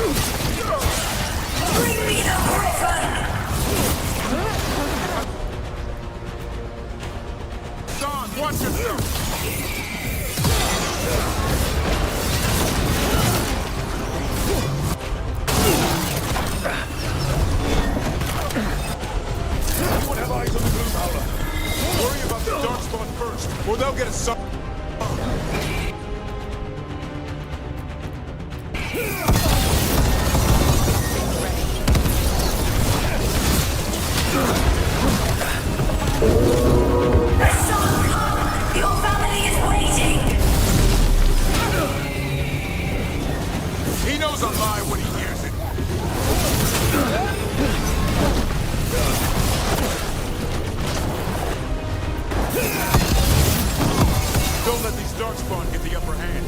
Bring me the griffin! Don, watch yourself! Anyone have eyes on the Gloom Howler? Worry about the Darkspawn first, or they'll get us some. Your family is waiting! He knows a lie when he hears it. Don't let these Darkspawn get the upper hand.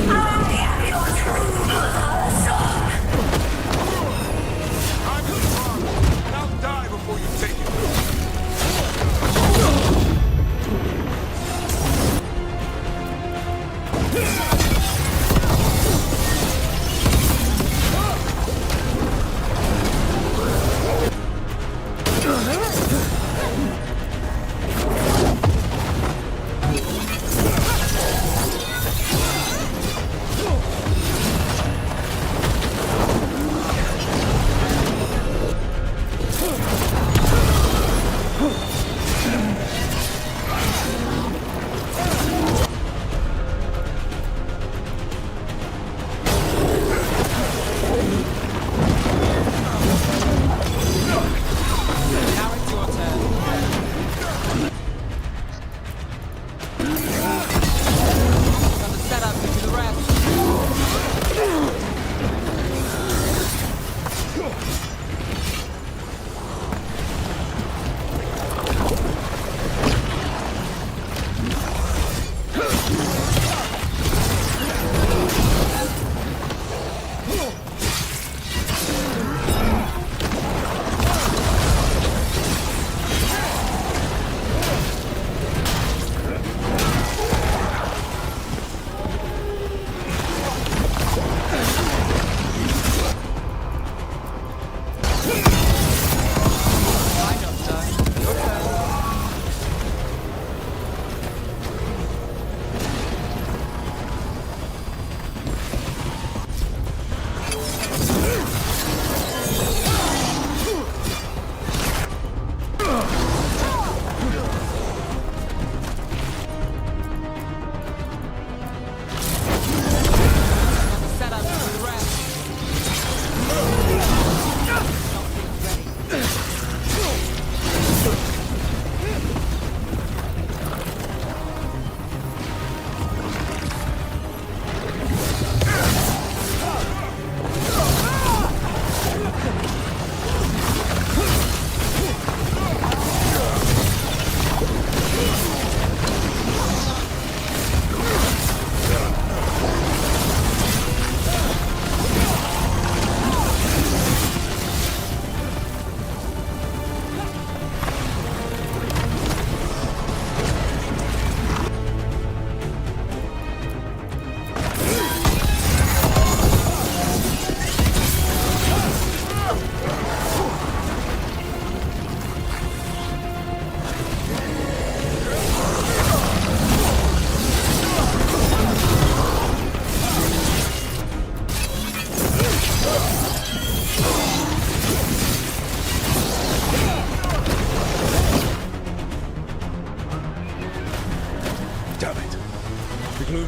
I am your true son! I'm your father, and I'll die before you take it.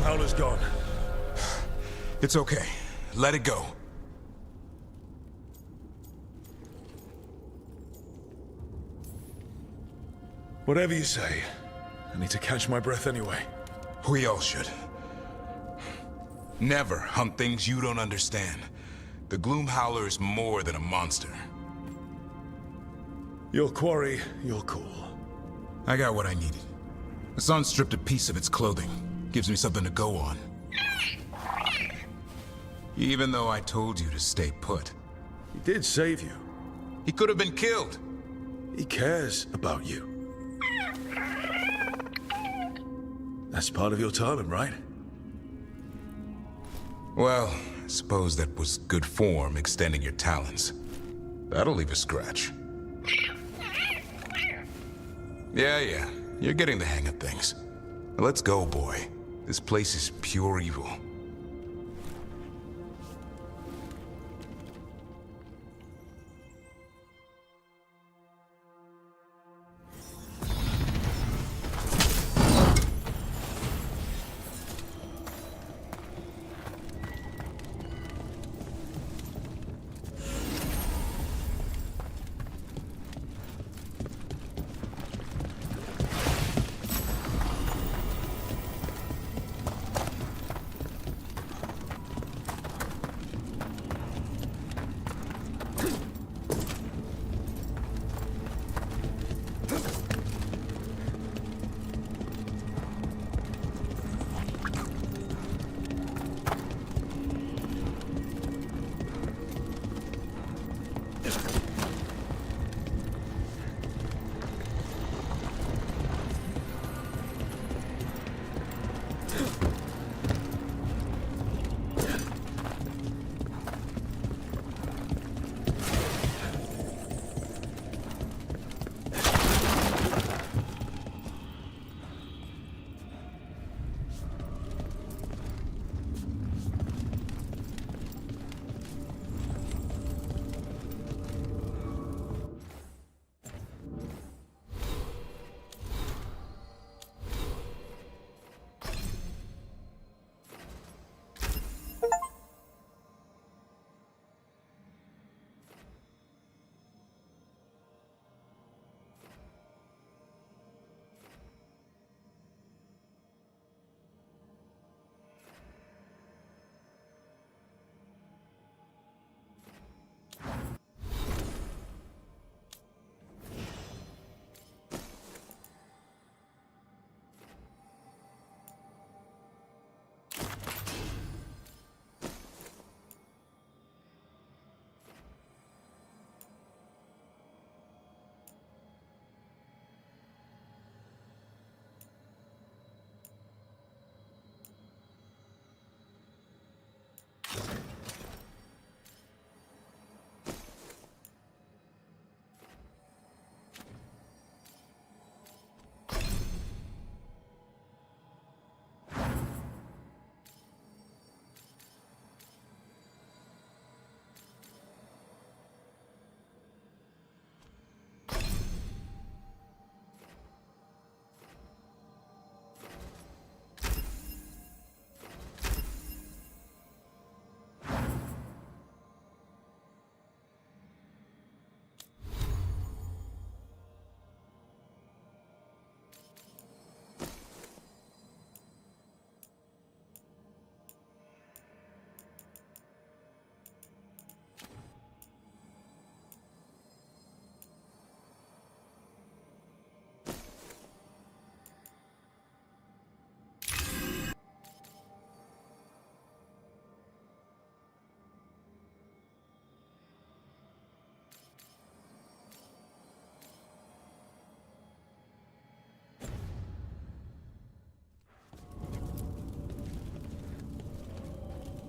Howler's gone. It's okay. Let it go. Whatever you say. I need to catch my breath anyway. We all should. Never hunt things you don't understand. The Gloom Howler is more than a monster. Your quarry, your call. I got what I needed. The sun stripped a piece of its clothing. Gives me something to go on. Even though I told you to stay put. He did save you. He could have been killed. He cares about you. That's part of your talent, right? Well, I suppose that was good form, extending your talons. That'll leave a scratch. Yeah, you're getting the hang of things. Let's go, boy. This place is pure evil.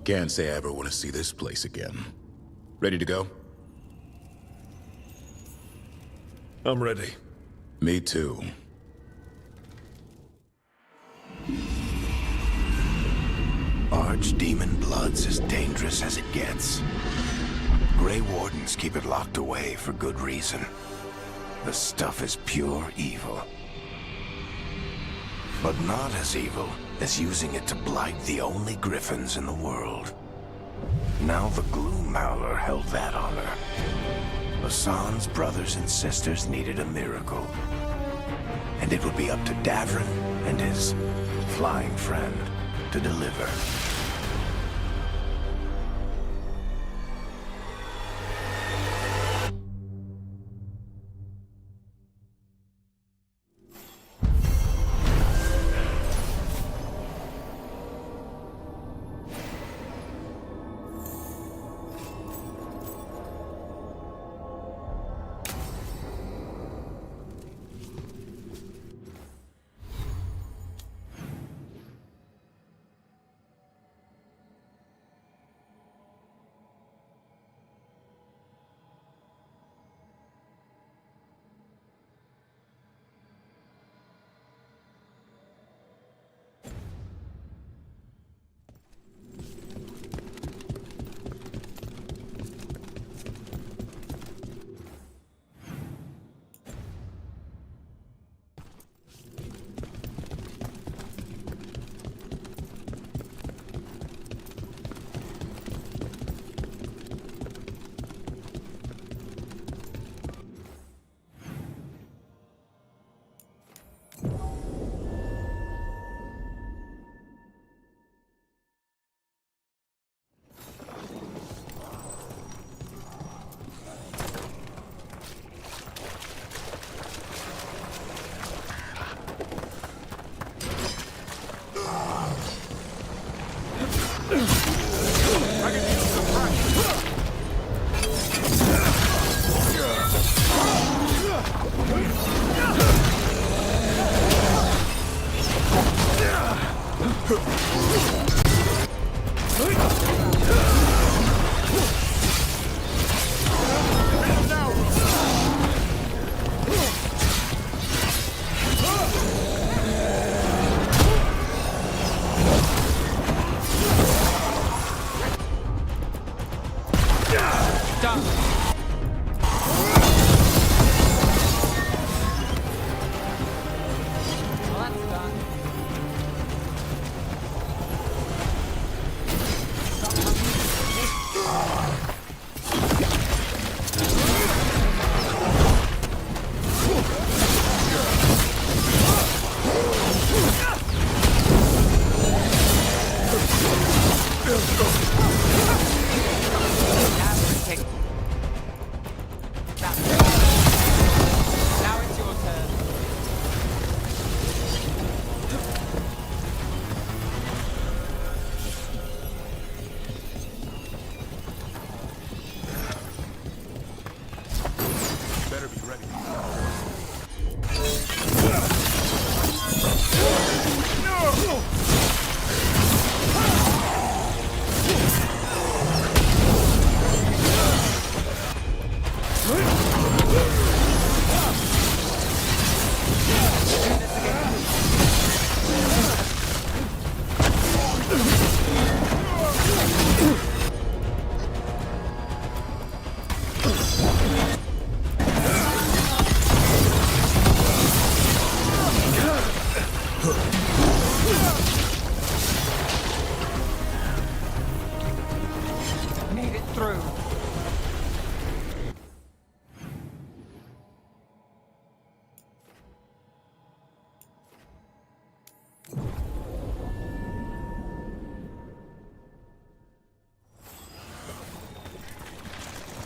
Can't say I ever want to see this place again. Ready to go? I'm ready. Me too. Archdemon blood's as dangerous as it gets. Grey Wardens keep it locked away for good reason. The stuff is pure evil. But not as evil as using it to blight the only griffins in the world. Now the Gloom Howler held that honor. Hassan's brothers and sisters needed a miracle. And it would be up to Davrin and his flying friend to deliver.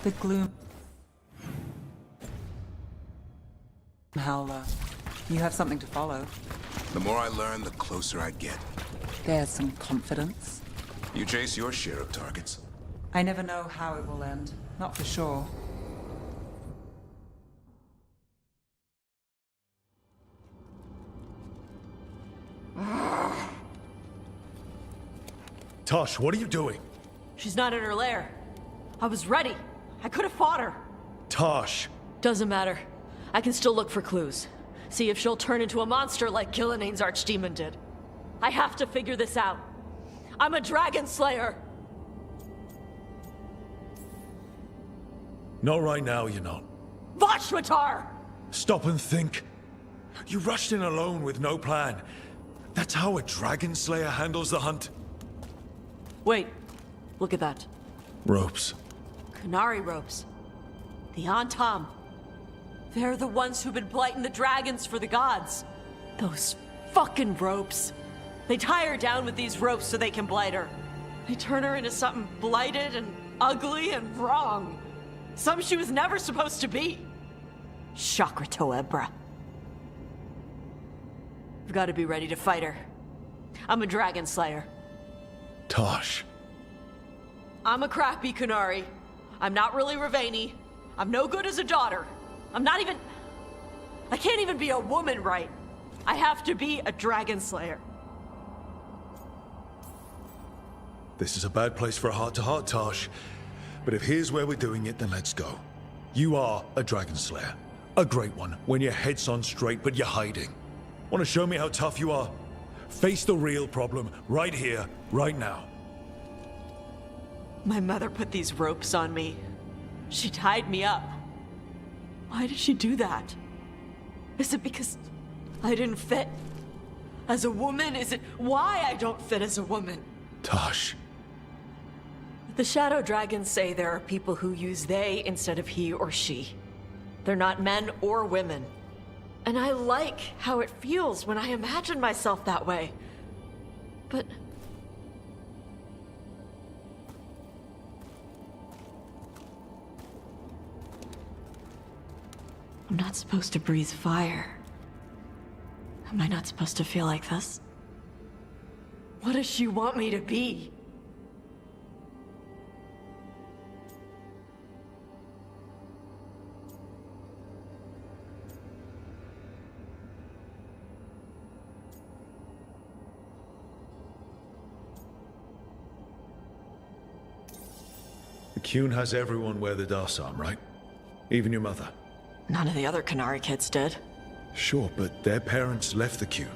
The gloom. Howler. You have something to follow. The more I learn, the closer I get. There's some confidence. You chase your share of targets. I never know how it will end. Not for sure. Tosh, what are you doing? She's not in her lair. I was ready. I could have fought her. Tosh! Doesn't matter. I can still look for clues. See if she'll turn into a monster like Gillian's archdemon did. I have to figure this out. I'm a dragon slayer. Not right now, you're not. Vashwatar! Stop and think. You rushed in alone with no plan. That's how a dragon slayer handles the hunt. Wait. Look at that. Ropes. Kunari ropes. The Antam. They're the ones who've been blighting the dragons for the gods. Those fucking ropes. They tie her down with these ropes so they can blight her. They turn her into something blighted and ugly and wrong. Something she was never supposed to be. Chakra Toebra. I've got to be ready to fight her. I'm a dragon slayer. Tosh. I'm a crappy Kunari. I'm not really Ravani. I'm no good as a daughter. I'm not even... I can't even be a woman right. I have to be a dragon slayer. This is a bad place for a heart-to-heart, Tosh. But if here's where we're doing it, then let's go. You are a dragon slayer. A great one, when your head's on straight, but you're hiding. Want to show me how tough you are? Face the real problem, right here, right now. My mother put these ropes on me. She tied me up. Why did she do that? Is it because I didn't fit as a woman? Is it why I don't fit as a woman? Tosh. The Shadow Dragons say there are people who use they instead of he or she. They're not men or women. And I like how it feels when I imagine myself that way. But... I'm not supposed to breathe fire. Am I not supposed to feel like this? What does she want me to be? The Qun has everyone wear the Darsam, right? Even your mother. None of the other Kunari kids did. Sure, but their parents left the Qun.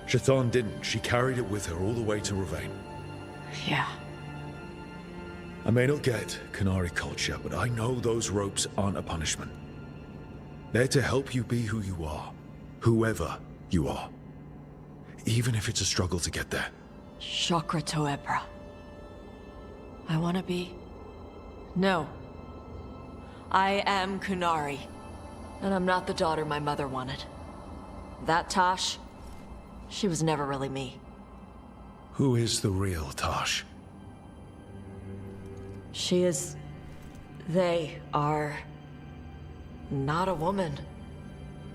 Shathan didn't. She carried it with her all the way to Ravane. Yeah. I may not get Kunari culture, but I know those ropes aren't a punishment. They're to help you be who you are. Whoever you are. Even if it's a struggle to get there. Chakra Toebra. I want to be... No. I am Kunari. And I'm not the daughter my mother wanted. That Tosh, she was never really me. Who is the real Tosh? She is... They are... not a woman.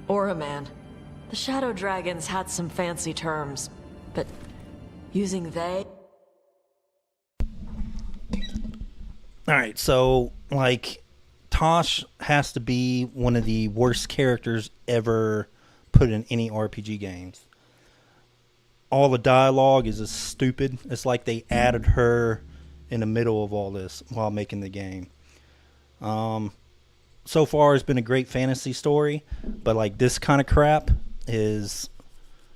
Or a man. The Shadow Dragons had some fancy terms, but using they... Alright, so, like, Tosh has to be one of the worst characters ever put in any RPG games. All the dialogue is just stupid. It's like they added her in the middle of all this while making the game. So far, it's been a great fantasy story, but like this kind of crap is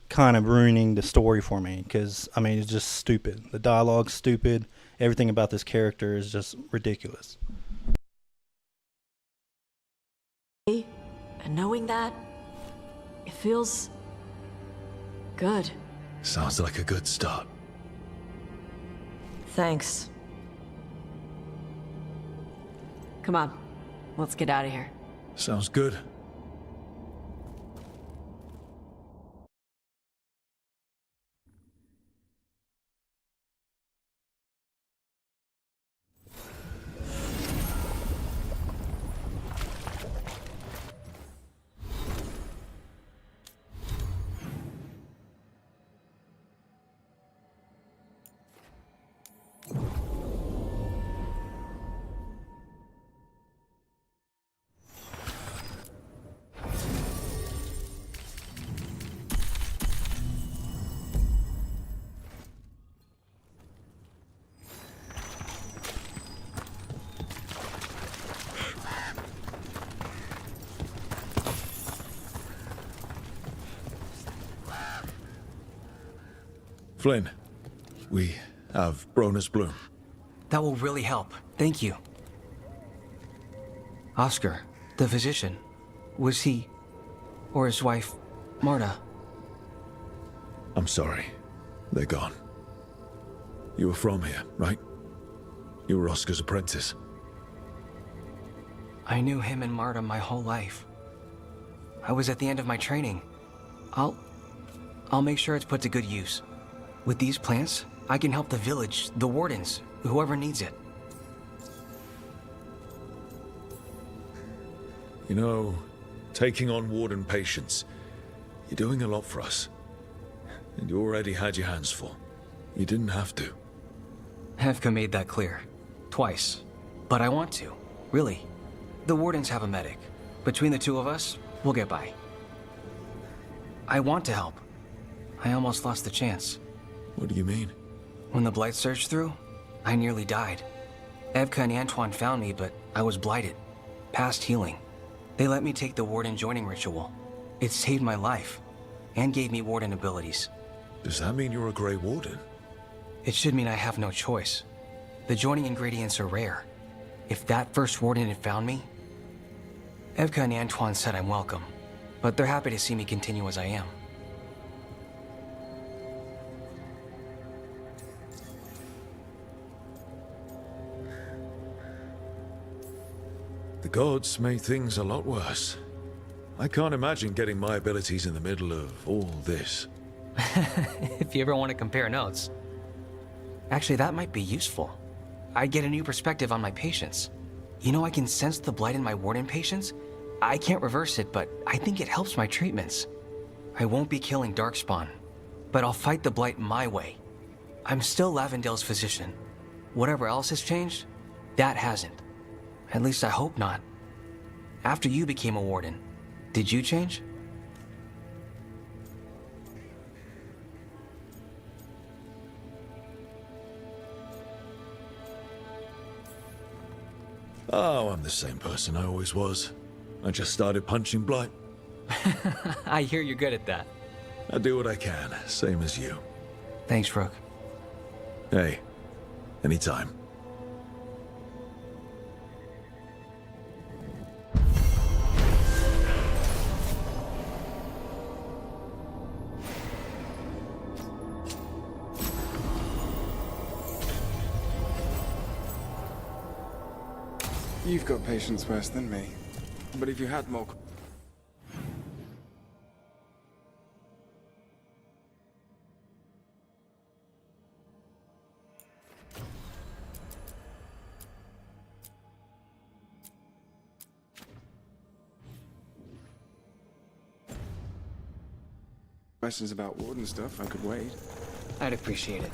kind of ruining the story for me because, I mean, it's just stupid. The dialogue's stupid. Everything about this character is just ridiculous. And knowing that, it feels... good. Sounds like a good start. Thanks. Come on, let's get out of here. Sounds good. Flynn, we have Bronus Bloom. That will really help. Thank you. Oscar, the physician, was he, or his wife, Marta? I'm sorry. They're gone. You were from here, right? You were Oscar's apprentice. I knew him and Marta my whole life. I was at the end of my training. I'll make sure it's put to good use. With these plants, I can help the village, the wardens, whoever needs it. You know, taking on warden patients, you're doing a lot for us. And you already had your hands full. You didn't have to. Hevka made that clear. Twice. But I want to. Really. The wardens have a medic. Between the two of us, we'll get by. I want to help. I almost lost the chance. What do you mean? When the blight surged through, I nearly died. Evka and Antoine found me, but I was blighted. Past healing. They let me take the warden joining ritual. It saved my life. And gave me warden abilities. Does that mean you're a Grey Warden? It should mean I have no choice. The joining ingredients are rare. If that first warden had found me... Evka and Antoine said I'm welcome, but they're happy to see me continue as I am. The gods made things a lot worse. I can't imagine getting my abilities in the middle of all this. If you ever want to compare notes. Actually, that might be useful. I'd get a new perspective on my patients. You know, I can sense the blight in my warden patients. I can't reverse it, but I think it helps my treatments. I won't be killing Darkspawn, but I'll fight the blight my way. I'm still Lavendale's physician. Whatever else has changed, that hasn't. At least I hope not. After you became a warden, did you change? Oh, I'm the same person I always was. I just started punching blight. I hear you're good at that. I do what I can, same as you. Thanks, Rook. Hey, anytime. You've got patience worse than me. But if you had more... questions about warden stuff, I could wait. I'd appreciate it.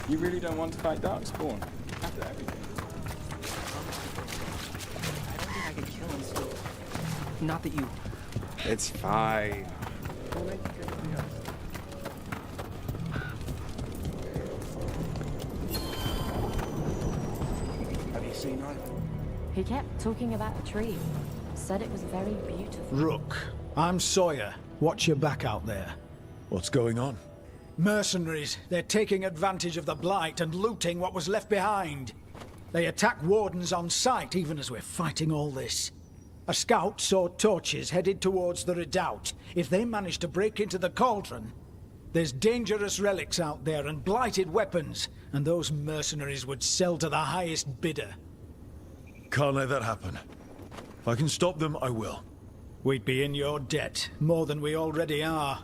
You really don't want to fight Darkspawn? After everything. I don't think I could kill him still. Not that you... It's fine. scenery? He kept talking about a tree. Said it was very beautiful. Rook, I'm Sawyer. Watch your back out there. What's going on? Mercenaries. They're taking advantage of the Blight and looting what was left behind. They attack wardens on sight even as we're fighting all this. A scout saw torches headed towards the redoubt. If they manage to break into the cauldron, there's dangerous relics out there and blighted weapons, and those mercenaries would sell to the highest bidder. Can't let that happen. If I can stop them, I will. We'd be in your debt, more than we already are.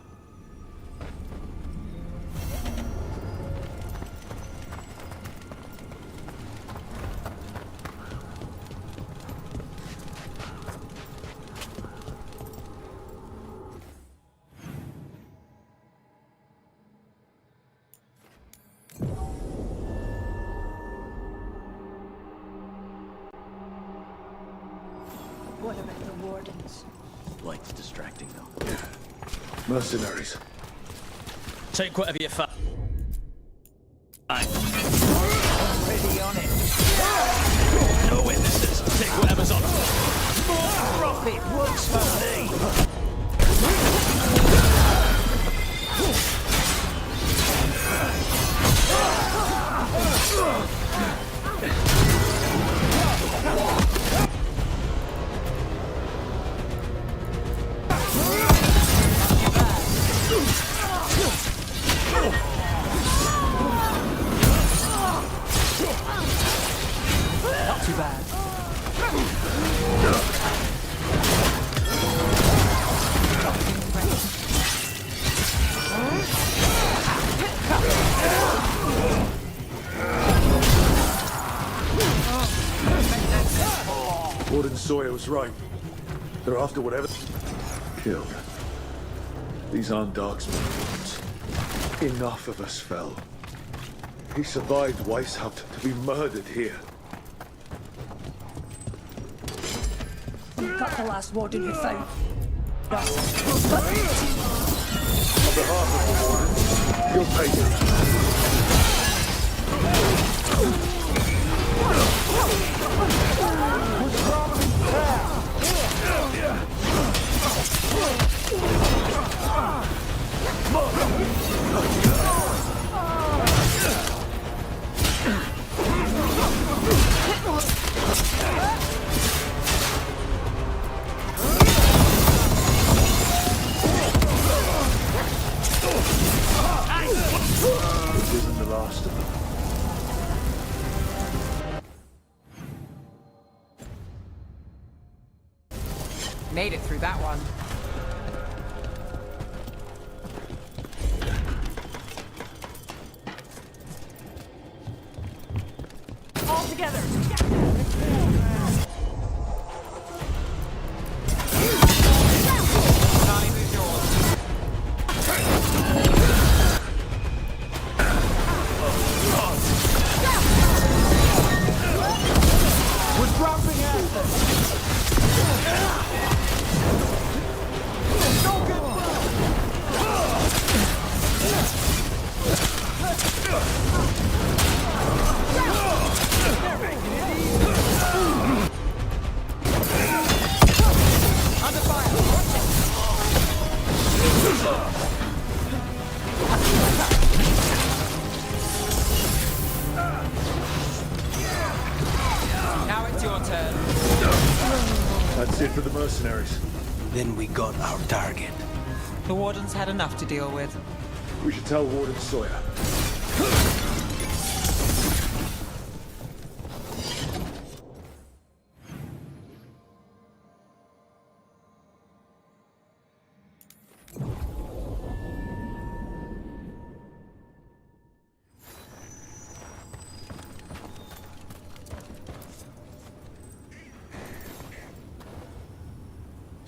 What about the wardens? Light's distracting though. Mercenaries. Take whatever you find. Ready on it. No witnesses. Take whatever's on. More profit works for me. Not too bad. Warden Sawyer was right. They're after whatever... Killed. These aren't Darksmen. Enough of us fell. He survived Weishaupt to be murdered here. We've got the last warden who found us. On behalf of the Wardens, you'll take it. This isn't the last of them. Made it through that one. All together! Johnny, who's yours? We're dropping after. Now it's your turn. That's it for the mercenaries. Then we got our target. The Warden's had enough to deal with. We should tell Warden Sawyer.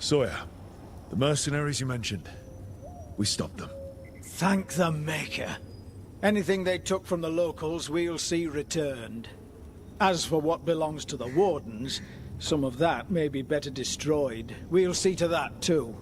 Sawyer, the mercenaries you mentioned, we stopped them. Thank the Maker. Anything they took from the locals, we'll see returned. As for what belongs to the Wardens, some of that may be better destroyed. We'll see to that, too.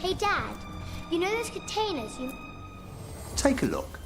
Hey, Dad, you know those containers you... Take a look.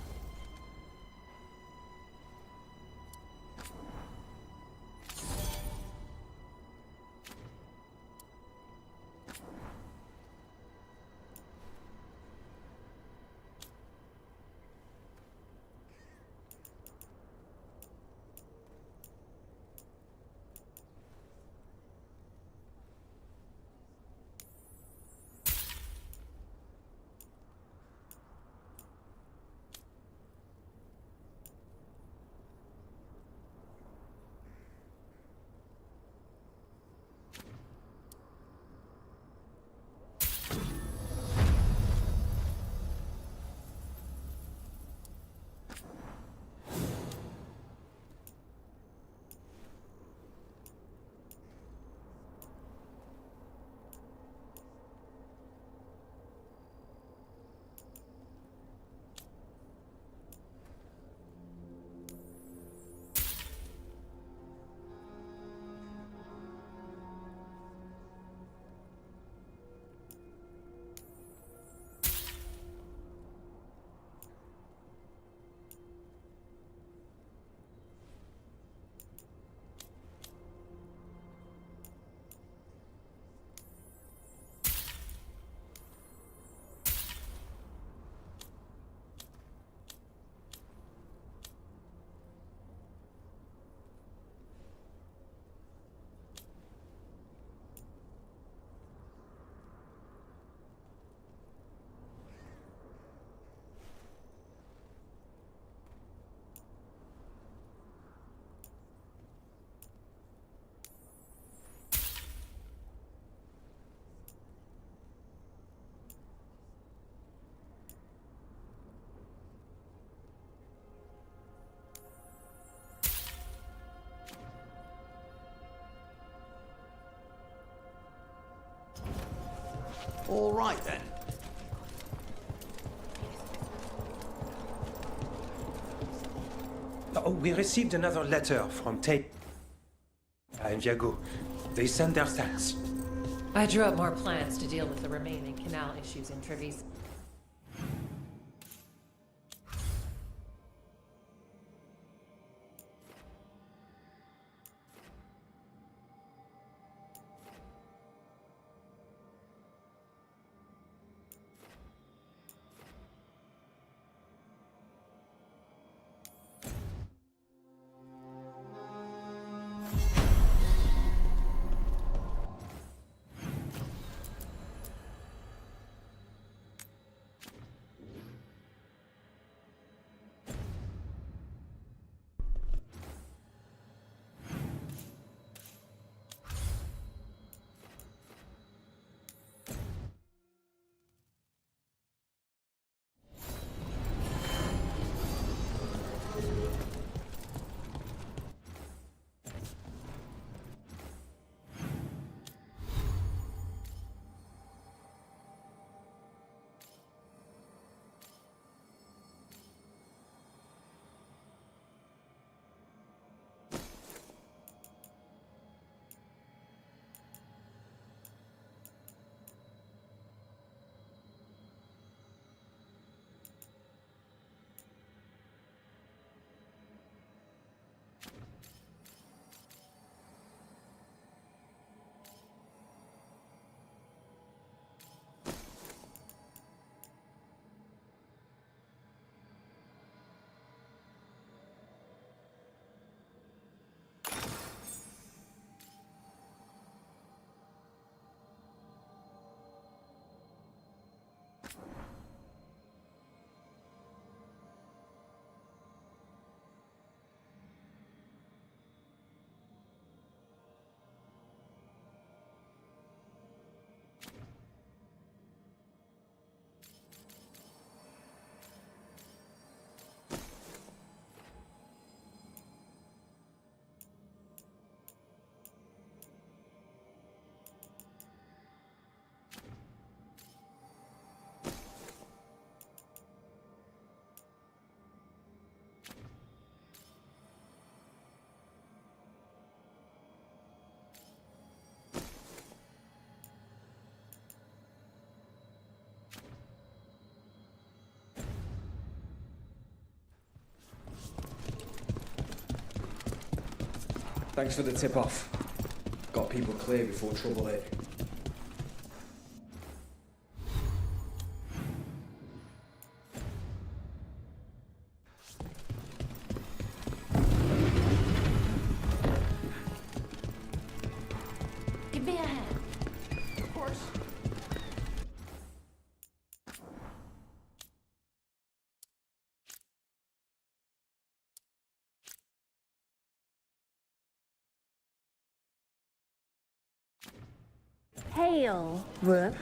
All right then. Oh, we received another letter from Thedas and Viago. They sent their thanks. I drew up more plans to deal with the remaining canal issues in Treviso. Thanks for the tip-off. Got people clear before trouble hit. Give me a hand. Of course. Hail, Rook,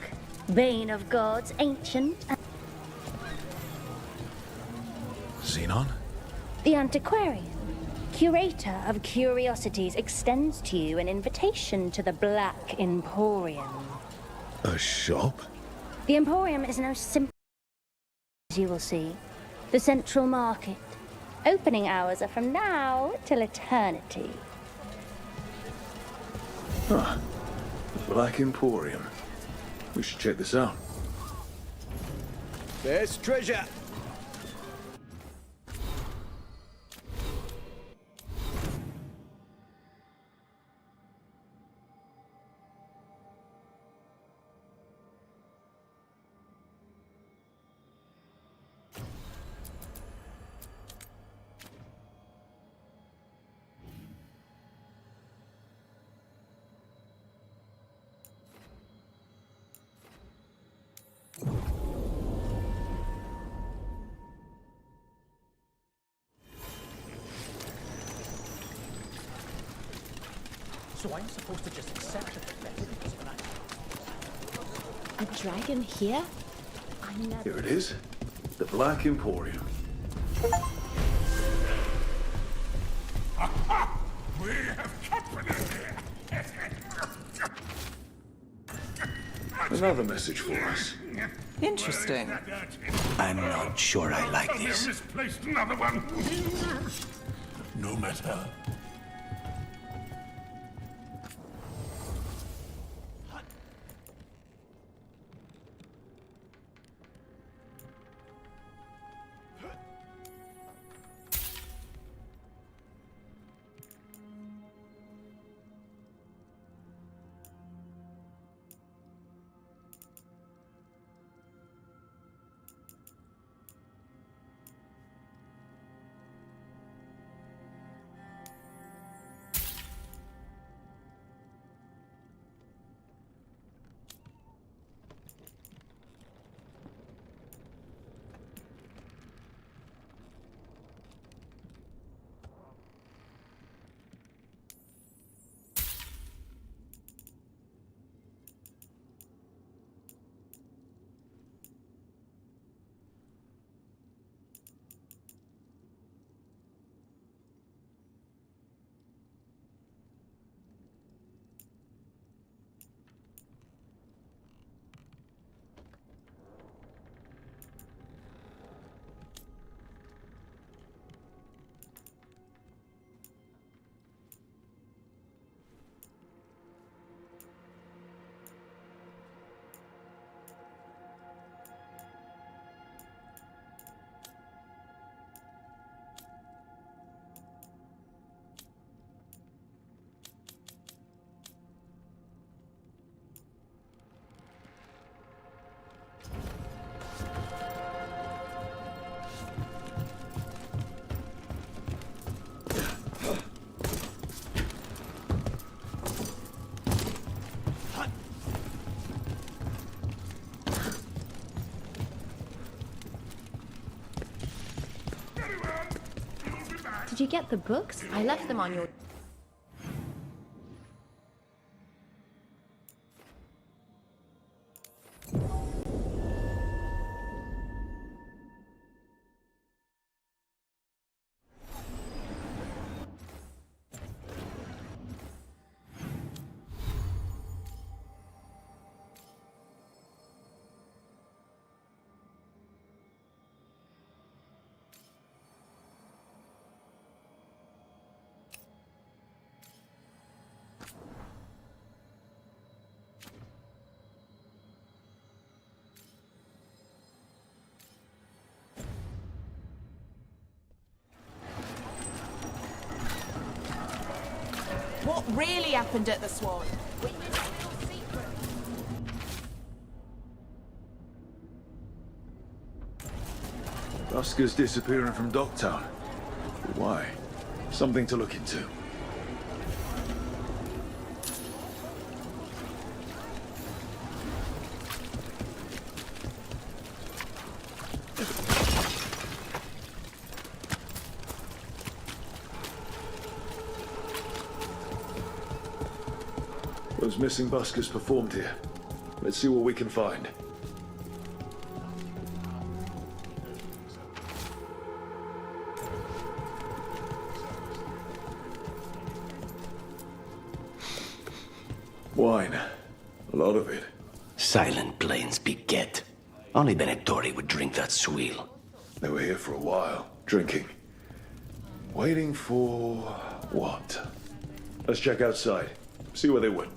bane of gods, ancient. Xenon? The antiquarian, curator of curiosities, extends to you an invitation to the Black Emporium. A shop? The Emporium is no simple, as you will see. The central market. Opening hours are from now till eternity. Huh. Black Emporium. We should check this out. There's treasure. So I'm supposed to just accept it because of an act. A dragon here? I never. Here it is. The Black Emporium. We have company here. Another message for us. Interesting. I'm not sure I like this. Misplaced another one. No matter. Did you get the books? I left them on your... What really happened at the Swan? Buskers disappearing from Docktown. Why? Something to look into. Those missing buskers performed here. Let's see what we can find. Wine. A lot of it. Silent plains beget. Only Venatori would drink that swill. They were here for a while, drinking. Waiting for... what? Let's check outside. See where they went.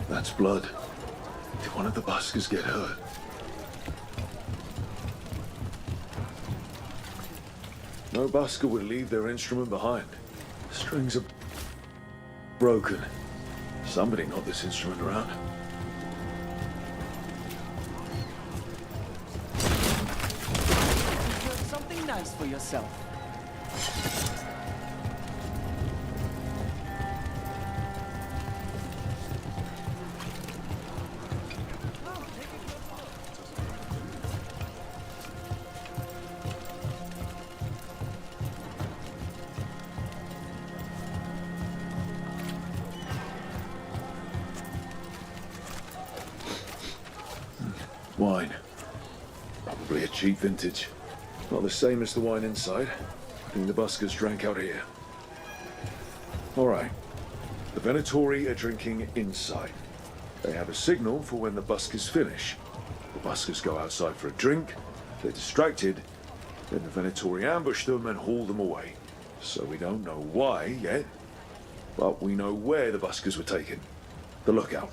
That's blood. Did one of the buskers get hurt? No busker would leave their instrument behind. Strings are broken. Somebody knocked this instrument around. Something nice for yourself. Wine. Probably a cheap vintage. Not the same as the wine inside. I think the buskers drank out here. Alright. The Venatori are drinking inside. They have a signal for when the buskers finish. The buskers go outside for a drink, they're distracted, then the Venatori ambush them and haul them away. So we don't know why yet, but we know where the buskers were taken. The lookout.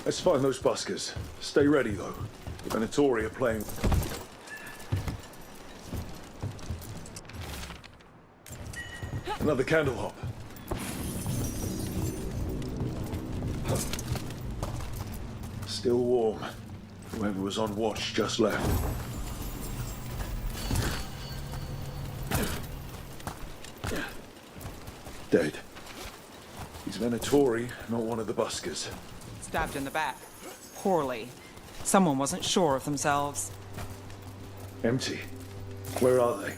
Let's find those buskers. Stay ready, though. The Venatori are playing... Another candle hop. Still warm. Whoever was on watch just left. Dead. He's Venatori, not one of the buskers. Stabbed in the back. Poorly. Someone wasn't sure of themselves. Empty. Where are they?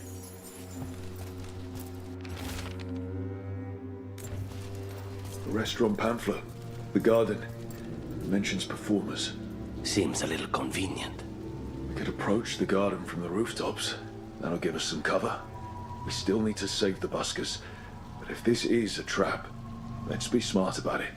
The restaurant pamphlet. The garden. It mentions performers. Seems a little convenient. We could approach the garden from the rooftops. That'll give us some cover. We still need to save the buskers. But if this is a trap, let's be smart about it.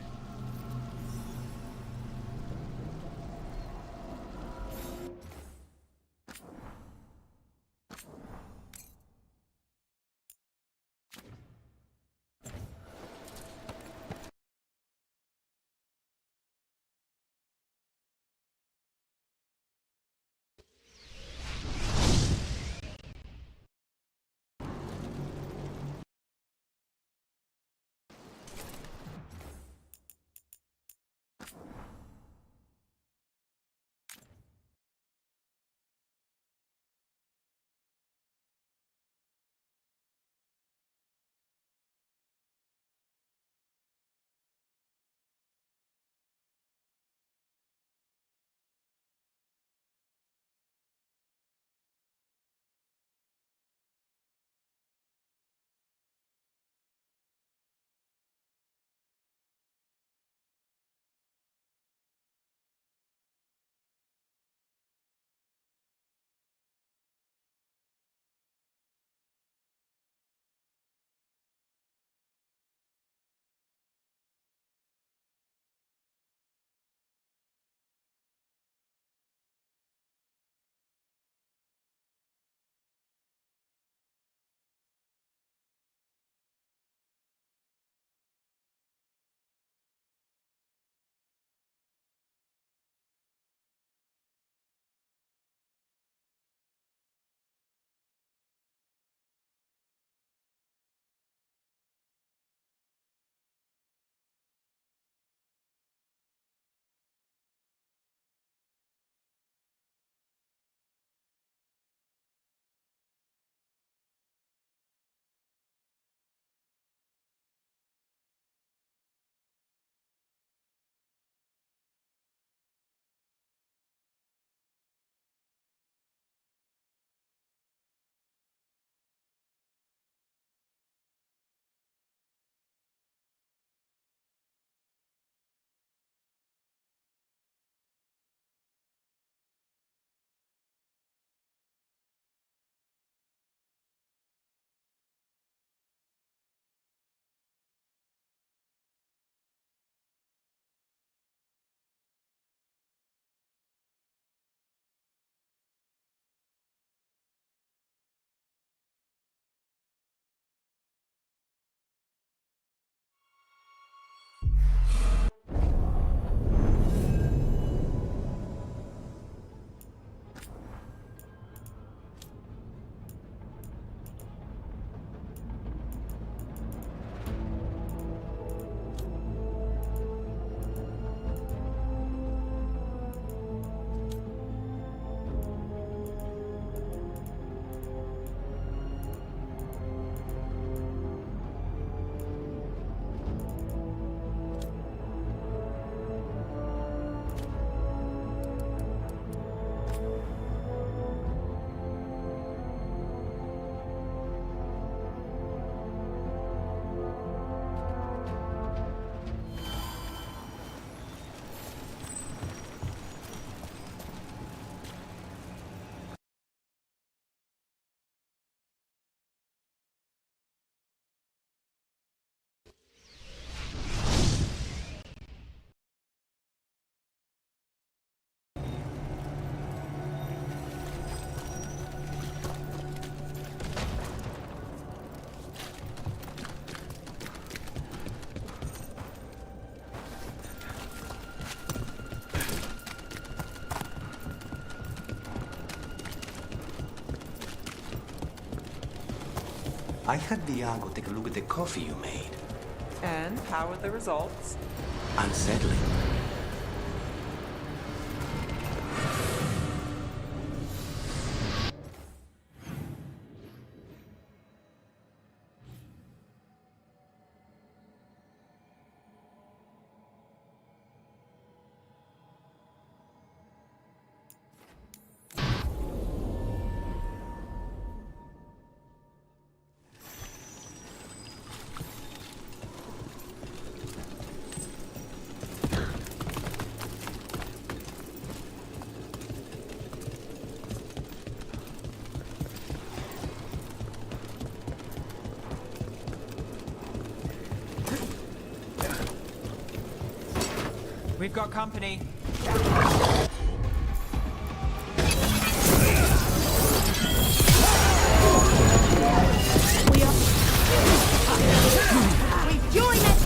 I had Diago take a look at the coffee you made. And how were the results? Unsettling. We've got company. We've joined it!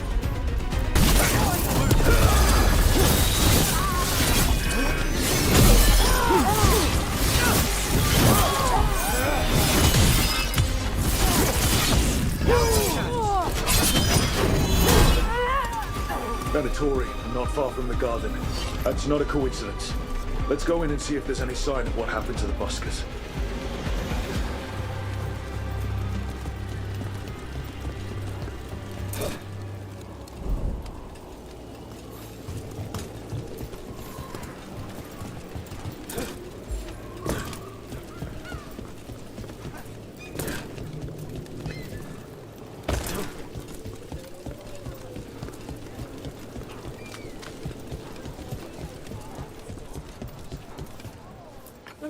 Venatori, not far from the garden. That's not a coincidence. Let's go in and see if there's any sign of what happened to the buskers.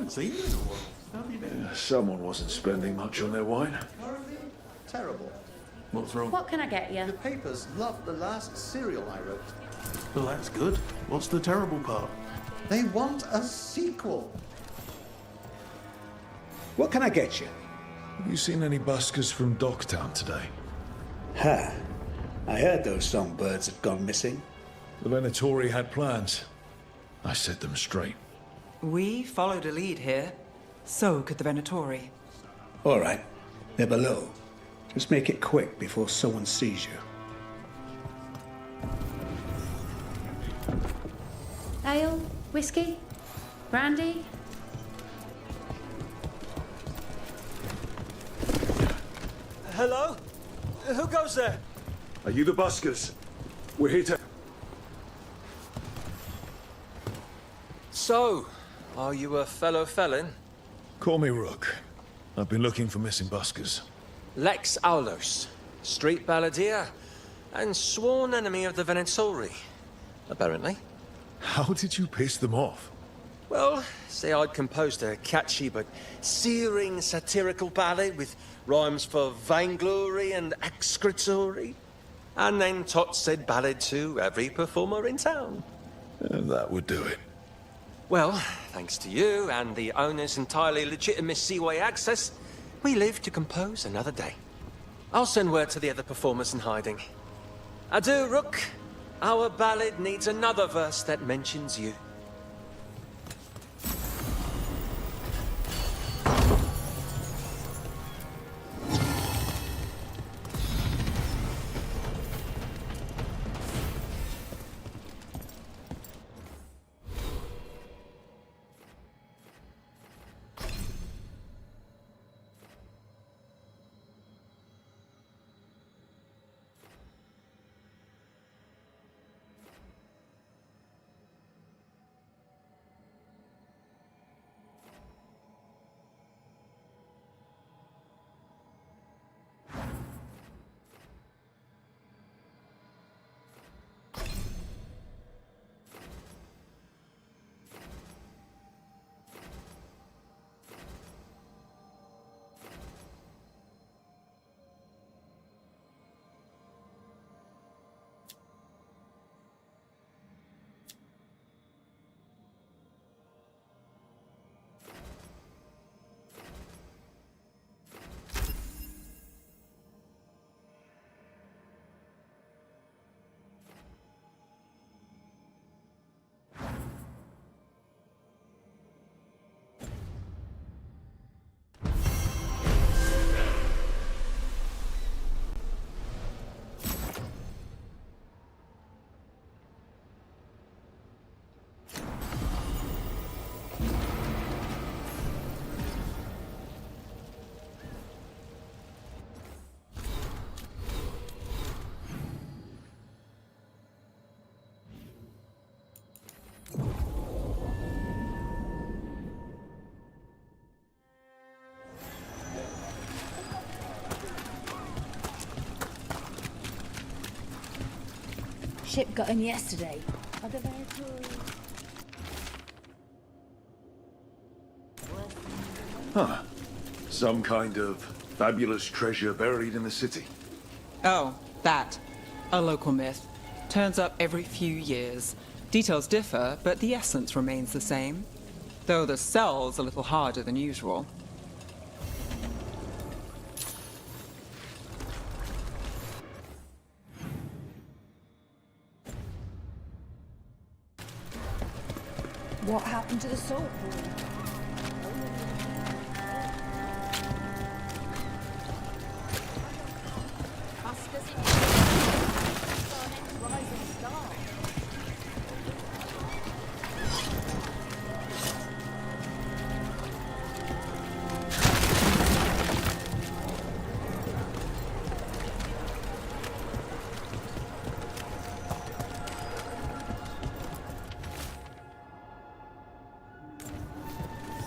Seen you in a while. How have you been? Someone wasn't spending much on their wine. Terrible. What's wrong? What can I get you? The papers loved the last serial I wrote. Well, that's good. What's the terrible part? They want a sequel. What can I get you? Have you seen any buskers from Docktown today? Ha! I heard those songbirds had gone missing. The Venatori had plans. I set them straight. We followed a lead here. So could the Venatori. All right. They're below. Just make it quick before someone sees you. Ale? Whiskey? Brandy? Hello? Who goes there? Are you the buskers? We're here to... So, are you a fellow felon? Call me Rook. I've been looking for missing buskers. Lex Aulos, street balladeer, and sworn enemy of the Venatori, apparently. How did you piss them off? Well, say I'd composed a catchy but searing satirical ballad with rhymes for vainglory and excretory. And then Tot said ballad to every performer in town. And that would do it. Well, thanks to you and the owner's entirely legitimate seaway access, we live to compose another day. I'll send word to the other performers in hiding. Adieu, Rook. Our ballad needs another verse that mentions you. ship got in yesterday. Are they very cool? Huh. Some kind of fabulous treasure buried in the city. Oh, that. A local myth. Turns up every few years. Details differ, but the essence remains the same. Though the sell's a little harder than usual. What happened to the salt pool?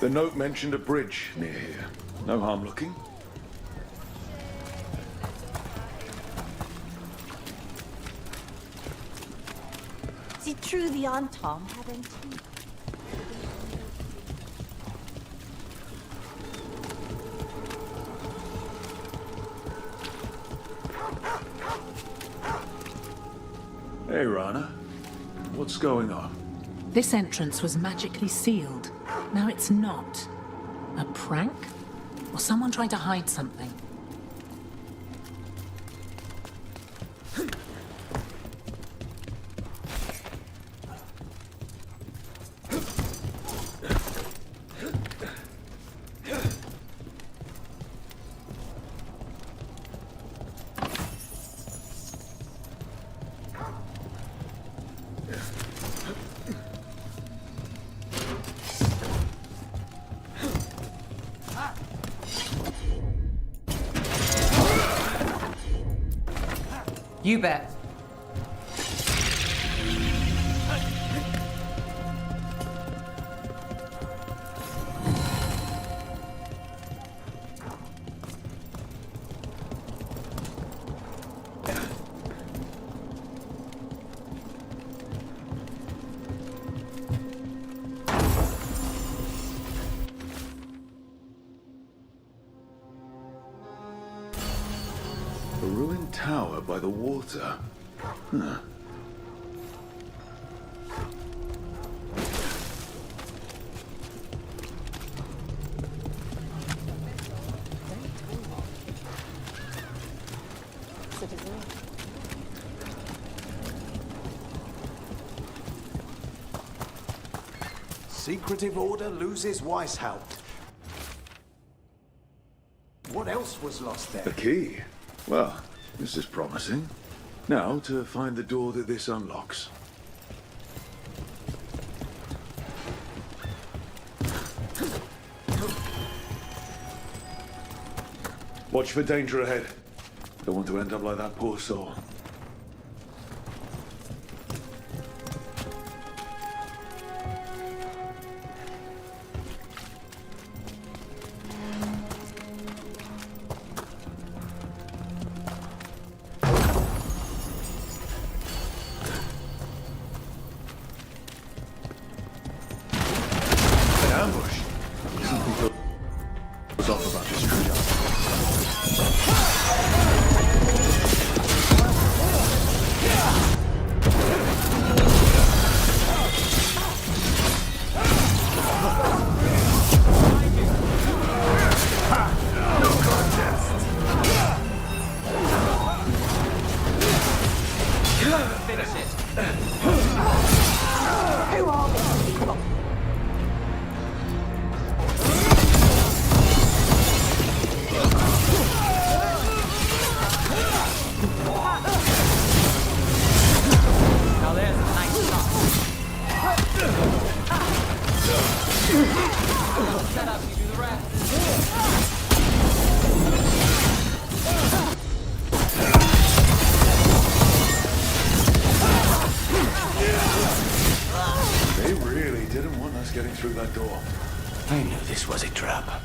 The note mentioned a bridge near here. No harm looking. Is it true the Aunt Tom had any teeth? Hey, Rana. What's going on? This entrance was magically sealed. Now it's not. A prank? Or someone trying to hide something? You bet. A ruined tower by the water. Huh. Secretive Order loses Weishaupt. What else was lost there? A key. Well, this is promising. Now to find the door that this unlocks. Watch for danger ahead. Don't want to end up like that poor soul. Ambush. Something was off about this treasure. Finish it. Who are these people? Now there's a nice shot. Set up, you do the rest. They really didn't want us getting through that door. I knew this was a trap.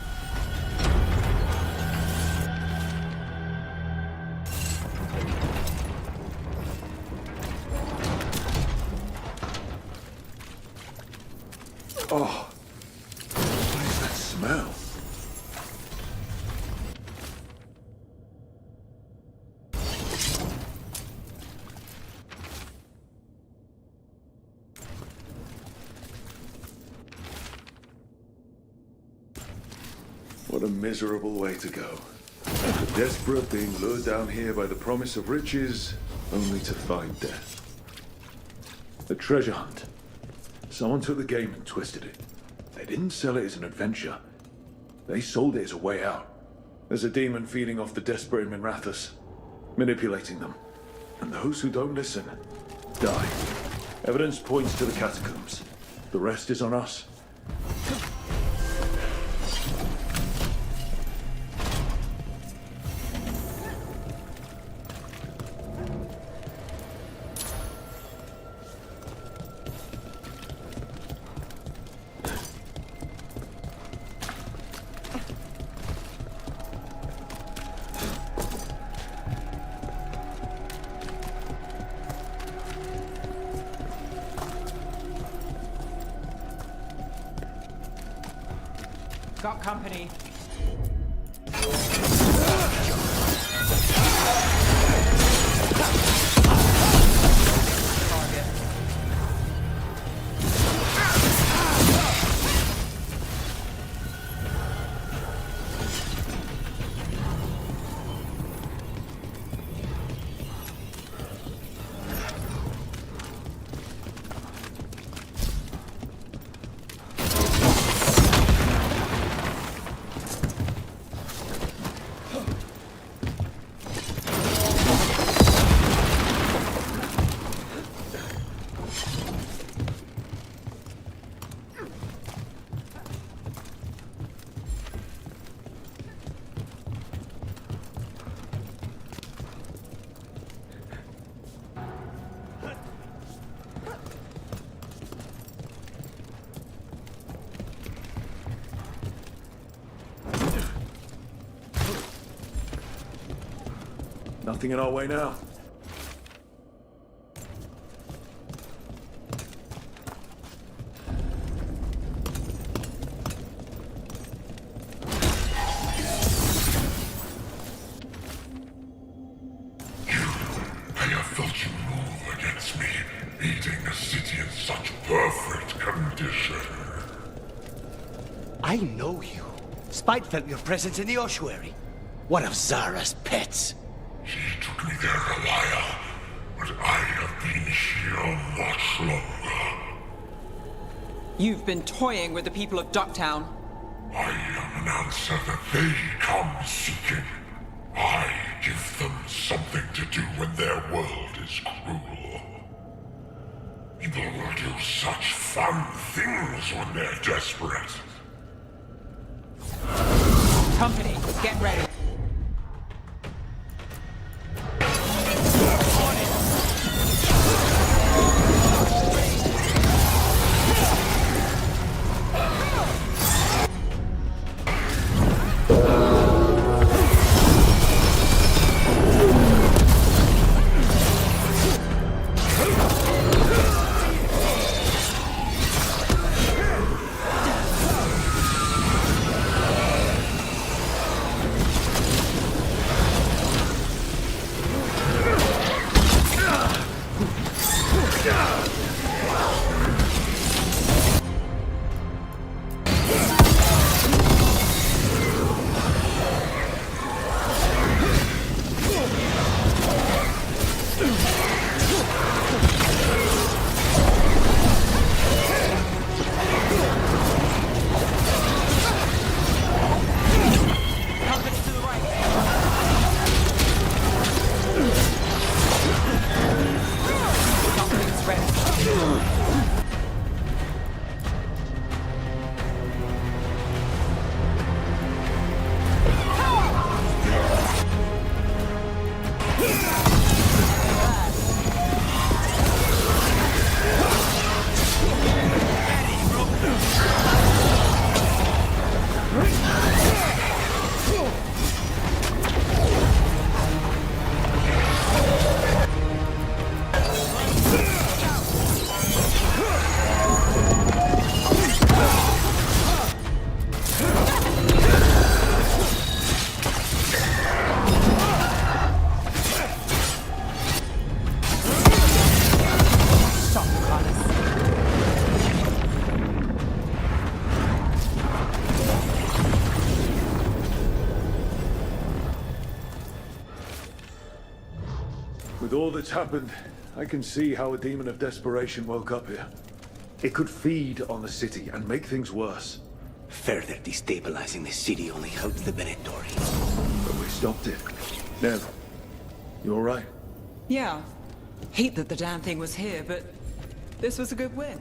Oh, what is that smell? What a miserable way to go. The desperate being lured down here by the promise of riches, only to find death. A treasure hunt. Someone took the game and twisted it. They didn't sell it as an adventure. They sold it as a way out. There's a demon feeding off the desperate in Minrathous, manipulating them. And those who don't listen, die. Evidence points to the catacombs. The rest is on us. Got company. Nothing in our way now. I have felt you move against me, aiding a city in such perfect condition. I know you. Spite felt your presence in the ossuary. One of Zara's pets. She took me there a while, but I have been here much longer. You've been toying with the people of Ducktown. I am an answer that they come seeking. I give them something to do when their world is cruel. People will do such fun things when they're desperate. Company, get ready. With all that's happened, I can see how a demon of desperation woke up here. It could feed on the city and make things worse. Further destabilizing the city only helps the Benetori. But we stopped it. Nev, you all right? Yeah. Hate that the damn thing was here, but this was a good win.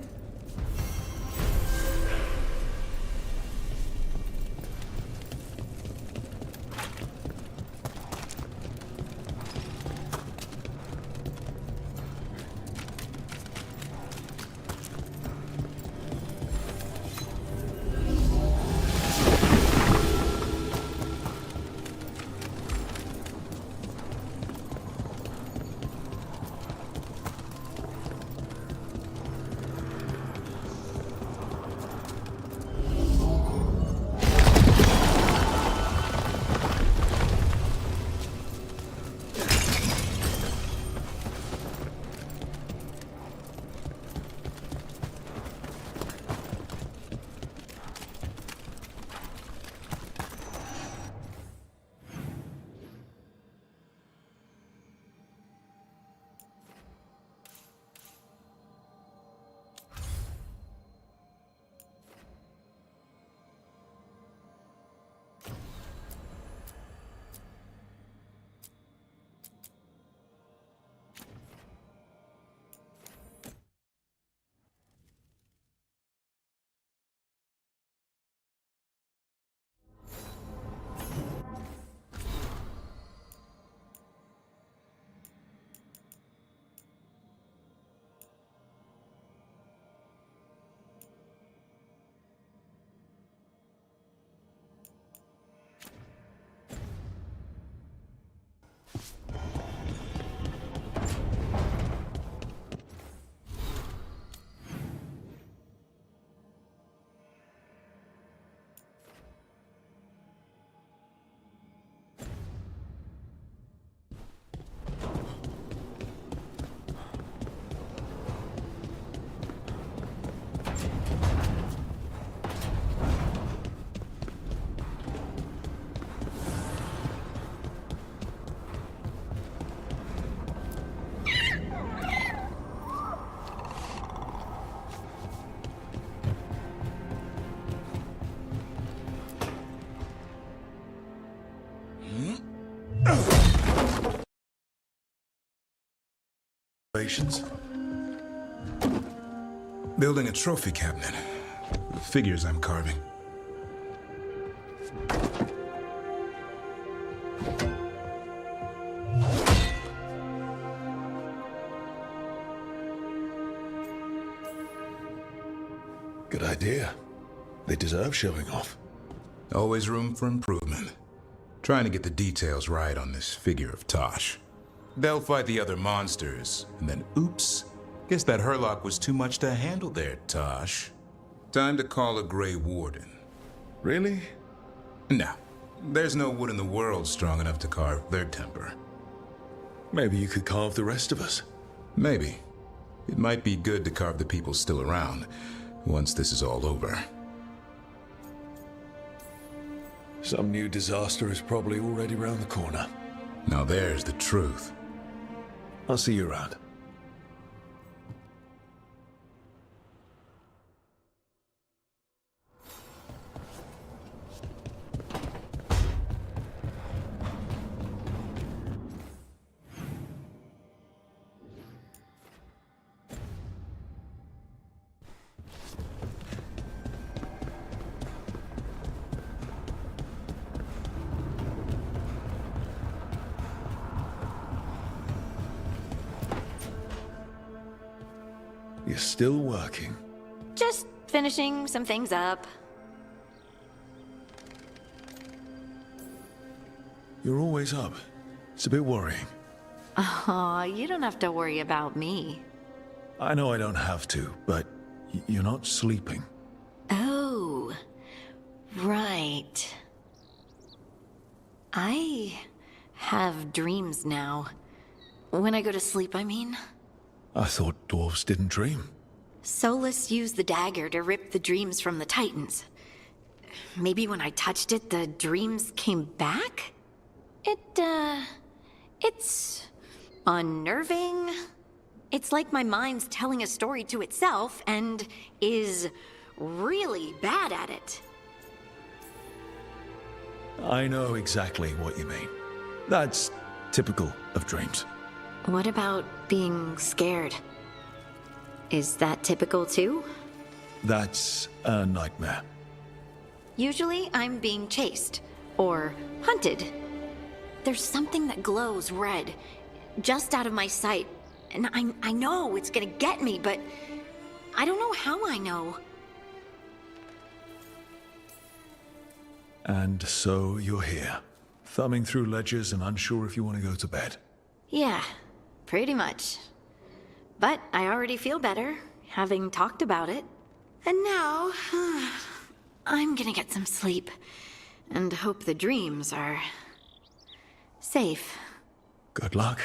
Building a trophy cabinet. The figures I'm carving. Good idea. They deserve showing off. Always room for improvement. Trying to get the details right on this figure of Tosh. They'll fight the other monsters, and then oops. Guess that Herlock was too much to handle there, Tosh. Time to call a Grey Warden. Really? No. There's no wood in the world strong enough to carve their temper. Maybe you could carve the rest of us. Maybe. It might be good to carve the people still around, once this is all over. Some new disaster is probably already round the corner. Now there's the truth. I'll see you around. You're still working. Just finishing some things up. You're always up. It's a bit worrying. Aw, you don't have to worry about me. I know I don't have to, but you're not sleeping. Oh, right. I have dreams now. When I go to sleep, I mean. I thought dwarves didn't dream. Solus used the dagger to rip the dreams from the Titans. Maybe when I touched it, the dreams came back? It's unnerving. It's like my mind's telling a story to itself and is really bad at it. I know exactly what you mean. That's typical of dreams. What about being scared? Is that typical too? That's a nightmare. Usually I'm being chased or hunted. There's something that glows red, just out of my sight. And I know it's gonna get me, but I don't know how I know. And so you're here, thumbing through ledgers and unsure if you want to go to bed. Yeah, pretty much. But I already feel better, having talked about it. And now, I'm gonna get some sleep, and hope the dreams are safe. Good luck.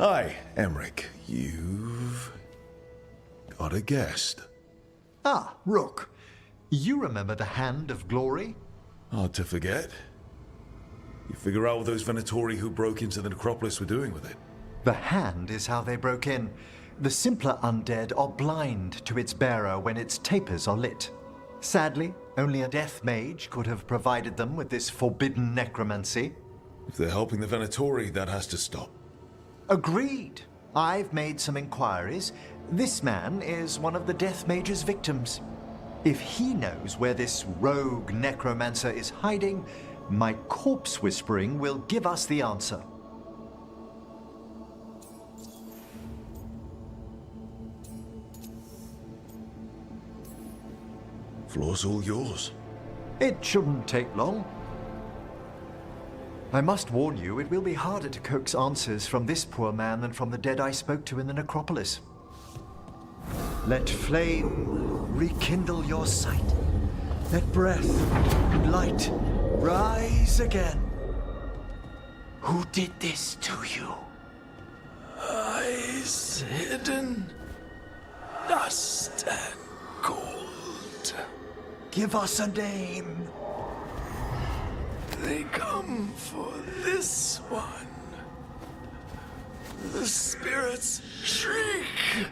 Hi, Emmerich. You've got a guest. Ah, Rook. You remember the Hand of Glory? Hard to forget. You figure out what those Venatori who broke into the necropolis were doing with it. The Hand is how they broke in. The simpler undead are blind to its bearer when its tapers are lit. Sadly, only a death mage could have provided them with this forbidden necromancy. If they're helping the Venatori, that has to stop. Agreed. I've made some inquiries. This man is one of the Death Mage's victims. If he knows where this rogue necromancer is hiding, my corpse whispering will give us the answer. Floor's all yours. It shouldn't take long. I must warn you, it will be harder to coax answers from this poor man than from the dead I spoke to in the necropolis. Let flame rekindle your sight. Let breath and light rise again. Who did this to you? Eyes hidden, dust and gold. Give us a name. They come for this one. The spirits shriek.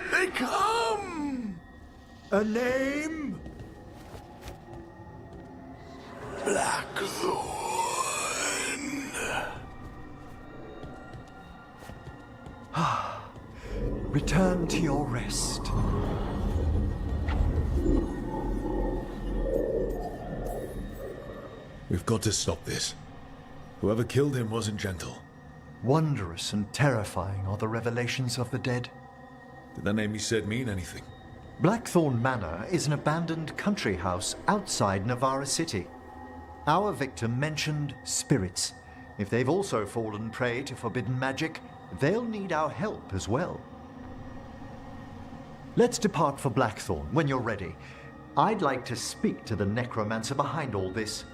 They come. A name? Blackthorn. Return to your rest. We've got to stop this. Whoever killed him wasn't gentle. Wondrous and terrifying are the revelations of the dead. Did that name he said mean anything? Blackthorn Manor is an abandoned country house outside Navarra City. Our victim mentioned spirits. If they've also fallen prey to forbidden magic, they'll need our help as well. Let's depart for Blackthorn when you're ready. I'd like to speak to the necromancer behind all this.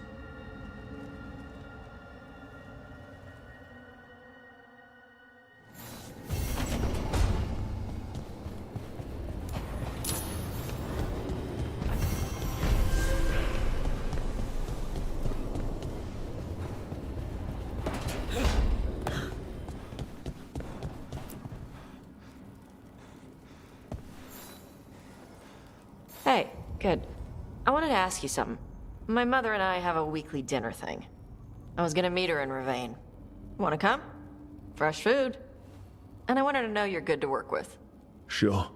Hey, good. I wanted to ask you something. My mother and I have a weekly dinner thing. I was gonna meet her in Ravane. Wanna come? Fresh food. And I wanted to know you're good to work with. Sure.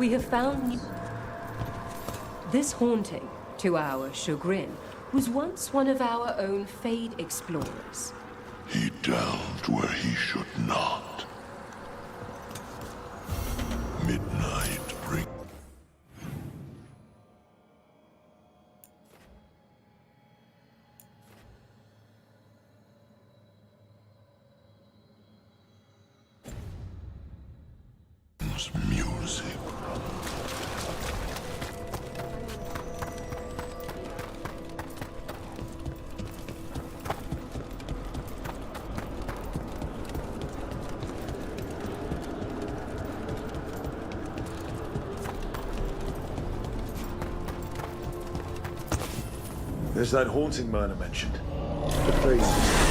We have found... This haunting, to our chagrin, was once one of our own Fade explorers. He delved where he should not. Midnight bring... music. There's that haunting Myrna mentioned. The face.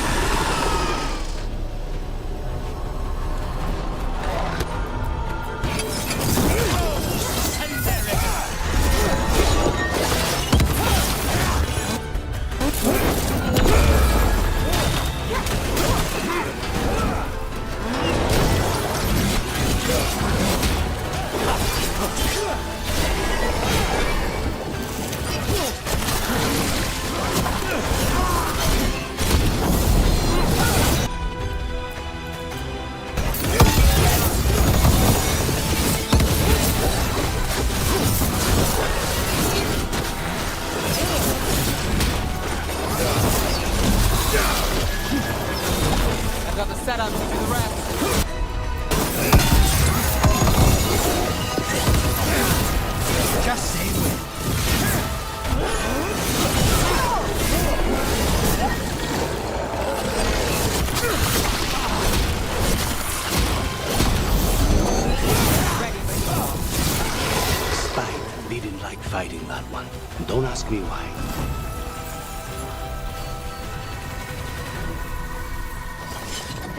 Fighting that one. Don't ask me why.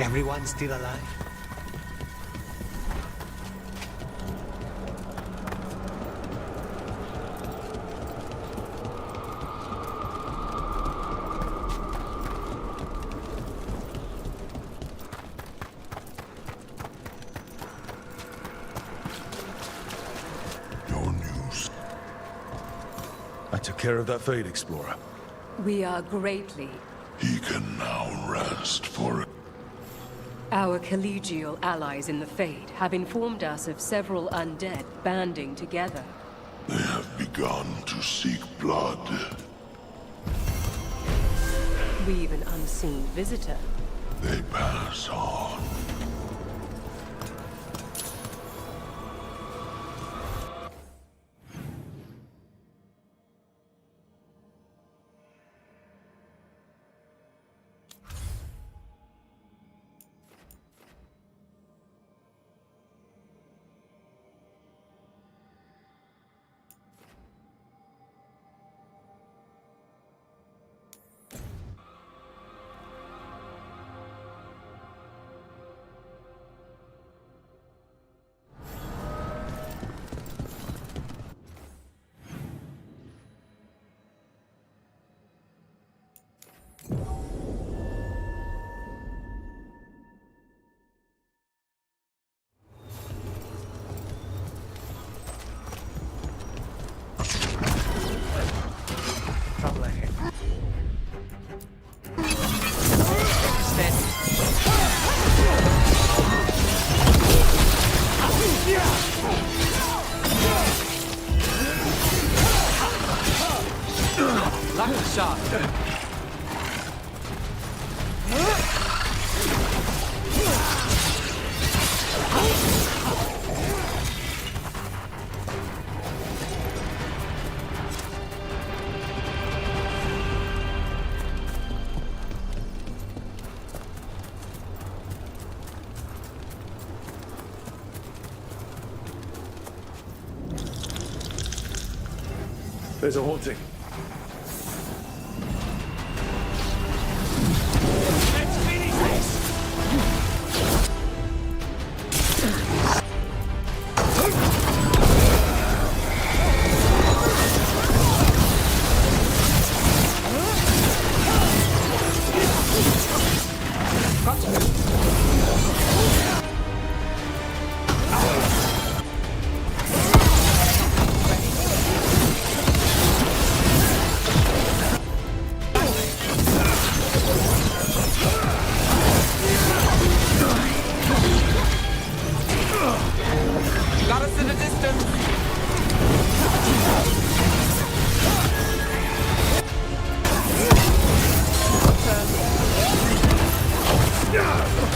Everyone still alive? Took care of that Fade explorer. We are greatly... He can now rest for it. Our collegial allies in the Fade have informed us of several undead banding together. They have begun to seek blood. We've an unseen visitor. They pass on. Shot. There's a haunting. Cover!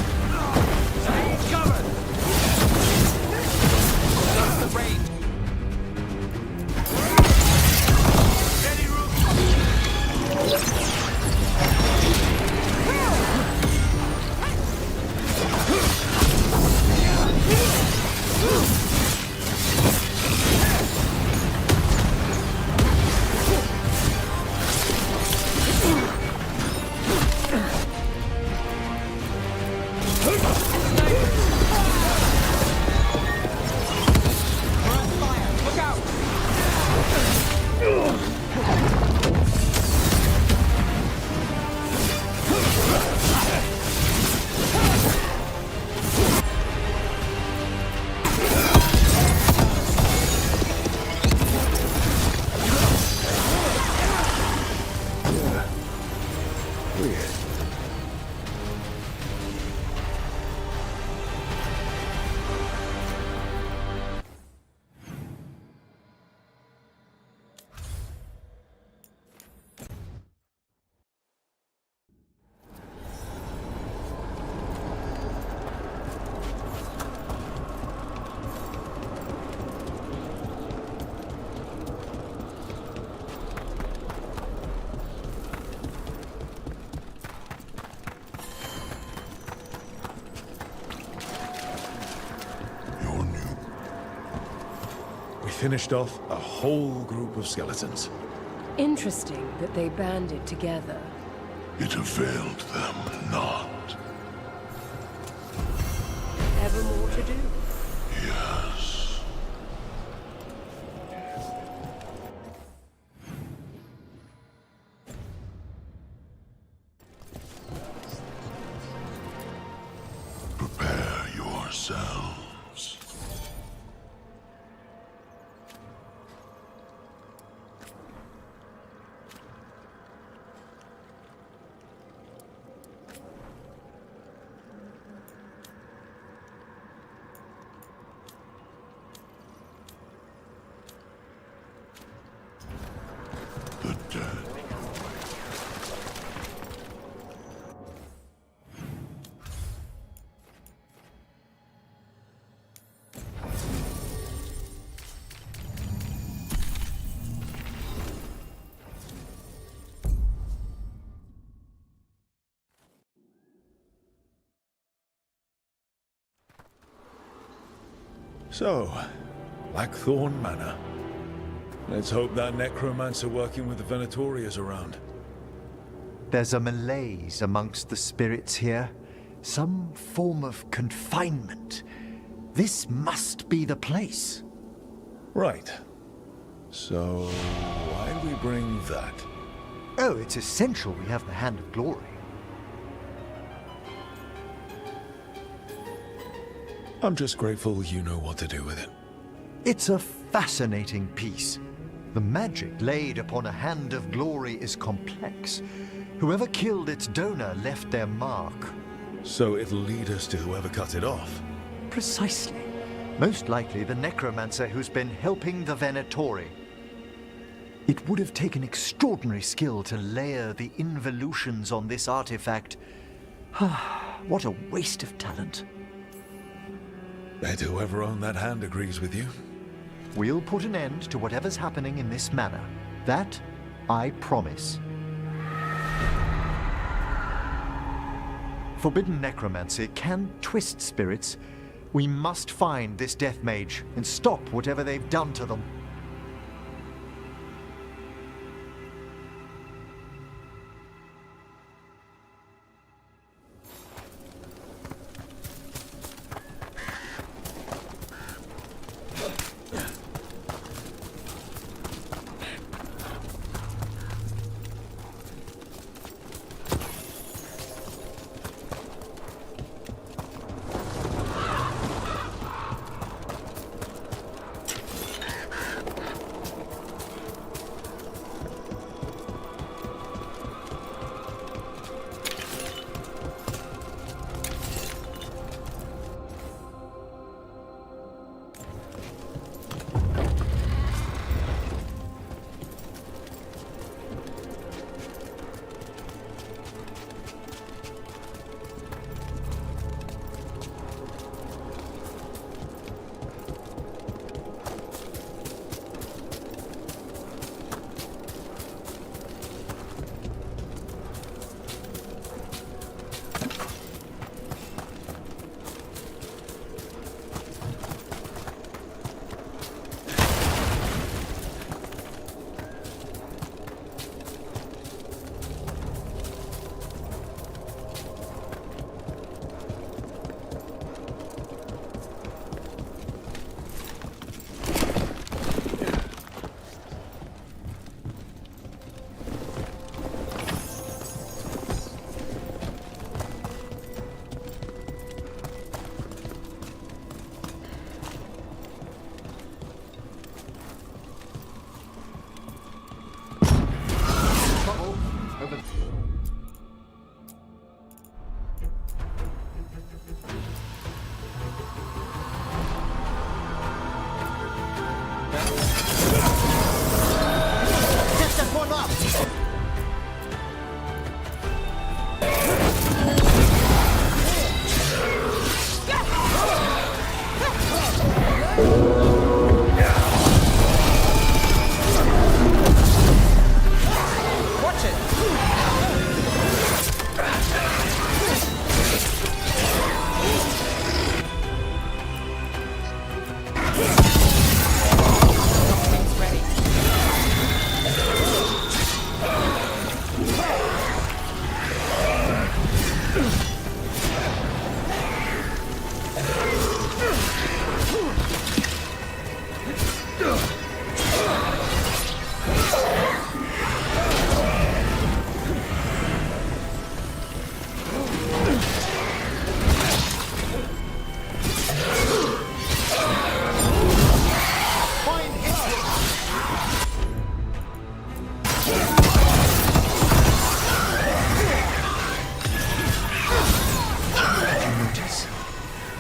The range. Any Finished off a whole group of skeletons. Interesting that they banded together. It availed them not. Ever more to do? Yes. Prepare yourselves. So, Blackthorn Manor. Let's hope that necromancer working with the Venatori is around. There's a malaise amongst the spirits here. Some form of confinement. This must be the place. Right. So, why do we bring that? Oh, it's essential we have the Hand of Glory. I'm just grateful you know what to do with it. It's a fascinating piece. The magic laid upon a Hand of Glory is complex. Whoever killed its donor left their mark. So it'll lead us to whoever cut it off? Precisely. Most likely the necromancer who's been helping the Venatori. It would have taken extraordinary skill to layer the involutions on this artifact. What a waste of talent. Bet whoever owned that hand agrees with you. We'll put an end to whatever's happening in this manor. That, I promise. Forbidden necromancy can twist spirits. We must find this death mage and stop whatever they've done to them.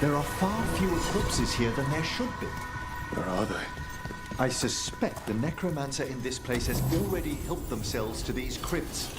There are far fewer corpses here than there should be. Where are they? I suspect the necromancer in this place has already helped themselves to these crypts.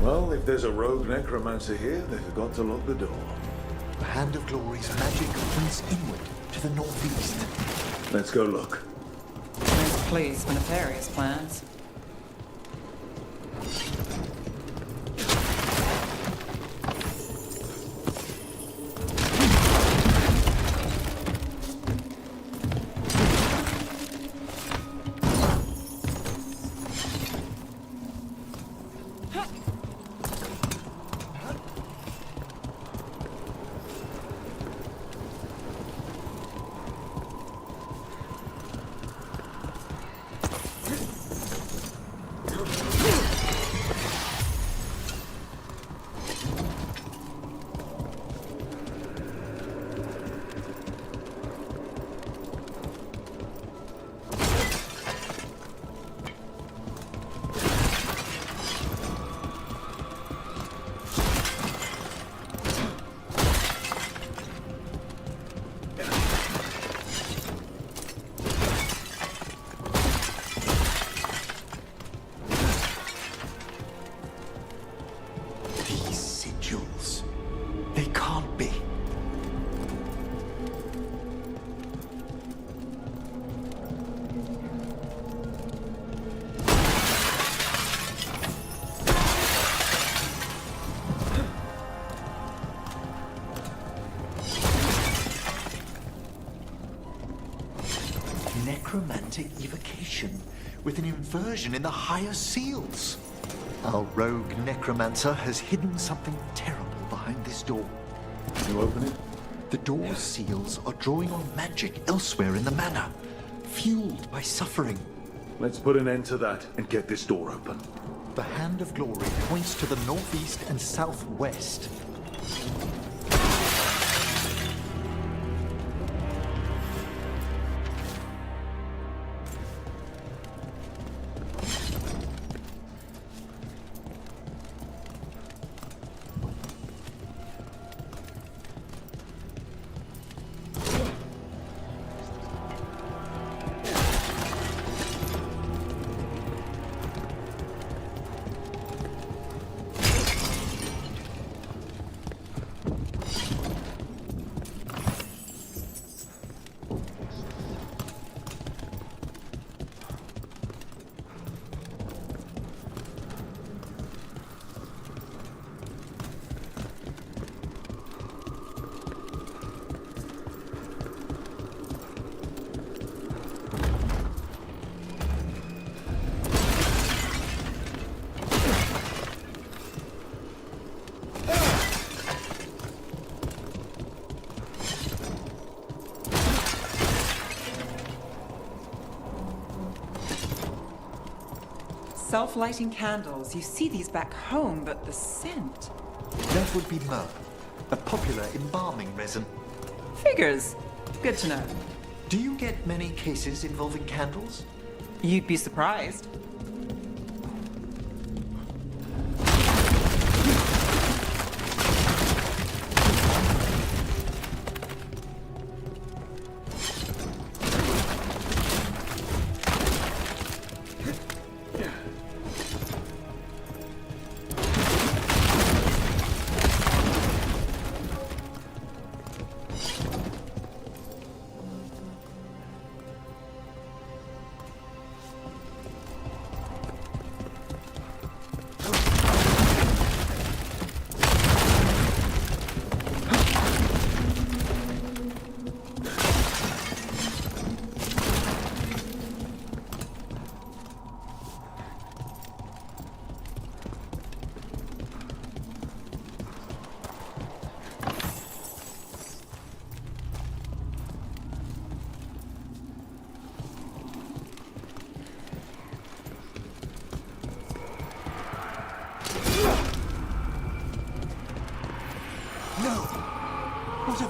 Well, if there's a rogue necromancer here, they forgot to lock the door. The Hand of Glory's magic points inward to the northeast. Let's go look. There's a place for nefarious plans. Necromantic evocation with an inversion in the higher seals. Our rogue necromancer has hidden something terrible behind this door. You open it? The door's seals are drawing on magic elsewhere in the manor, fueled by suffering. Let's put an end to that and get this door open. The Hand of Glory points to the northeast and southwest. Self-lighting candles. You see these back home, but the scent. That would be myrrh, a popular embalming resin. Figures. Good to know. Do you get many cases involving candles? You'd be surprised.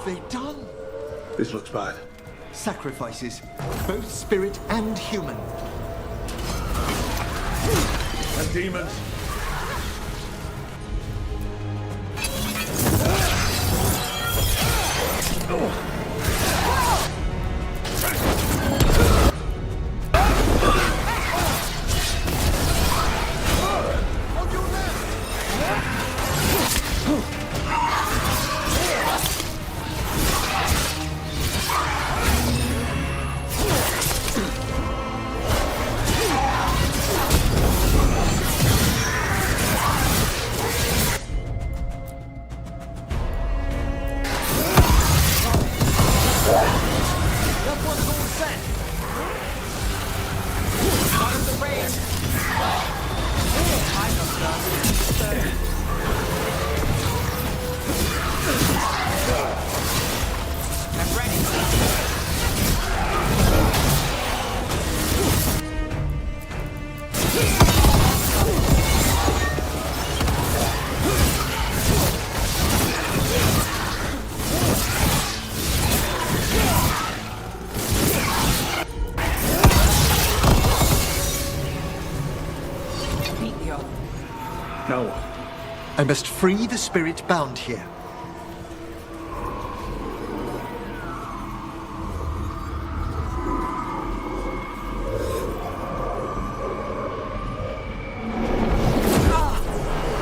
they done? This looks bad. Sacrifices, both spirit and human. And demons. No. I must free the spirit bound here.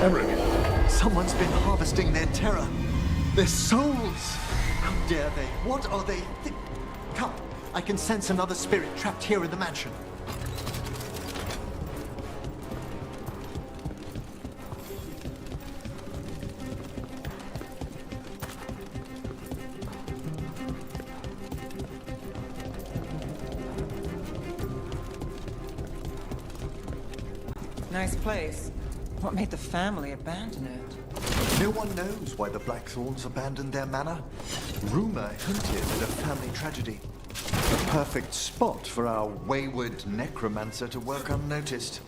Emmerich. Someone's been harvesting their terror. Their souls. How dare they? What are they? Come, I can sense another spirit trapped here in the mansion. Nice place. What made the family abandon it? No one knows why the Blackthorns abandoned their manor. Rumor hinted at a family tragedy. A perfect spot for our wayward necromancer to work unnoticed.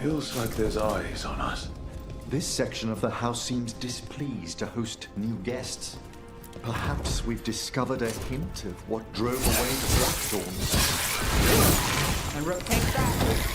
Feels like there's eyes on us. This section of the house seems displeased to host new guests. Perhaps we've discovered a hint of what drove away the Blackthorns. And rotate that.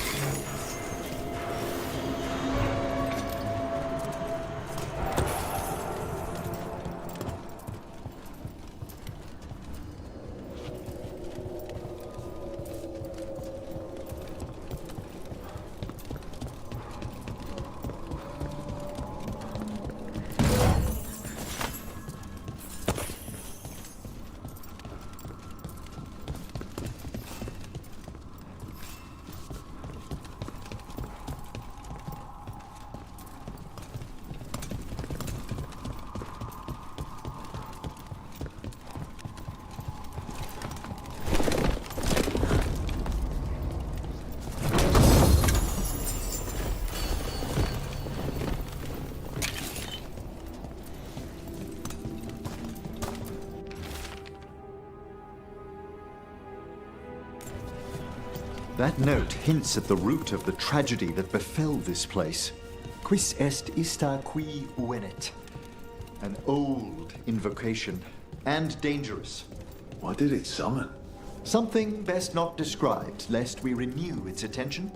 That note hints at the root of the tragedy that befell this place. Quis est ista qui uvenet? An old invocation, and dangerous. What did it summon? Something best not described, lest we renew its attention.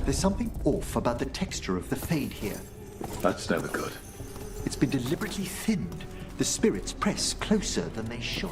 There's something off about the texture of the fade here. That's never good. It's been deliberately thinned. The spirits press closer than they should.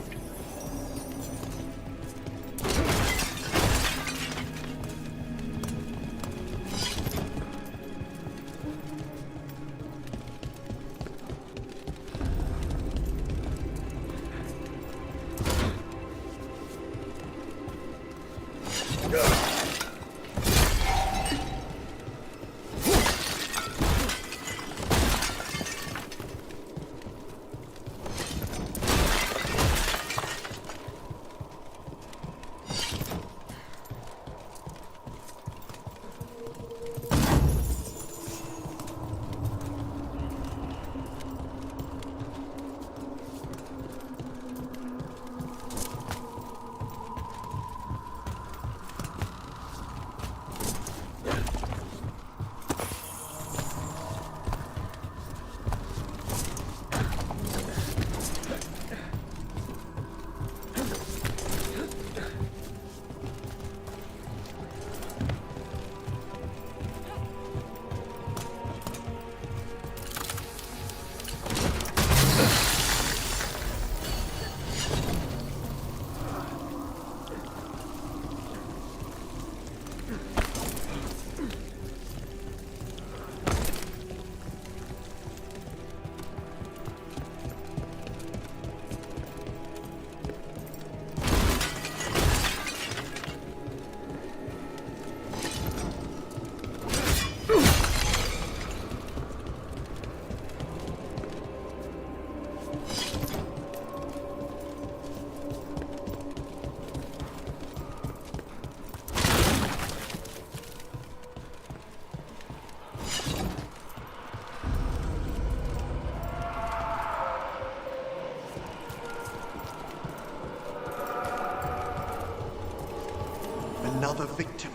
Another victim.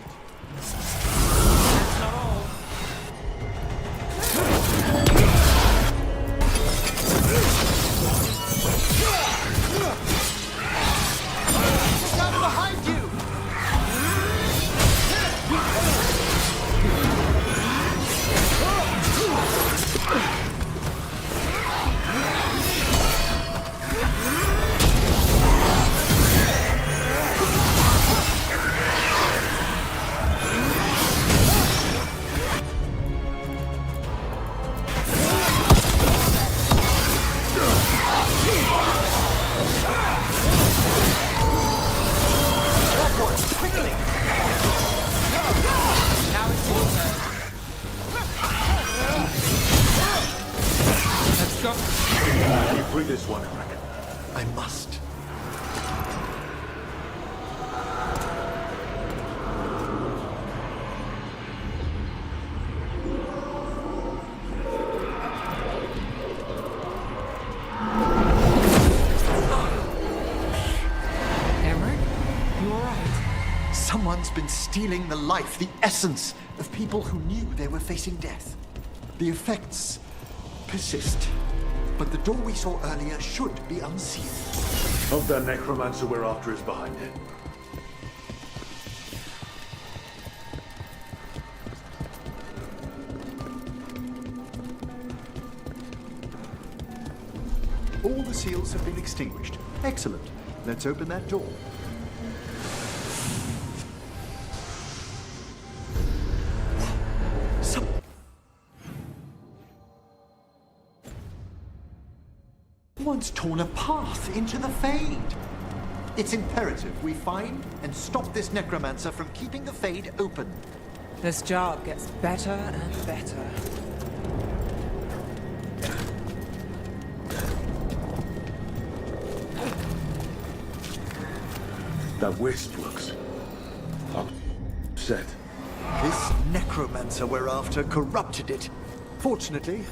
That's not all. Look out behind you! You free this one, Eric. I must. Someone's been stealing the life, the essence of people who knew they were facing death. The effects persist, but the door we saw earlier should be unsealed. Hope that necromancer we're after is behind it. All the seals have been extinguished. Excellent. Let's open that door. Someone's torn a path into the Fade. It's imperative we find and stop this necromancer from keeping the Fade open. This job gets better and better. That wisp looks upset. This necromancer we're after corrupted it. Fortunately,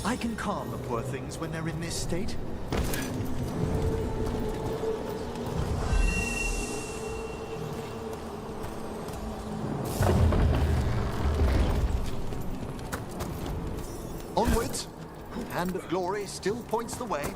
I can calm the poor things when they're in this state. Onwards. Hand of Glory still points the way.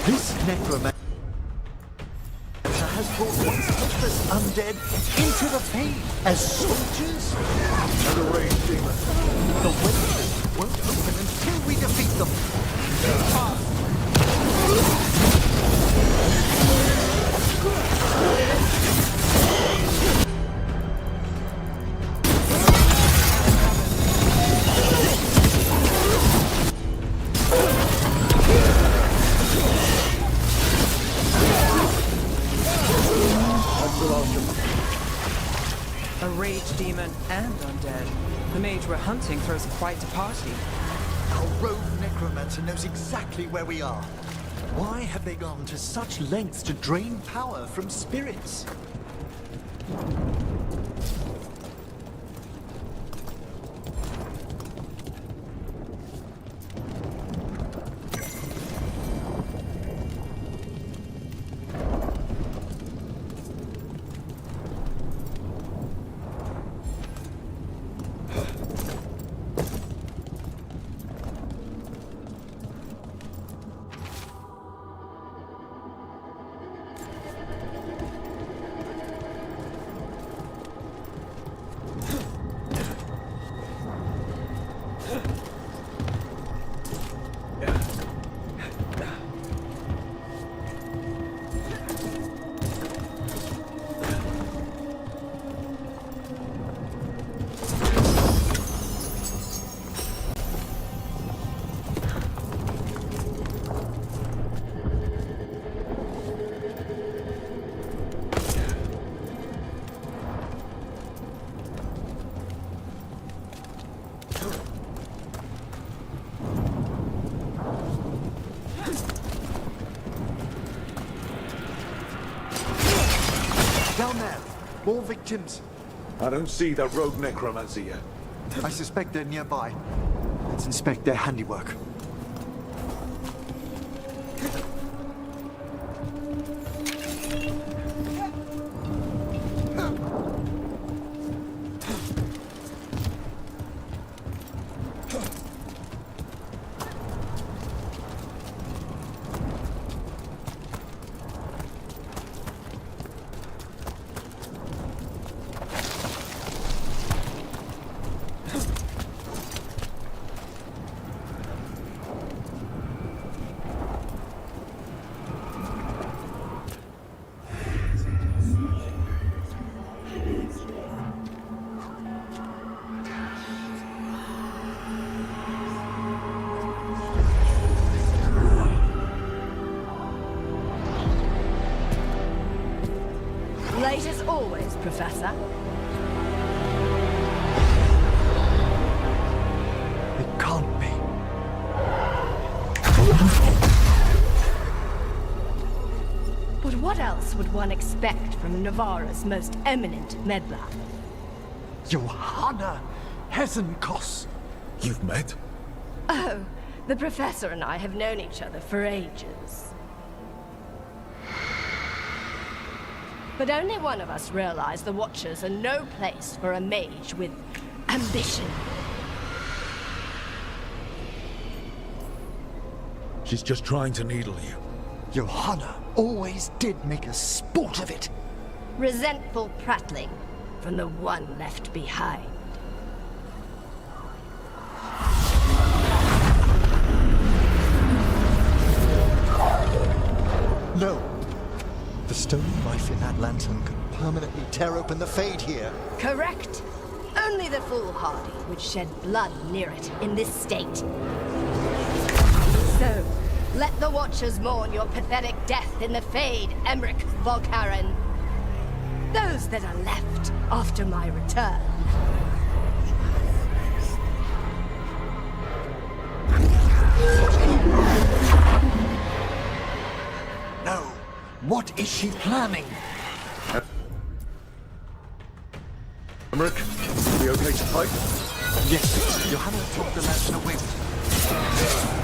This necromancer has brought once helpless undead into the Fade as soldiers and a raged demon. The way won't open until we defeat them. A rage demon and undead. The mage we're hunting throws quite a party. Our rogue necromancer knows exactly where we are. Why have they gone to such lengths to drain power from spirits? Down there. More victims. I don't see that rogue necromancer yet. I suspect they're nearby. Let's inspect their handiwork. Professor. It can't be. But what else would one expect from Navarra's most eminent meddler? Johanna Hesenkos. You've met? Oh, the Professor and I have known each other for ages. But only one of us realized the Watchers are no place for a mage with ambition. She's just trying to needle you. Johanna always did make a sport of it. Resentful prattling from the one left behind. No. The stone knife in that lantern could permanently tear open the Fade here. Correct. Only the foolhardy would shed blood near it in this state. So, let the Watchers mourn your pathetic death in the Fade, Emmerich Volkaren. Those that are left after my return. No. What is she planning? Emmerich, we okay to fight? Yes. Johanna took the lantern away with her.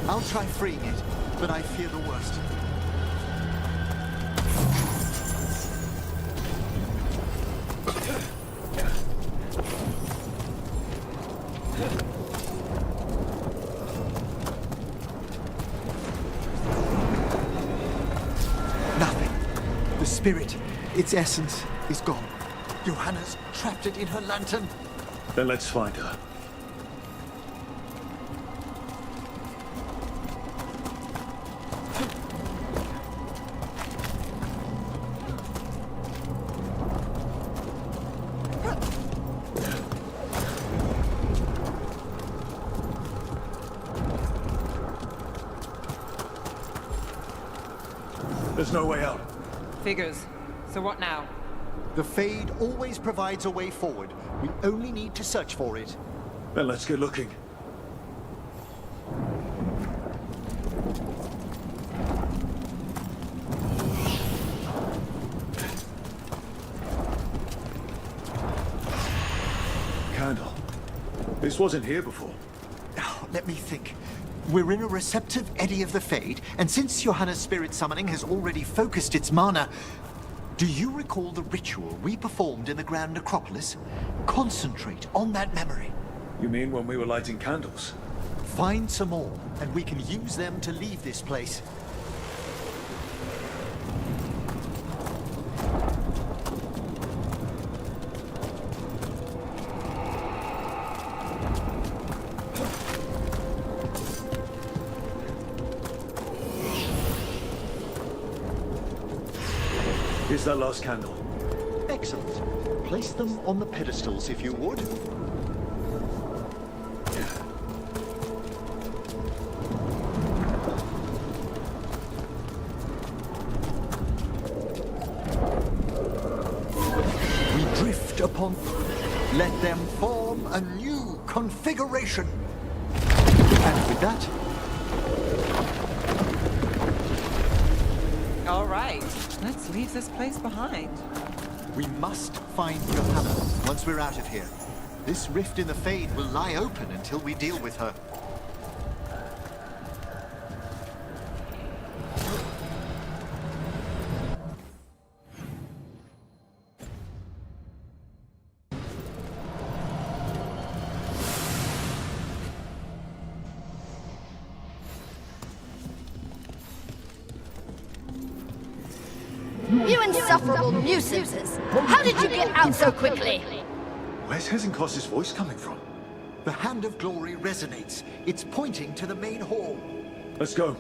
I'll try freeing it, but I fear the worst. Nothing. The spirit, its essence, is gone. Johanna's trapped it in her lantern. Then let's find her. There's no way out. Figures. So what now? The Fade always provides a way forward. We only need to search for it. Then let's get looking. Candle. This wasn't here before. Oh, let me think. We're in a receptive eddy of the Fade, and since Johanna's spirit summoning has already focused its mana, do you recall the ritual we performed in the Grand Necropolis? Concentrate on that memory. You mean when we were lighting candles? Find some more, and we can use them to leave this place. Here's that last candle. Excellent. Place them on the pedestals, if you would. We drift upon... Let them form a new configuration. And with that... All right. Let's leave this place behind. We must find Johanna once we're out of here. This rift in the Fade will lie open until we deal with her. You insufferable nuisances! How did you get out so quickly? Where's Hezenkos' voice coming from? The Hand of Glory resonates. It's pointing to the main hall. Let's go.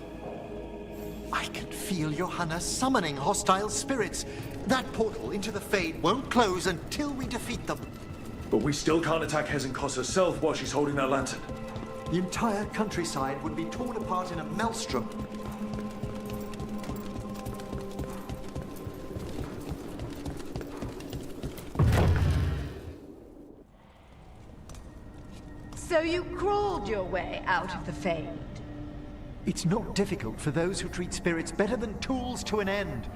I can feel Johanna summoning hostile spirits. That portal into the Fade won't close until we defeat them. But we still can't attack Hezenkos herself while she's holding that lantern. The entire countryside would be torn apart in a maelstrom. So you crawled your way out of the Fade? It's not difficult for those who treat spirits better than tools to an end.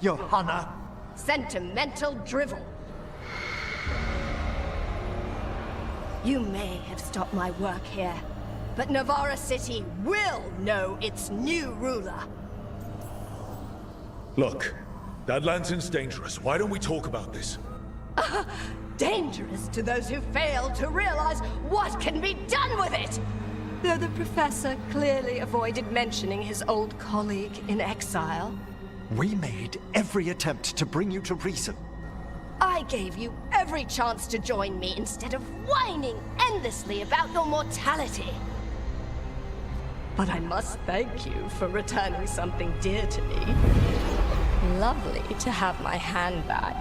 Johanna! Sentimental drivel. You may have stopped my work here, but Navarra City will know its new ruler. Look, that lantern's dangerous. Why don't we talk about this? Dangerous to those who fail to realize what can be done with it! Though the professor clearly avoided mentioning his old colleague in exile. We made every attempt to bring you to reason. I gave you every chance to join me instead of whining endlessly about your mortality. But I must thank you for returning something dear to me. Lovely to have my hand back.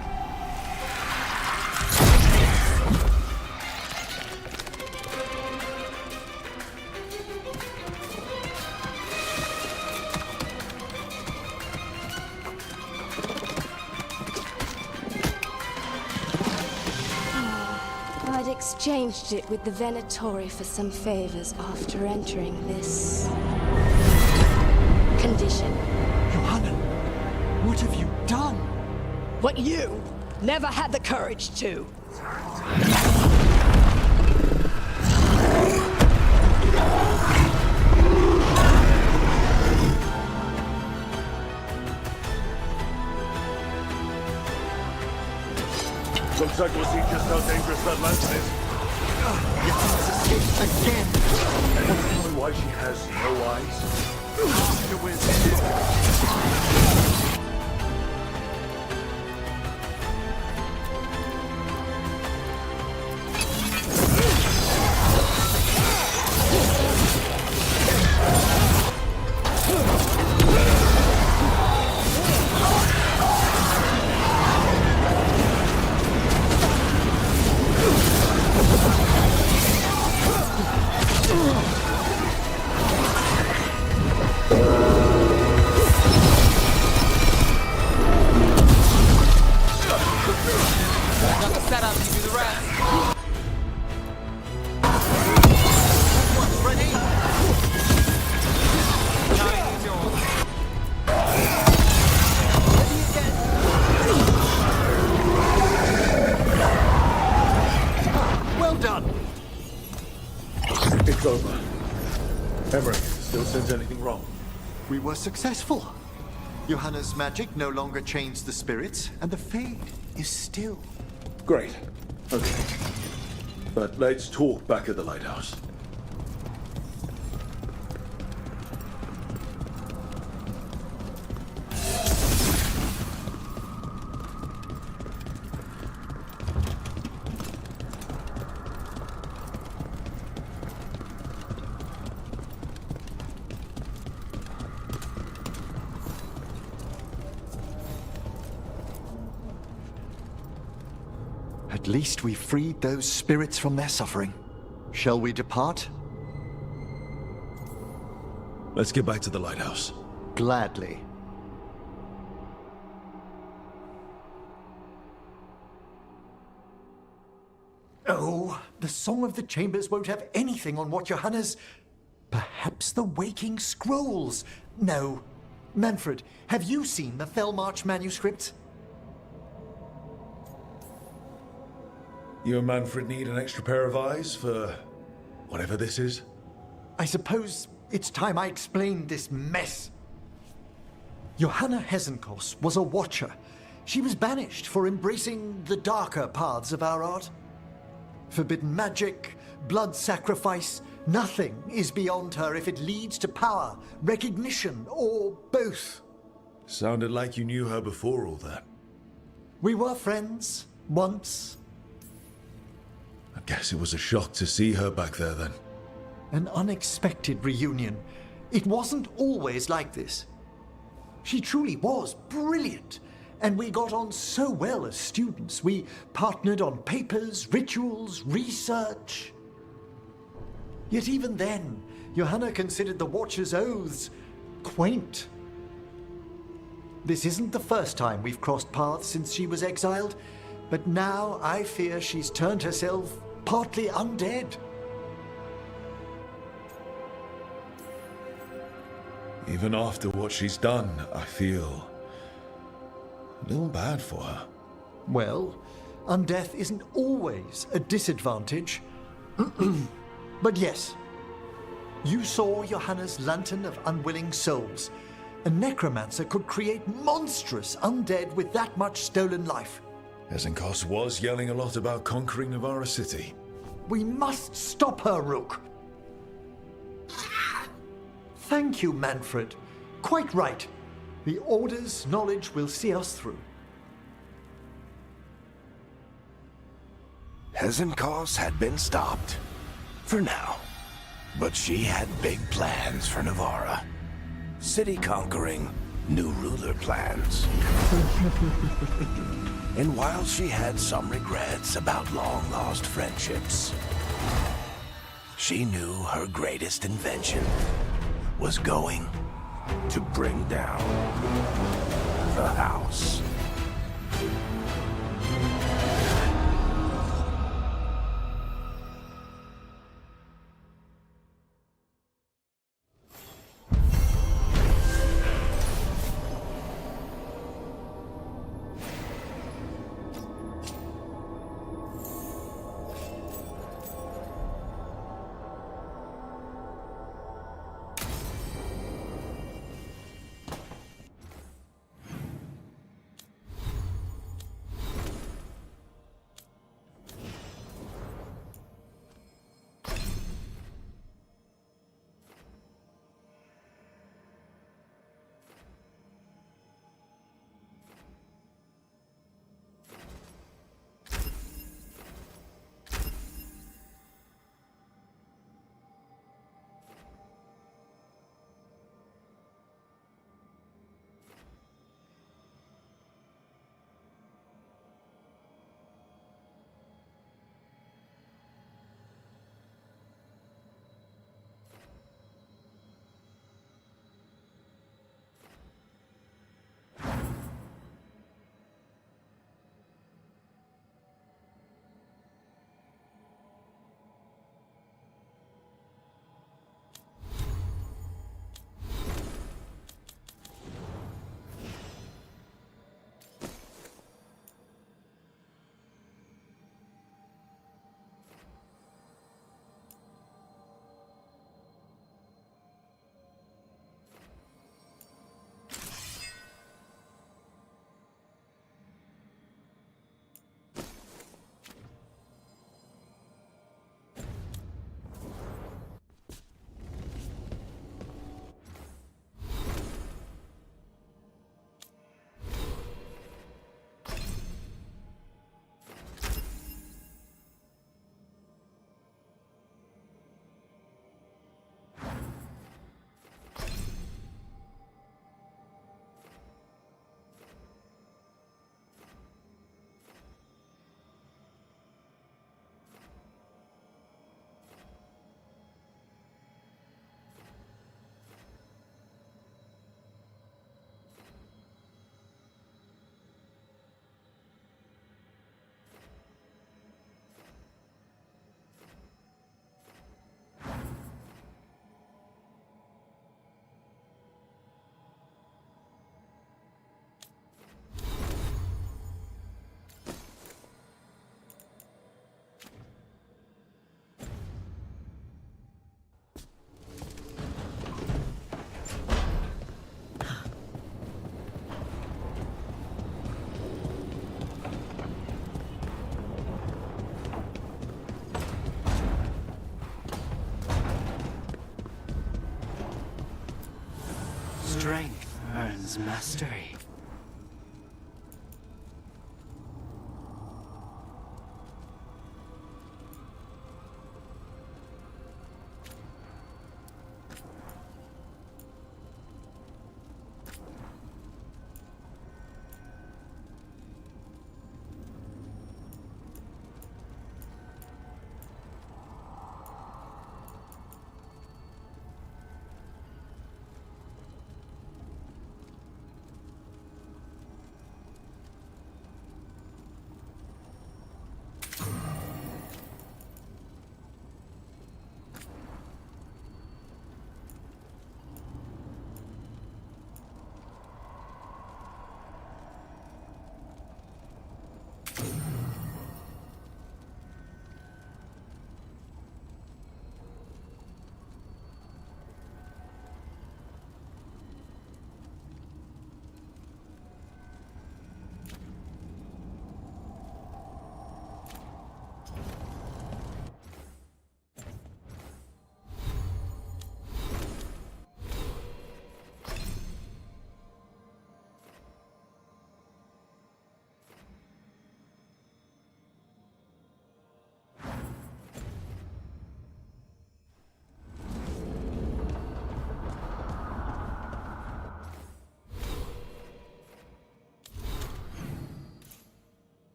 I'd exchanged it with the Venatori for some favors after entering this condition. Johanna, what have you done? What you never had the courage to. Looks like we'll see just how dangerous that lantern is. Escaped again! Want to tell me why she has no eyes? Got the setup, you do the rest. One's ready. Timing's yours. Well done. It's over. Emmerich still sense anything wrong? We were successful. Johanna's magic no longer changed the spirits, and the Fade is still. Great. Okay. But let's talk back at the lighthouse. At least we freed those spirits from their suffering. Shall we depart? Let's get back to the lighthouse. Gladly. Oh, the Song of the Chambers won't have anything on what Johanna's... Perhaps the Waking Scrolls? No. Manfred, have you seen the Fellmarch manuscripts? You and Manfred need an extra pair of eyes for whatever this is? I suppose it's time I explained this mess. Johanna Hesenkos was a watcher. She was banished for embracing the darker paths of our art. Forbidden magic, blood sacrifice, nothing is beyond her if it leads to power, recognition, or both. Sounded like you knew her before all that. We were friends, once. I guess it was a shock to see her back there then. An unexpected reunion. It wasn't always like this. She truly was brilliant, and we got on so well as students. We partnered on papers, rituals, research. Yet even then, Johanna considered the Watcher's oaths quaint. This isn't the first time we've crossed paths since she was exiled, but now I fear she's turned herself partly undead. Even after what she's done, I feel a little bad for her. Well, undeath isn't always a disadvantage. But yes, you saw Johanna's Lantern of Unwilling Souls. A necromancer could create monstrous undead with that much stolen life. Hesenkos was yelling a lot about conquering Navarra City. We must stop her, Rook. Thank you, Manfred. Quite right. The Order's knowledge will see us through. Hesenkos had been stopped. For now. But she had big plans for Navarra. City conquering, new ruler plans. And while she had some regrets about long-lost friendships, she knew her greatest invention was going to bring down the house. Sun's mastery.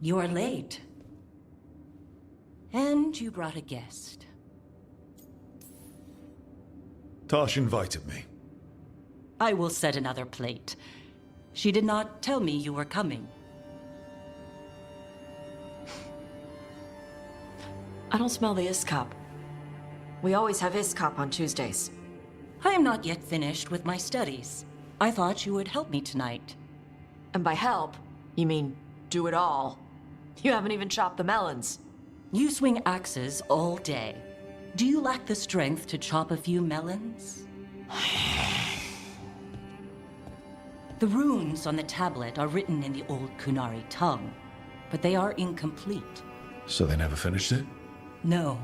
You're late. And you brought a guest. Tosh invited me. I will set another plate. She did not tell me you were coming. I don't smell the Iskop. We always have Iskop on Tuesdays. I am not yet finished with my studies. I thought you would help me tonight. And by help, you mean do it all. You haven't even chopped the melons. You swing axes all day. Do you lack the strength to chop a few melons? The runes on the tablet are written in the old Kunari tongue, but they are incomplete. So they never finished it? No.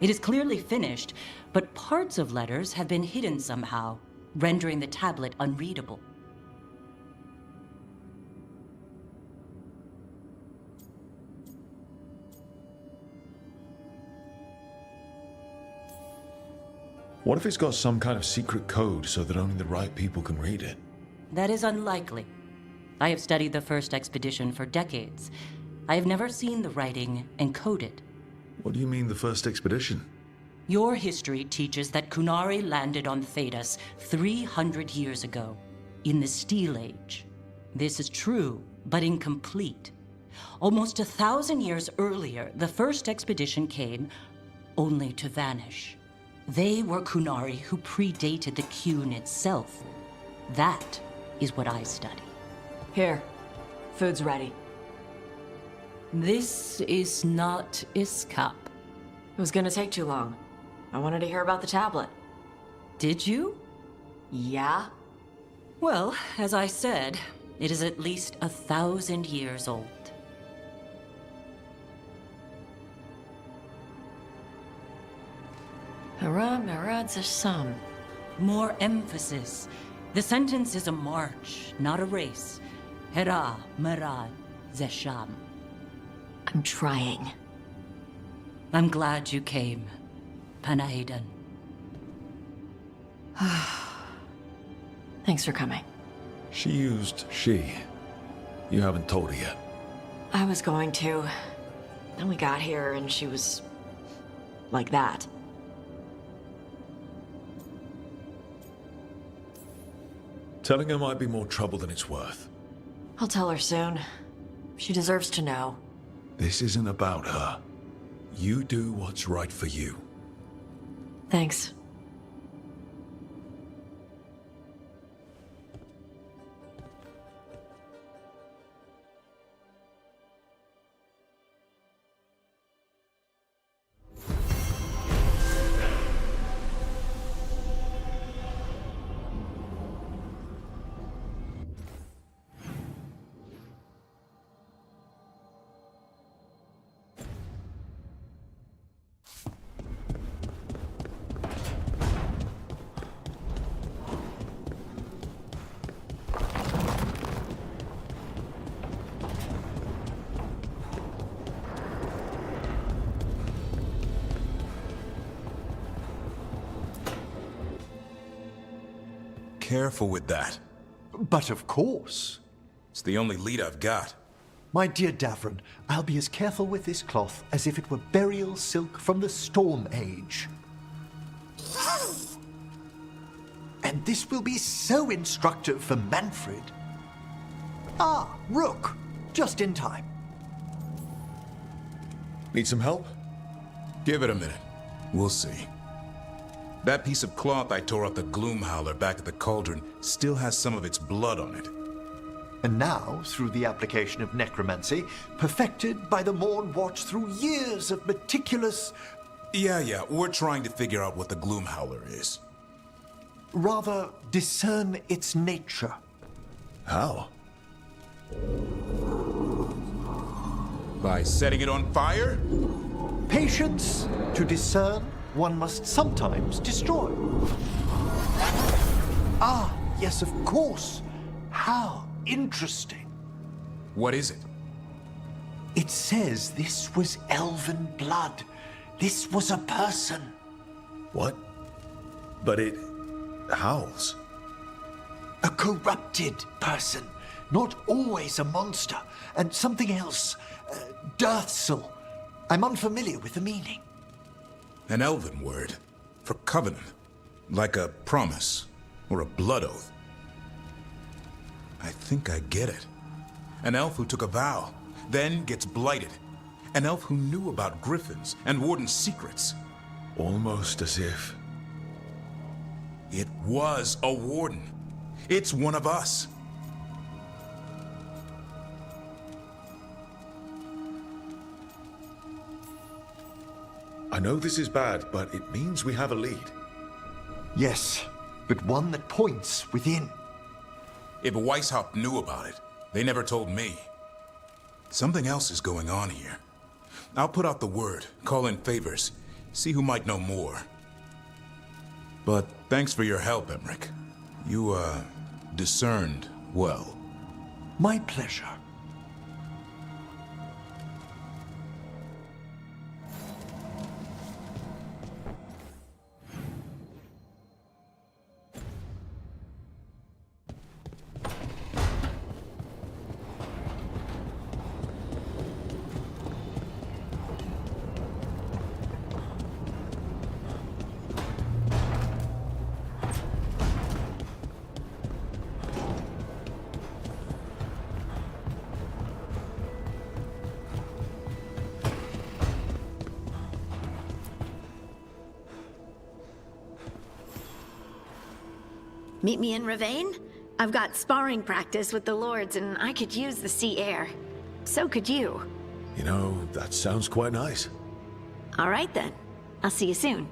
It is clearly finished, but parts of letters have been hidden somehow, rendering the tablet unreadable. What if it's got some kind of secret code so that only the right people can read it? That is unlikely. I have studied the first expedition for decades. I have never seen the writing encoded. What do you mean, the first expedition? Your history teaches that Kunari landed on Thedas 300 years ago, in the Steel Age. This is true, but incomplete. Almost 1,000 years earlier, the first expedition came, only to vanish. They were Kunari who predated the Qun itself. That is what I study. Here, food's ready. This is not Iskop. It was gonna take too long. I wanted to hear about the tablet. Did you? Yeah? Well, as I said, it is at least 1,000 years old. Hara Marad Zasham. More emphasis. The sentence is a march, not a race. Hera Marad Zesham. I'm trying. I'm glad you came, Panaidan. Thanks for coming. She used she. You haven't told her yet. I was going to. Then we got here and she was like that. Telling her might be more trouble than it's worth. I'll tell her soon. She deserves to know. This isn't about her. You do what's right for you. Thanks. careful with that. But of course. It's the only lead I've got. My dear Davron, I'll be as careful with this cloth as if it were burial silk from the Storm Age. And this will be so instructive for Manfred. Ah, Rook, just in time. Need some help? Give it a minute. We'll see. That piece of cloth I tore off the Gloom Howler back at the cauldron still has some of its blood on it. And now, through the application of necromancy, perfected by the Morn Watch through years of meticulous... Yeah, we're trying to figure out what the Gloom Howler is. Rather, discern its nature. How? By setting it on fire? Patience. To discern, one must sometimes destroy. Ah, yes, of course. How interesting. What is it? It says this was elven blood. This was a person. What? But it howls. A corrupted person. Not always a monster. And something else. Dirthsel. I'm unfamiliar with the meaning. An elven word for covenant. Like a promise or a blood oath. I think I get it. An elf who took a vow, then gets blighted. An elf who knew about griffins and Warden's secrets. Almost as if... It was a Warden. It's one of us. I know this is bad, but it means we have a lead. Yes, but one that points within. If Weishaupt knew about it, they never told me. Something else is going on here. I'll put out the word, call in favors, see who might know more. But thanks for your help, Emmerich. You, discerned well. My pleasure. Meet me in Ravane? I've got sparring practice with the Lords, and I could use the sea air. So could you. You know, that sounds quite nice. All right, then. I'll see you soon.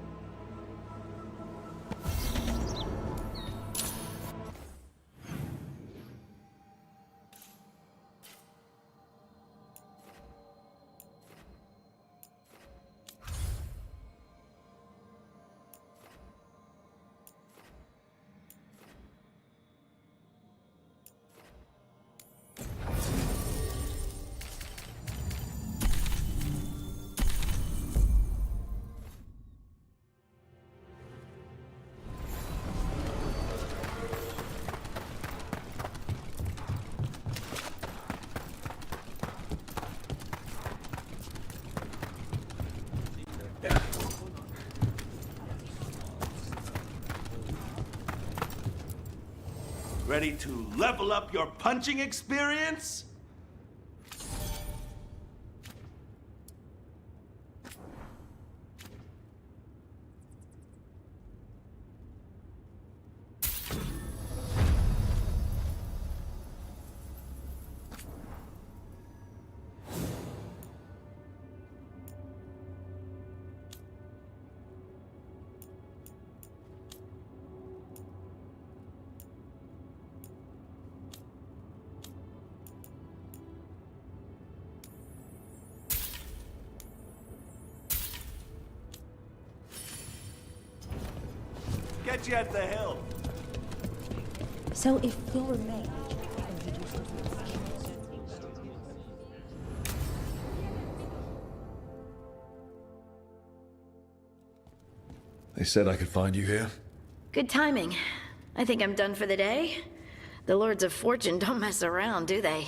Ready to level up your punching experience? Get you at the hill. So if you'll remain, They said I could find you here. Good timing. I think I'm done for the day. The Lords of Fortune don't mess around, do they?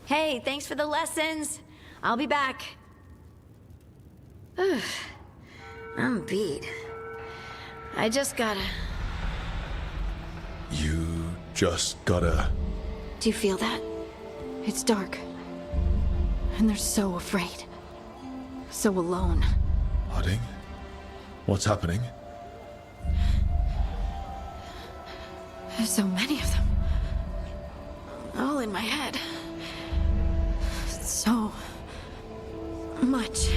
Hey, thanks for the lessons. I'll be back. I'm beat. I just gotta... You just gotta... Do you feel that? It's dark. And they're so afraid. So alone. Harding? What's happening? There's so many of them. All in my head. So... much.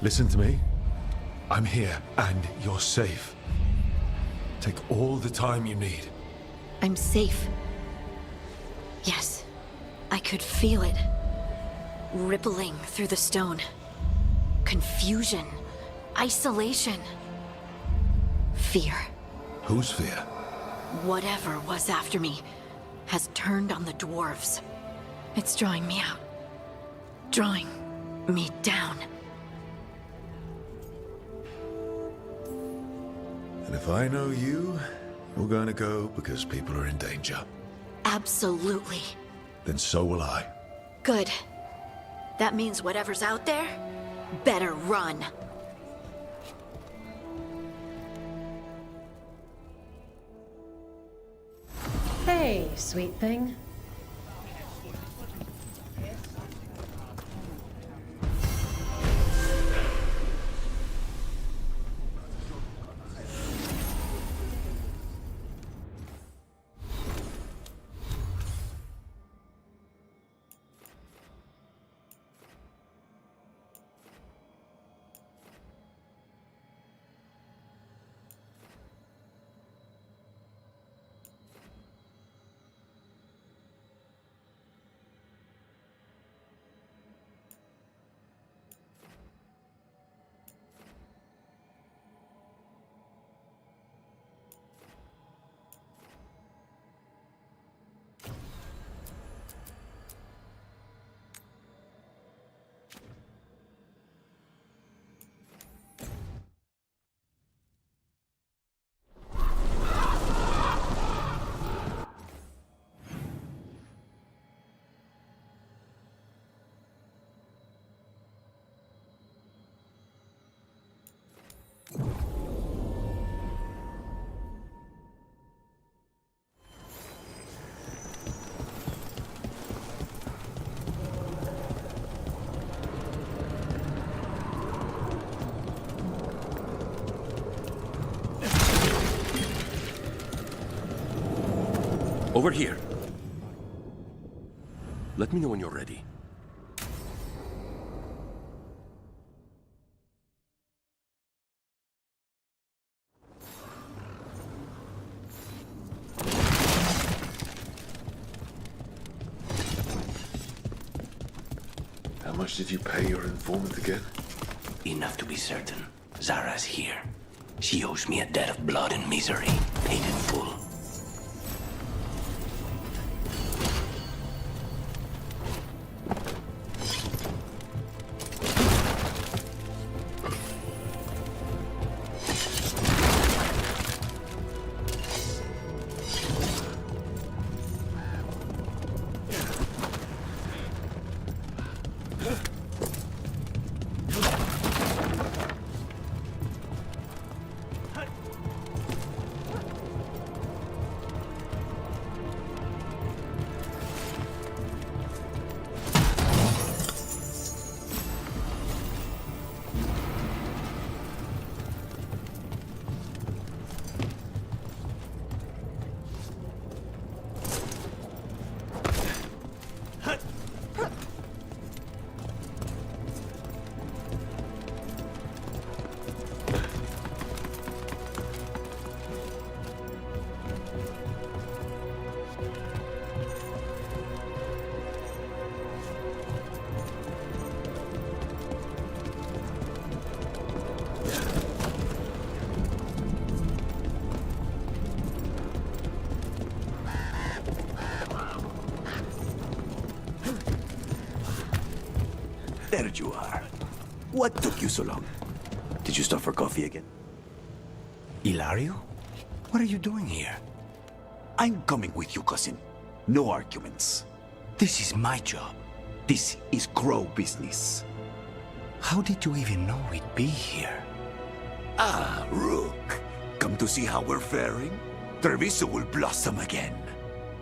Listen to me. I'm here, and you're safe. Take all the time you need. I'm safe. Yes. I could feel it. Rippling through the stone. Confusion. Isolation. Fear. Whose fear? Whatever was after me has turned on the dwarves. It's drawing me out. Drawing me down. And if I know you, you're going to go because people are in danger. Absolutely. Then so will I. Good. That means whatever's out there better run. Hey, sweet thing. Over here. Let me know when you're ready. How much did you pay your informant again? Enough to be certain. Zara's here. She owes me a debt of blood and misery, paid in full. There you are. What took you so long? Did you stop for coffee again? Ilario? What are you doing here? I'm coming with you, cousin. No arguments. This is my job. This is Crow business. How did you even know we'd be here? Ah, Rook. Come to see how we're faring? Treviso will blossom again.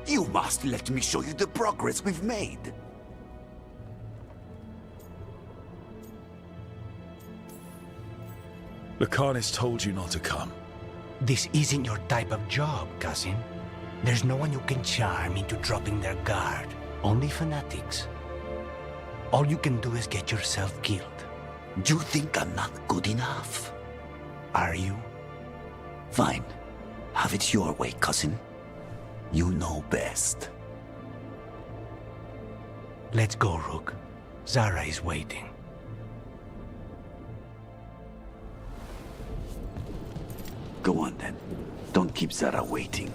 You must let me show you the progress we've made. Lucanus told you not to come. This isn't your type of job, cousin. There's no one you can charm into dropping their guard. Only fanatics. All you can do is get yourself killed. You think I'm not good enough? Are you? Fine. Have it your way, cousin. You know best. Let's go, Rook. Zara is waiting. Go on then. Don't keep Zara waiting.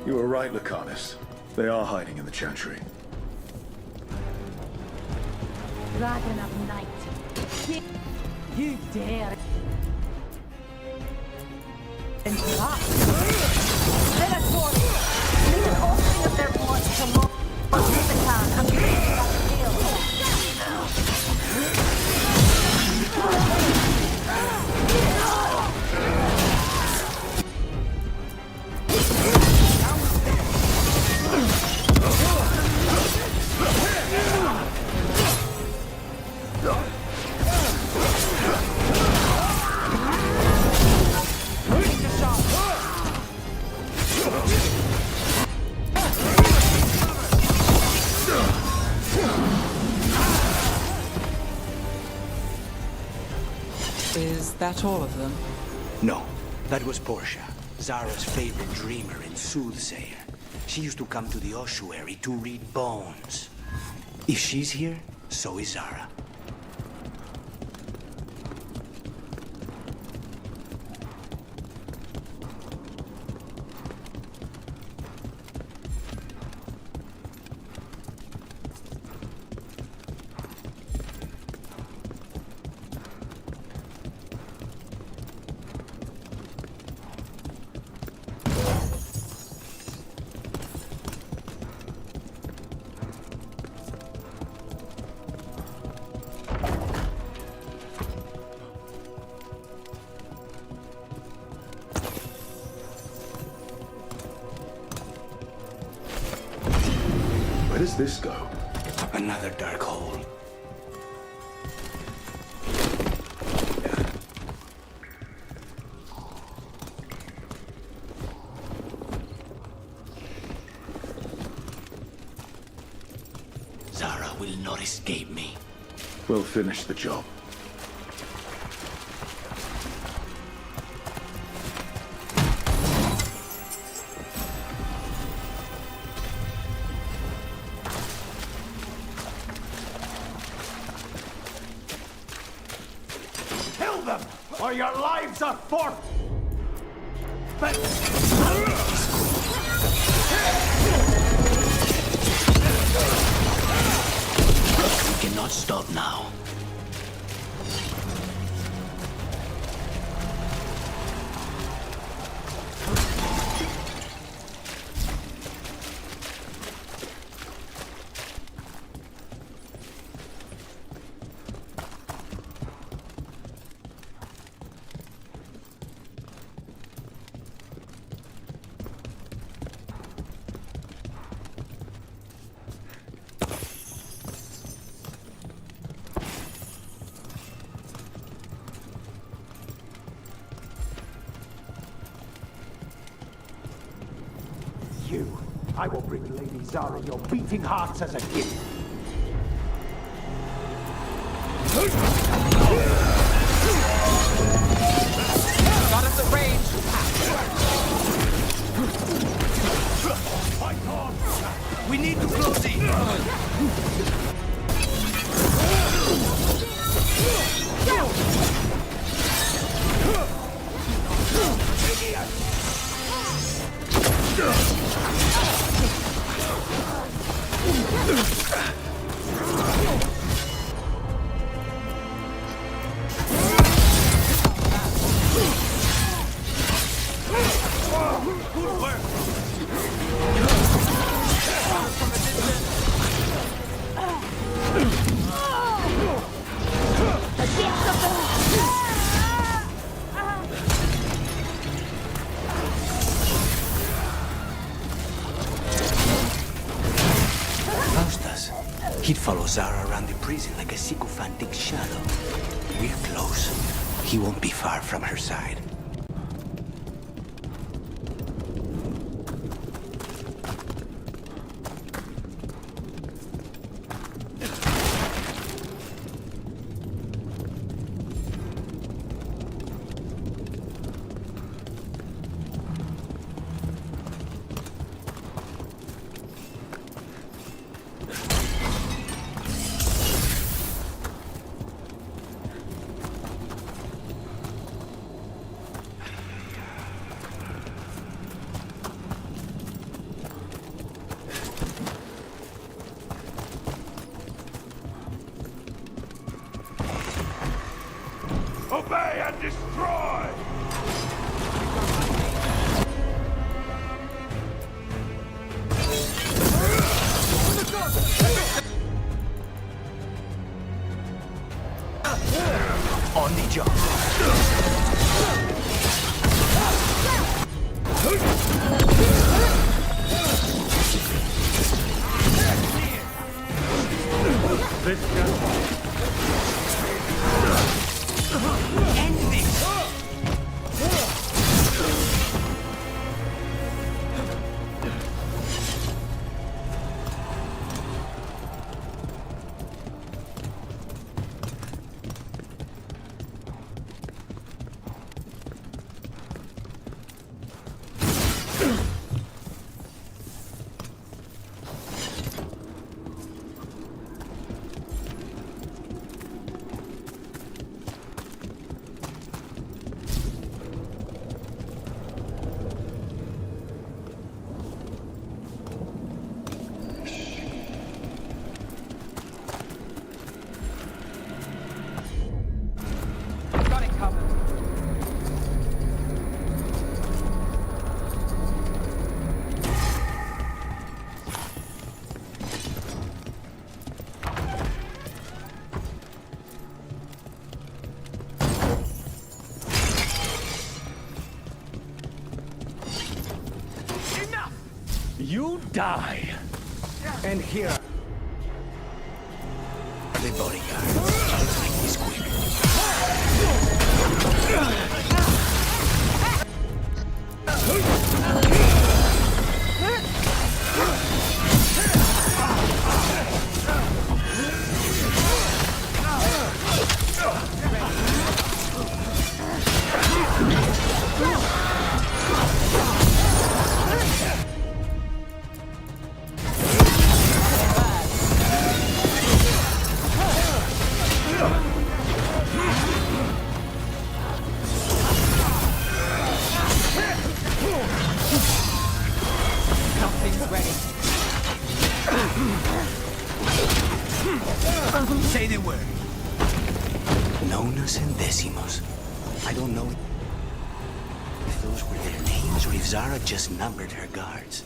You were right, Lucanus. They are hiding in the Chantry. Dragon of Night. You dare. And drop. Veilguard. Lead an offering of their blood to Lord Rubicon and bring it on the field. Is that all of them? No, that was Portia, Zara's favorite dreamer and soothsayer. She used to come to the ossuary to read bones. If she's here, so is Zara. does this go? Another dark hole. Zara will not escape me. We'll finish the job. Kill them, or your lives are forfeit! We cannot stop now. I will bring Lady Zara your beating hearts as a gift. Not at the range. Fight on! We need to close in. He'd follow Zara around the prison like a sycophantic shadow. We're close. He won't be far from her side. Obey and destroy! On the job. Got it covered. Enough! You die! And here. The bodyguard. I'll make this quick. Say the word. Nonas and Decimos. I don't know if those were their names or if Zara just numbered her guards.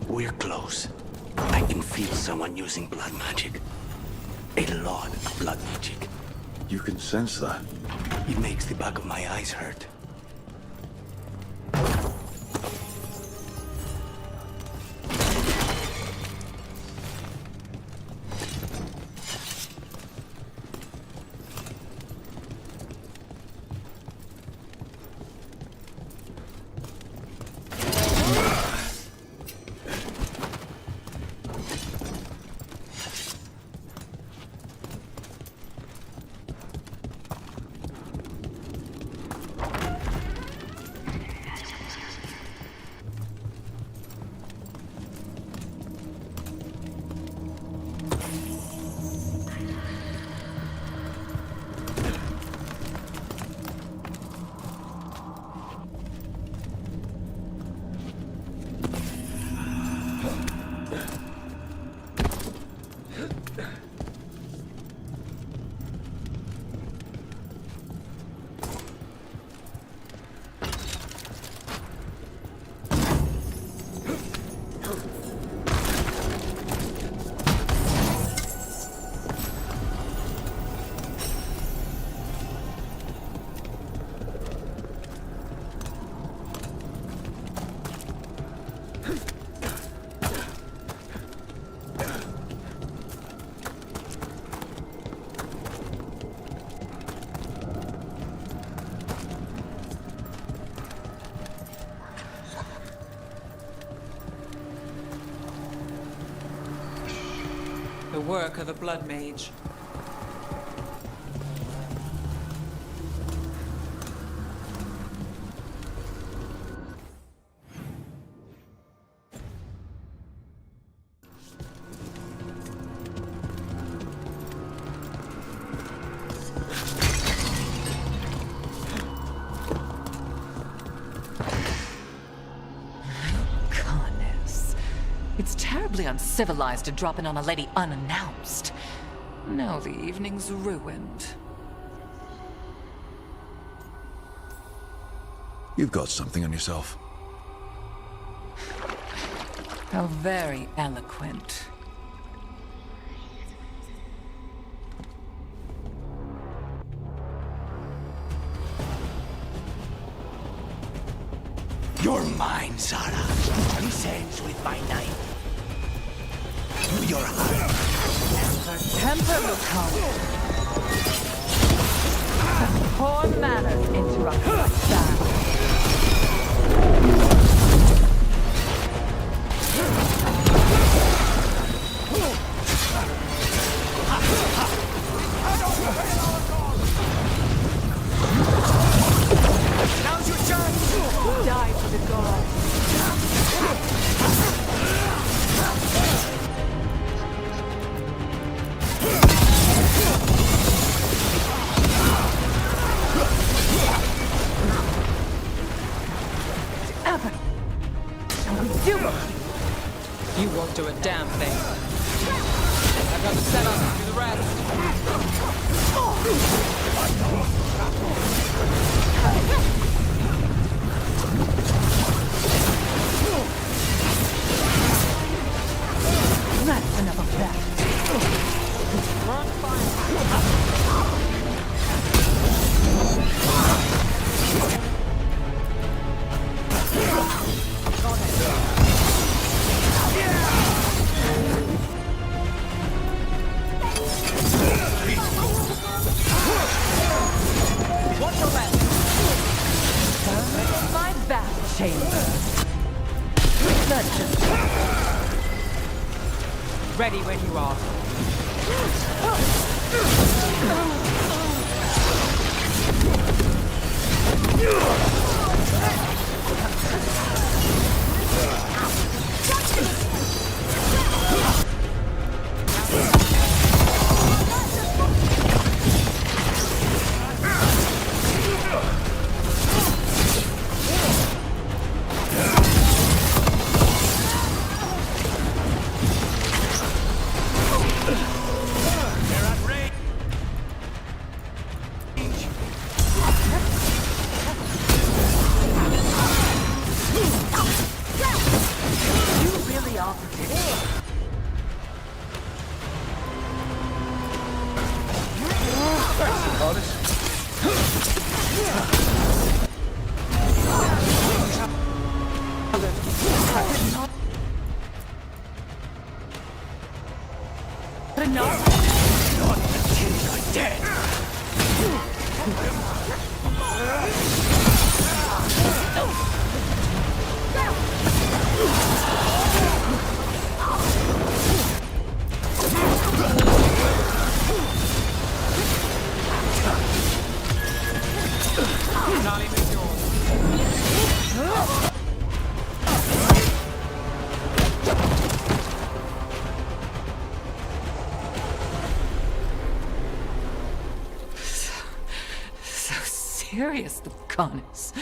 We're close. I can feel someone using blood magic. A lot of blood magic. You can sense that. It makes the back of my eyes hurt. The work of the Blood Mage. It's terribly uncivilized to drop in on a lady unannounced. Now the evening's ruined. You've got something on yourself. How very eloquent. You're mine, Zara. This ends with my knife. To your heart. Her temper will come. Poor manners interrupt like that. Now's your chance! Die for the gods. Ever. Shall we do it? You won't do a damn thing. I've got the setup to do the rest. That's enough of that. What's your left? My bath chamber. Ready when you are. Serious, Lucanus.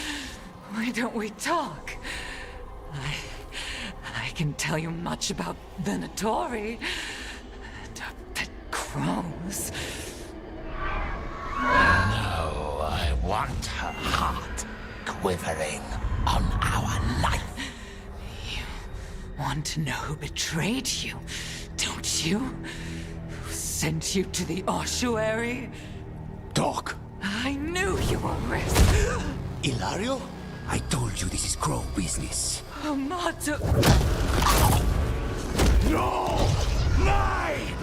Why don't we talk? I can tell you much about Venatori. The pet crows. No, I want her heart quivering on our life. You want to know who betrayed you, don't you? Who sent you to the ossuary? Talk. I knew you were risk. Ilario? I told you this is crow business. Amato. No! Mine!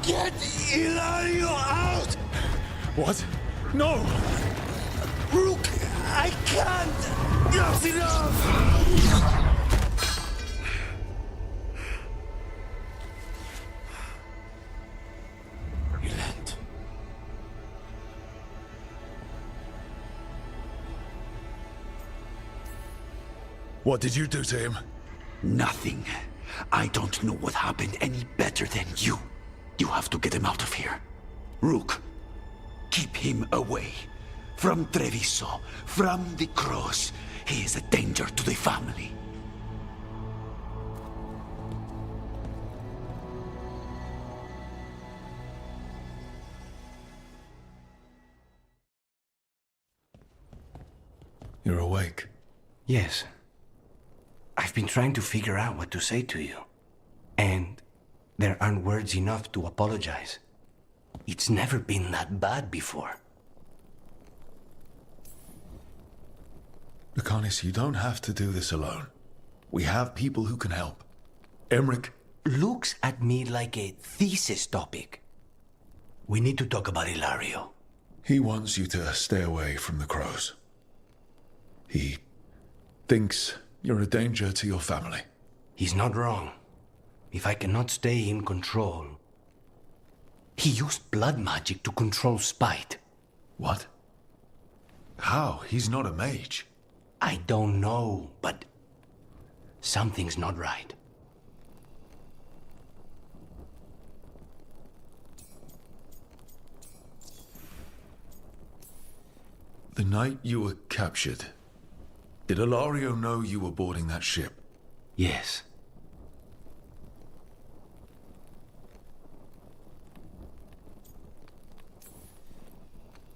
Get Ilario out! What? No! Rook, I can't! That's enough! Relent. What did you do to him? Nothing. I don't know what happened any better than you. You have to get him out of here. Rook, keep him away. From Treviso, from the cross. He is a danger to the family. You're awake. Yes. I've been trying to figure out what to say to you. And there aren't words enough to apologize. It's never been that bad before. Lucanus, you don't have to do this alone. We have people who can help. Emmerich looks at me like a thesis topic. We need to talk about Ilario. He wants you to stay away from the crows. He thinks you're a danger to your family. He's not wrong. If I cannot stay in control... He used blood magic to control spite. What? How? He's not a mage. I don't know, but something's not right. The night you were captured, did Ilario know you were boarding that ship? Yes.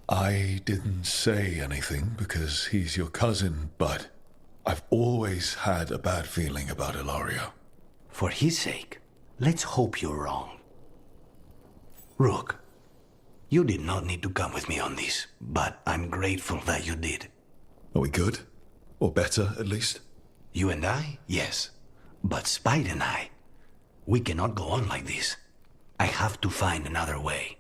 I didn't say anything because he's your cousin, but I've always had a bad feeling about Ilario. For his sake, let's hope you're wrong. Rook, you did not need to come with me on this, but I'm grateful that you did. Are we good? Or better, at least? You and I? Yes. But Spite and I, we cannot go on like this. I have to find another way.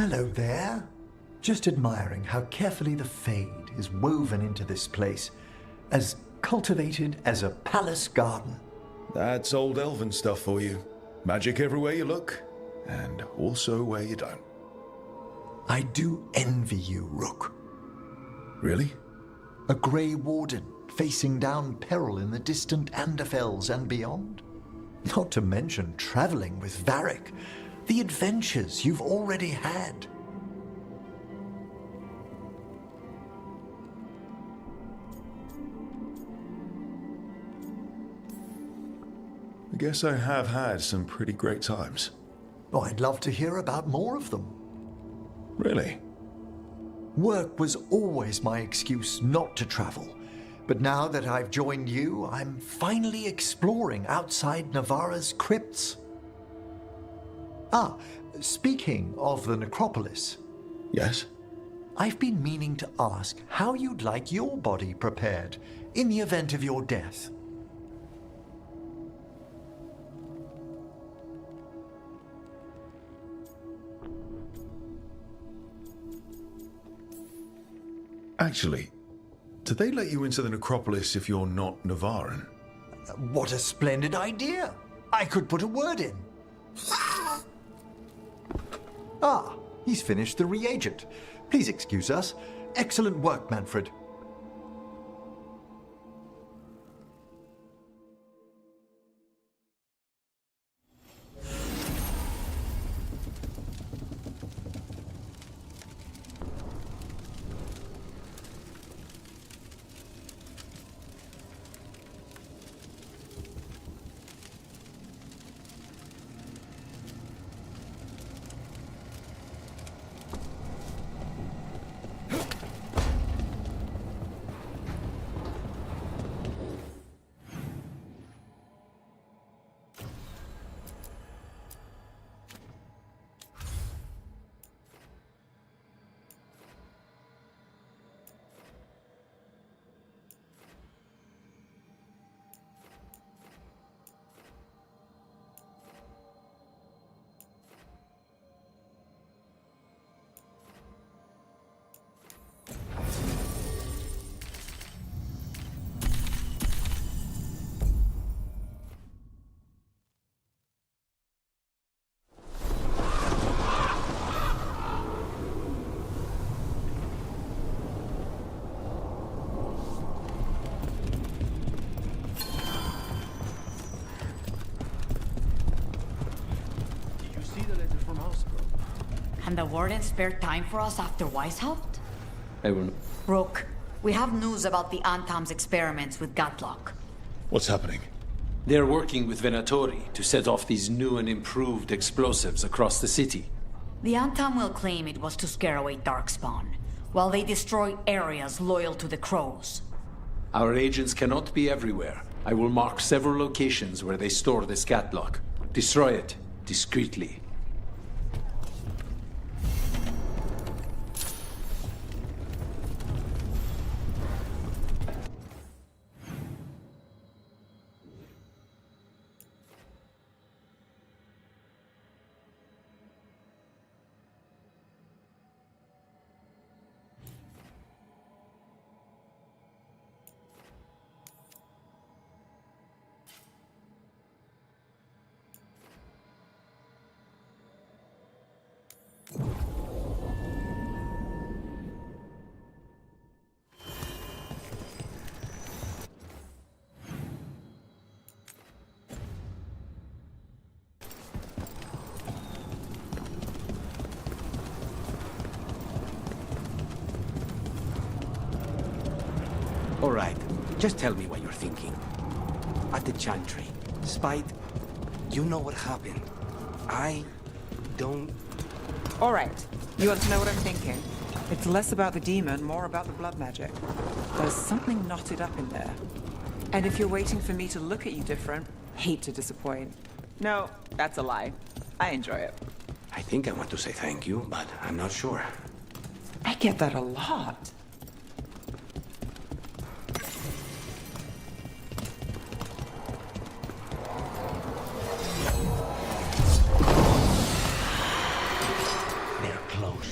Hello there. Just admiring how carefully the Fade is woven into this place, as cultivated as a palace garden. That's old elven stuff for you. Magic everywhere you look, and also where you don't. I do envy you, Rook. Really? A Grey Warden facing down peril in the distant Anderfells and beyond. Not to mention traveling with Varric, the adventures you've already had. I guess I have had some pretty great times. Oh, I'd love to hear about more of them. Really? Work was always my excuse not to travel. But now that I've joined you, I'm finally exploring outside Navarra's crypts. Ah, speaking of the necropolis. Yes? I've been meaning to ask how you'd like your body prepared in the event of your death. Actually, do they let you into the necropolis if you're not Navarran? What a splendid idea! I could put a word in. Ah, he's finished the reagent. Please excuse us. Excellent work, Manfred. Can the Warden spare time for us after Weishaupt? I will. Rook, we have news about the Antam's experiments with Gatlock. What's happening? They're working with Venatori to set off these new and improved explosives across the city. The Antam will claim it was to scare away Darkspawn, while they destroy areas loyal to the Crows. Our agents cannot be everywhere. I will mark several locations where they store this Gatlock. Destroy it, discreetly. All right, just tell me what you're thinking. At the Chantry, Spite, you know what happened. I don't... All right. You want to know what I'm thinking? It's less about the demon, more about the blood magic. There's something knotted up in there. And if you're waiting for me to look at you different, hate to disappoint. No, that's a lie. I enjoy it. I think I want to say thank you, but I'm not sure. I get that a lot. They're close.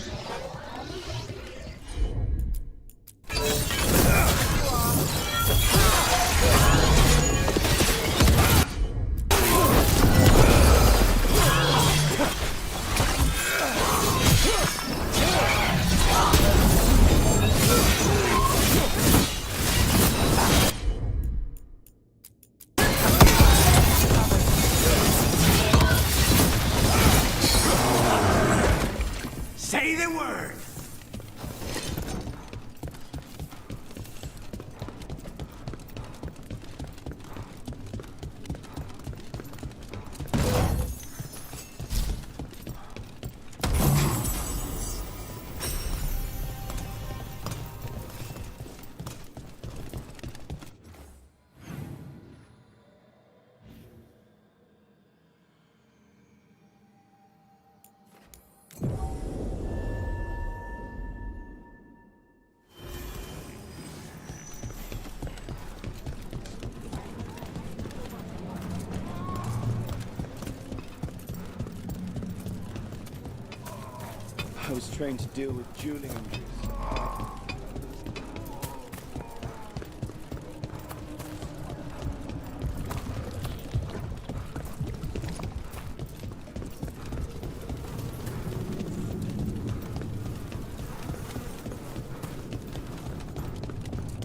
was trained to deal with dueling injuries.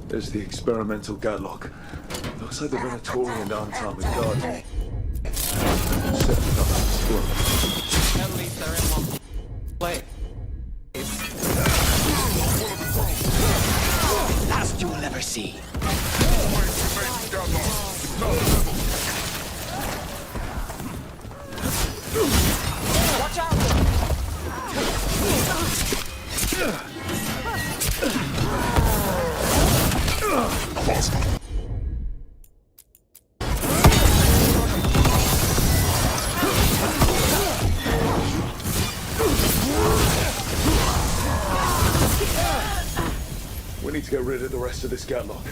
There's the experimental Gatlock. Looks like the Venatorian armed guard. Set it up and explode. At least they're in one place. Last you will ever see. Watch out! We need to get rid of the rest of this Gatlock.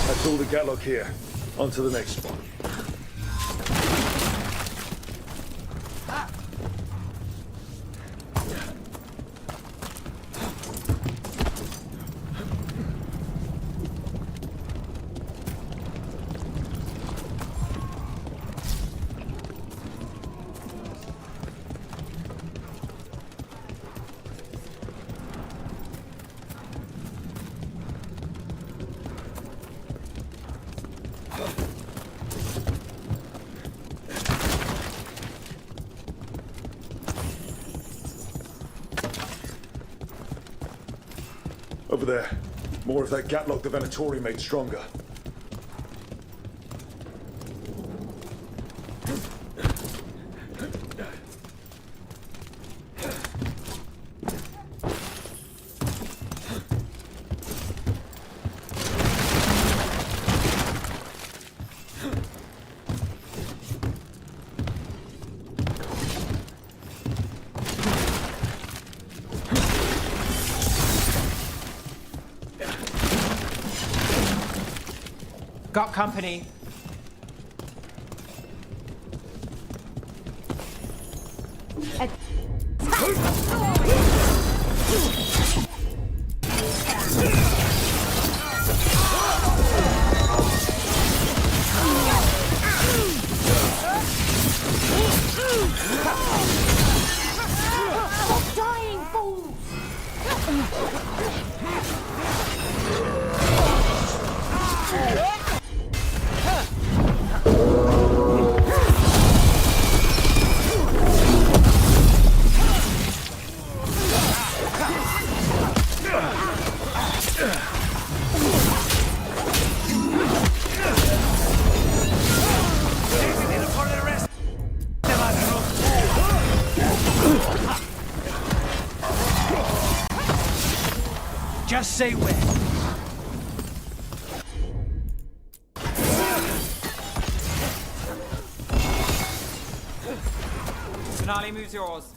That's all the Gatlock here. On to the next one. Over there. More of that Gatlock the Venatori made stronger. Got company. Stop dying, fools! Just say when. Finale moves yours.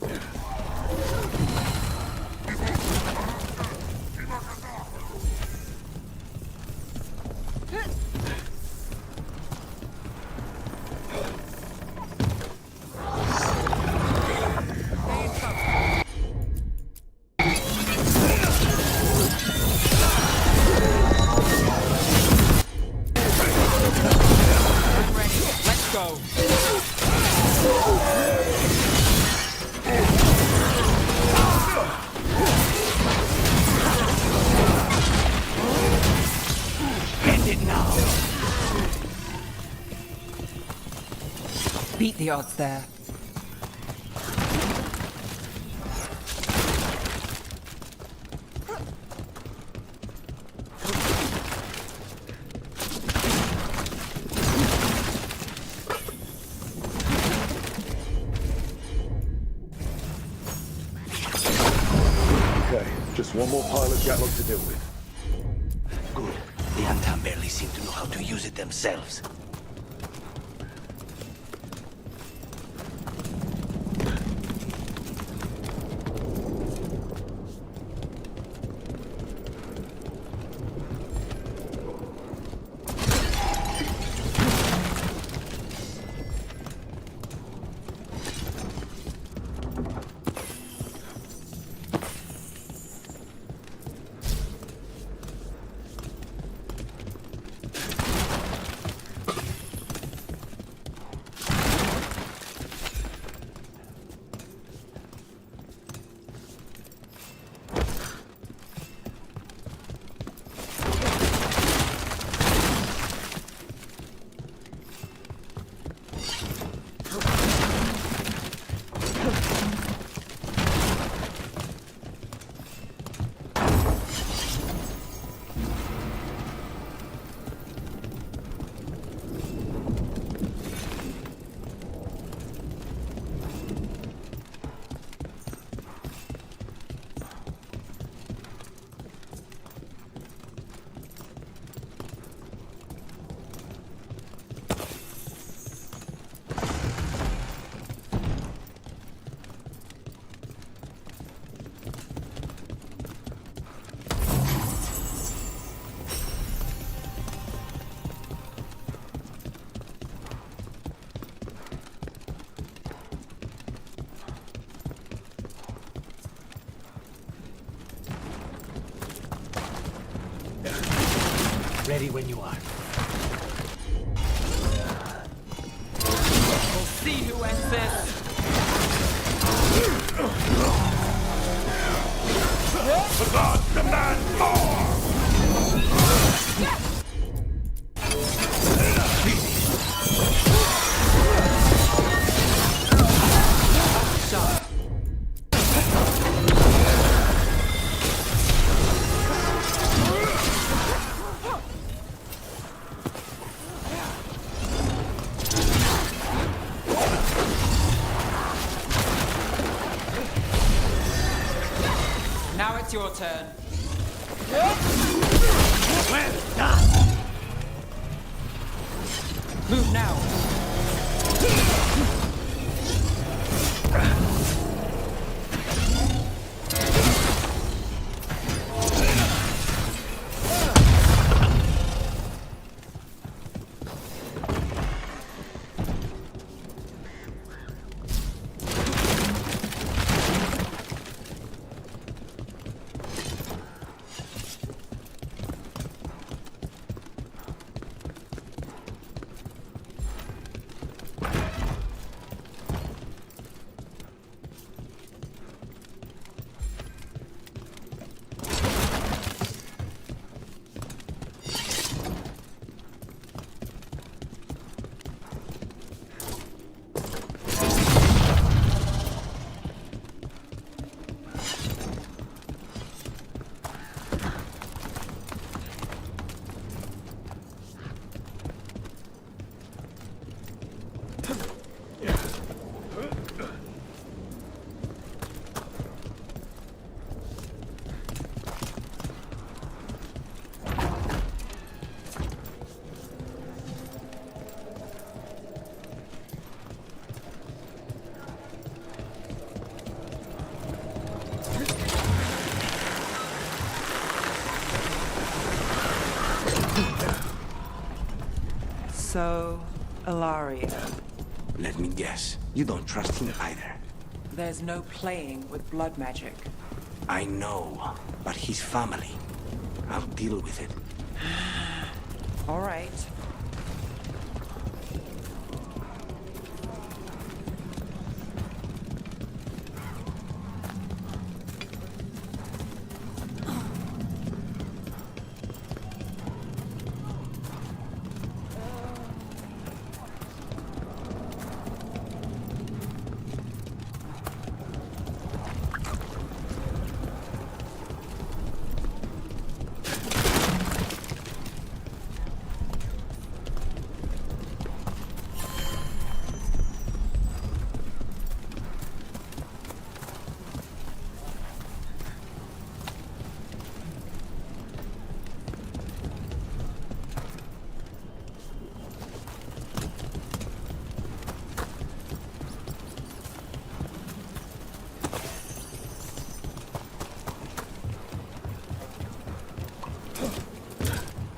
Beat the odds there. Okay, just one more pile of Gatlock to deal with. Good. The Antam barely seem to know how to use it themselves. Ready when you are. We'll see who ends this. The gods demand more! Shot. Now it's your turn. Well done! Move now. So, Ilaria. Let me guess. You don't trust him either. There's no playing with blood magic. I know, but his family. I'll deal with it. All right.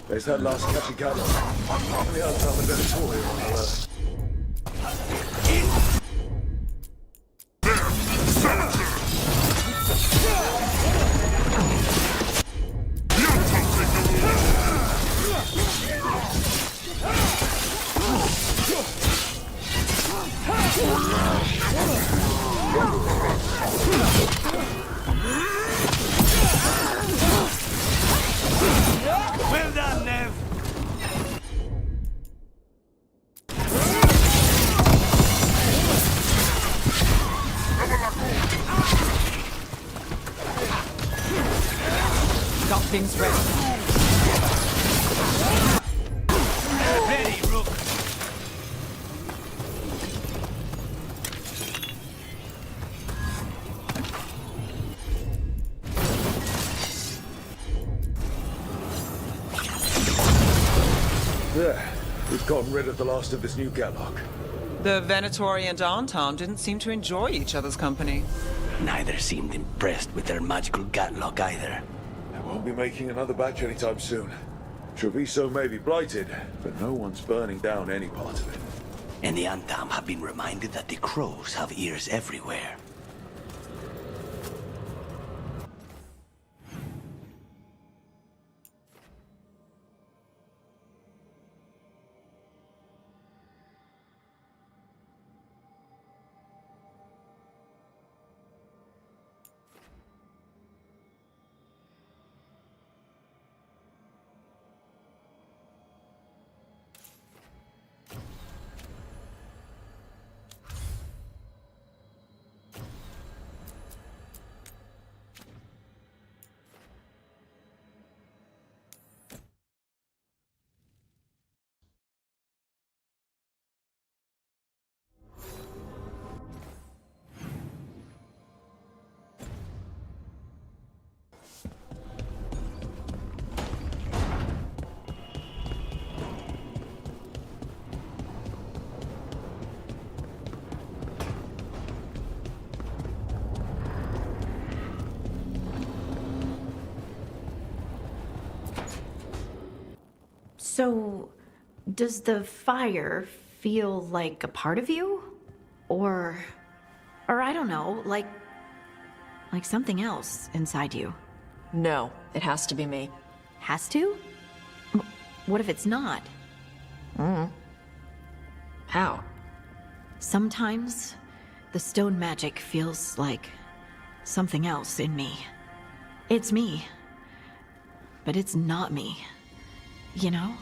There's that last catchy cat. We are some of the toy on alert. Well done, Nev! Got things ready. Ready, Rook! There. We've gotten rid of the last of this new Gatlock. The Venatori and Anton didn't seem to enjoy each other's company. Neither seemed impressed with their magical Gatlock either. They won't be making another batch anytime soon. Treviso may be blighted, but no one's burning down any part of it. And the Antam have been reminded that the crows have ears everywhere. So, does the fire feel like a part of you? Or I don't know, like something else inside you? No, it has to be me. Has to? What if it's not? How? Sometimes the stone magic feels like something else in me. It's me, but it's not me. You know?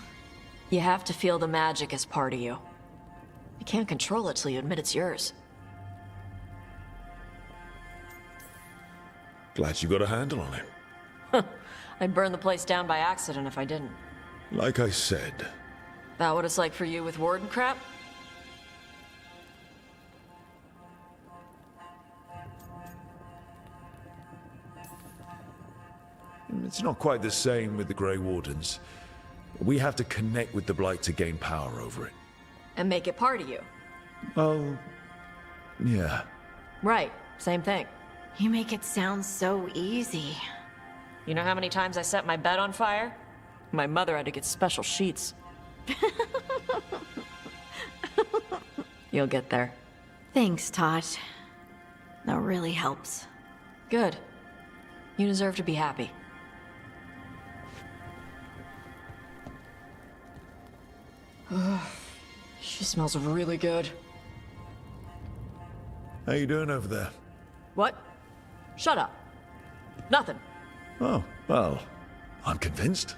You have to feel the magic as part of you. You can't control it till you admit it's yours. Glad you got a handle on it. I'd burn the place down by accident if I didn't. Like I said, That what it's like for you with warden crap? it's not quite the same with the Grey Wardens. We have to connect with the Blight to gain power over it. And make it part of you. Oh, yeah. Right, same thing. You make it sound so easy. You know how many times I set my bed on fire? My mother had to get special sheets. You'll get there. Thanks, Tosh. That really helps. Good. You deserve to be happy. She smells really good. How you doing over there? What? Shut up. Nothing. Oh, well, I'm convinced.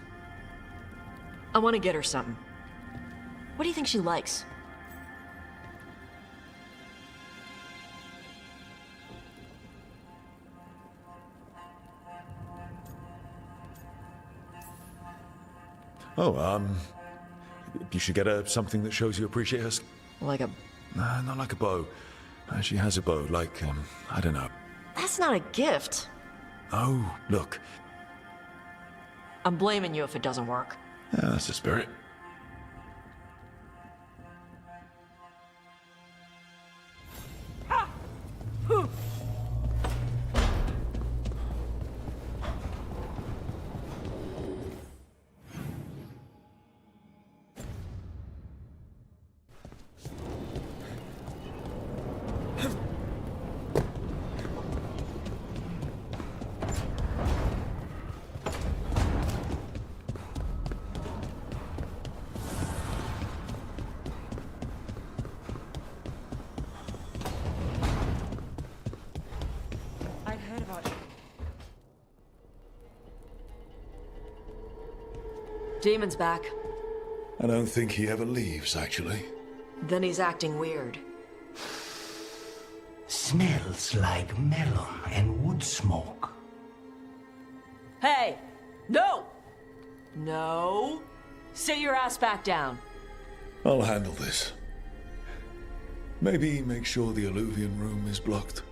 I want to get her something. What do you think she likes? Oh, you should get her something that shows you appreciate her. Like a... Nah, not like a bow. She has a bow, like, I don't know. That's not a gift. Oh, look. I'm blaming you if it doesn't work. Yeah, that's the spirit. I'd heard about you. Demon's back. I don't think he ever leaves, actually. Then he's acting weird. Smells like melon and wood smoke. Hey! No! No! Sit your ass back down. I'll handle this. Maybe make sure the Alluvian room is blocked.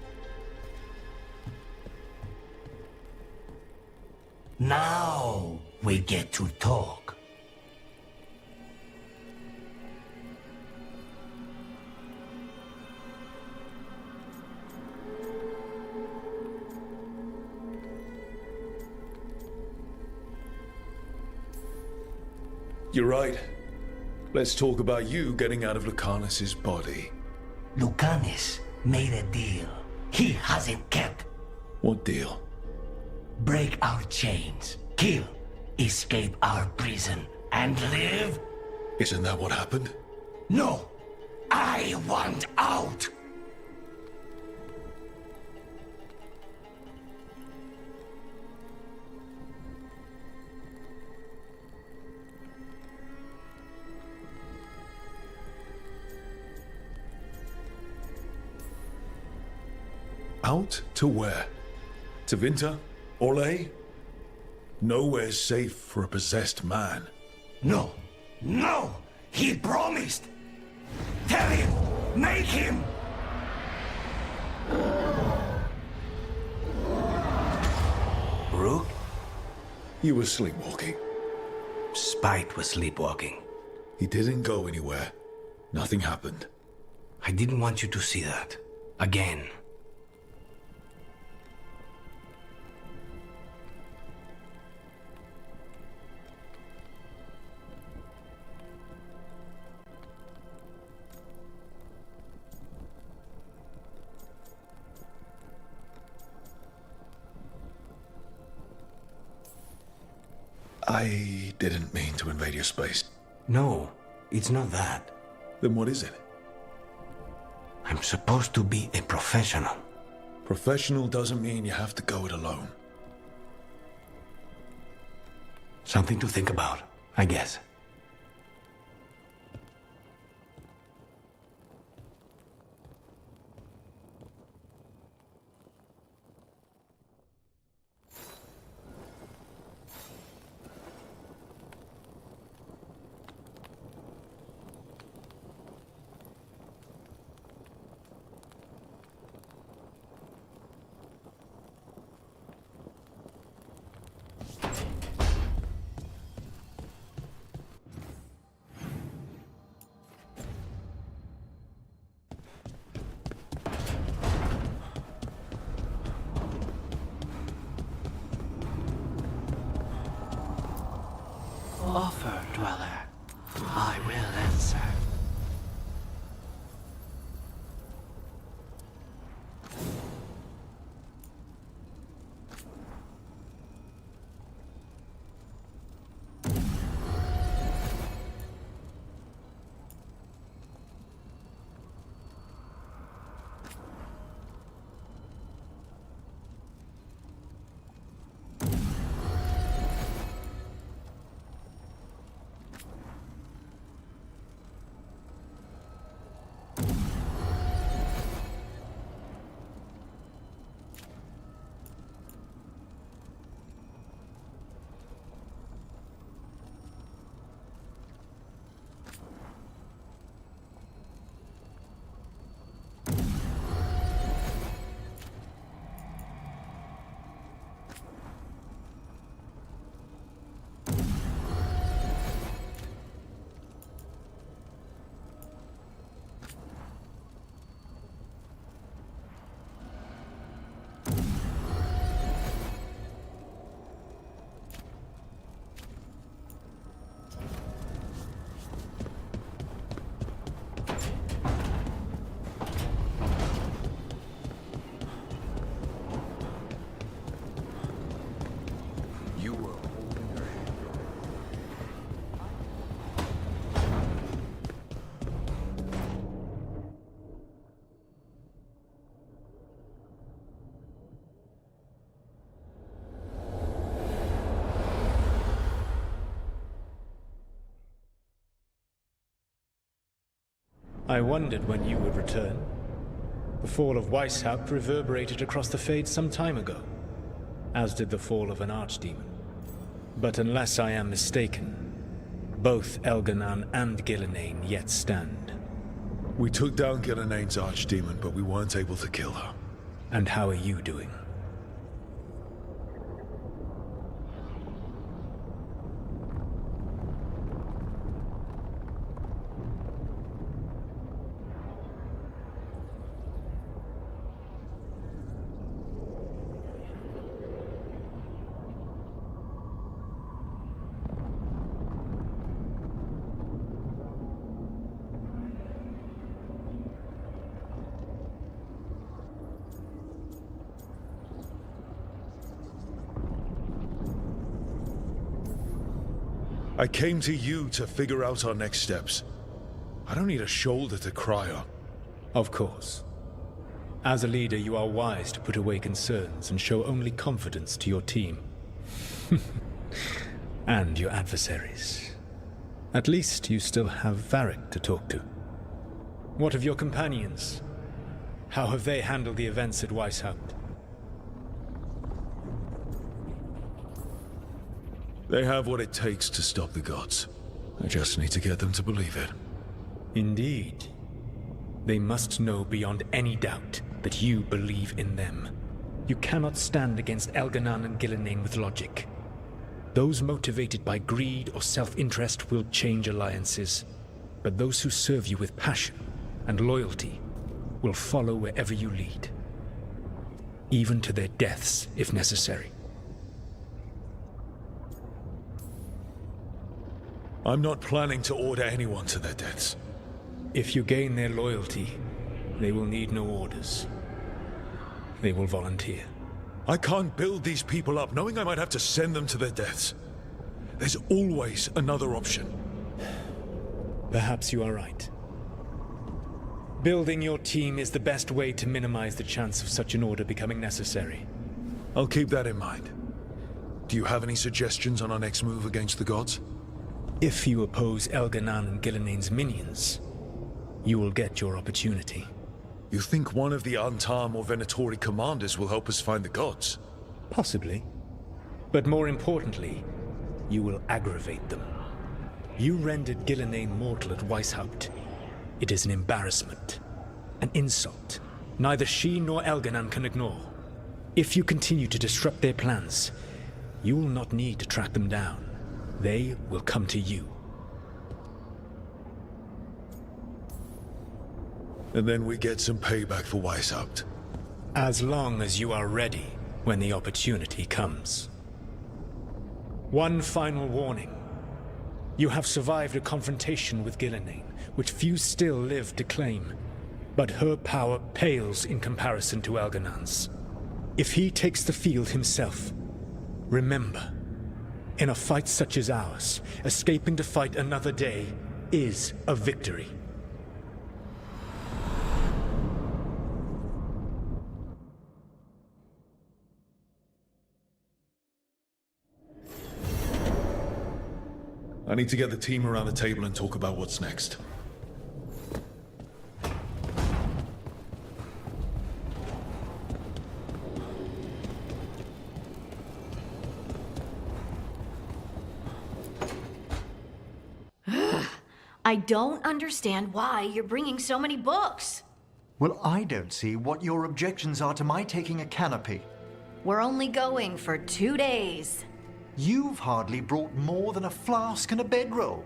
Now we get to talk. You're right. Let's talk about you getting out of Lucanus's body. Lucanus made a deal he hasn't kept. What deal? Break our chains, kill, escape our prison, and live? Isn't that what happened? No! I want out! Out to where? To Vinter? Orlais? Nowhere's safe for a possessed man. No! No! He promised! Tell him! Make him! Rook? You were sleepwalking. Spite was sleepwalking. He didn't go anywhere. Nothing happened. I didn't want you to see that. Again. I didn't mean to invade your space. No, it's not that. Then what is it? I'm supposed to be a professional. Professional doesn't mean you have to go it alone. Something to think about, I guess. Offer, dweller. I will answer. I wondered when you would return. The fall of Weishaupt reverberated across the Fade some time ago, as did the fall of an archdemon. But unless I am mistaken, both Elganan and Gillenane yet stand. We took down Gillenane's archdemon, but we weren't able to kill her. And how are you doing? I came to you to figure out our next steps. I don't need a shoulder to cry on. Of course. As a leader, you are wise to put away concerns and show only confidence to your team. And your adversaries. At least you still have Varric to talk to. What of your companions? How have they handled the events at Weishaupt? They have what it takes to stop the gods. I just need to get them to believe it. Indeed. They must know beyond any doubt that you believe in them. You cannot stand against Elganan and Gillenane with logic. Those motivated by greed or self-interest will change alliances, but those who serve you with passion and loyalty will follow wherever you lead. Even to their deaths, if necessary. I'm not planning to order anyone to their deaths. If you gain their loyalty, they will need no orders. They will volunteer. I can't build these people up knowing I might have to send them to their deaths. There's always another option. Perhaps you are right. Building your team is the best way to minimize the chance of such an order becoming necessary. I'll keep that in mind. Do you have any suggestions on our next move against the gods? If you oppose Elganan and Gilnenain's minions, you will get your opportunity. You think one of the Antam or Venatori commanders will help us find the gods? Possibly. But more importantly, you will aggravate them. You rendered Gilnenain mortal at Weishaupt. It is an embarrassment, an insult. Neither she nor Elganan can ignore. If you continue to disrupt their plans, you will not need to track them down. They will come to you. And then we get some payback for Weishaupt. As long as you are ready when the opportunity comes. One final warning. You have survived a confrontation with Gilnenain, which few still live to claim. But her power pales in comparison to Elganan's. If he takes the field himself, remember, in a fight such as ours, escaping to fight another day is a victory. I need to get the team around the table and talk about what's next. I don't understand why you're bringing so many books. Well, I don't see what your objections are to my taking a canopy. We're only going for 2 days. You've hardly brought more than a flask and a bedroll.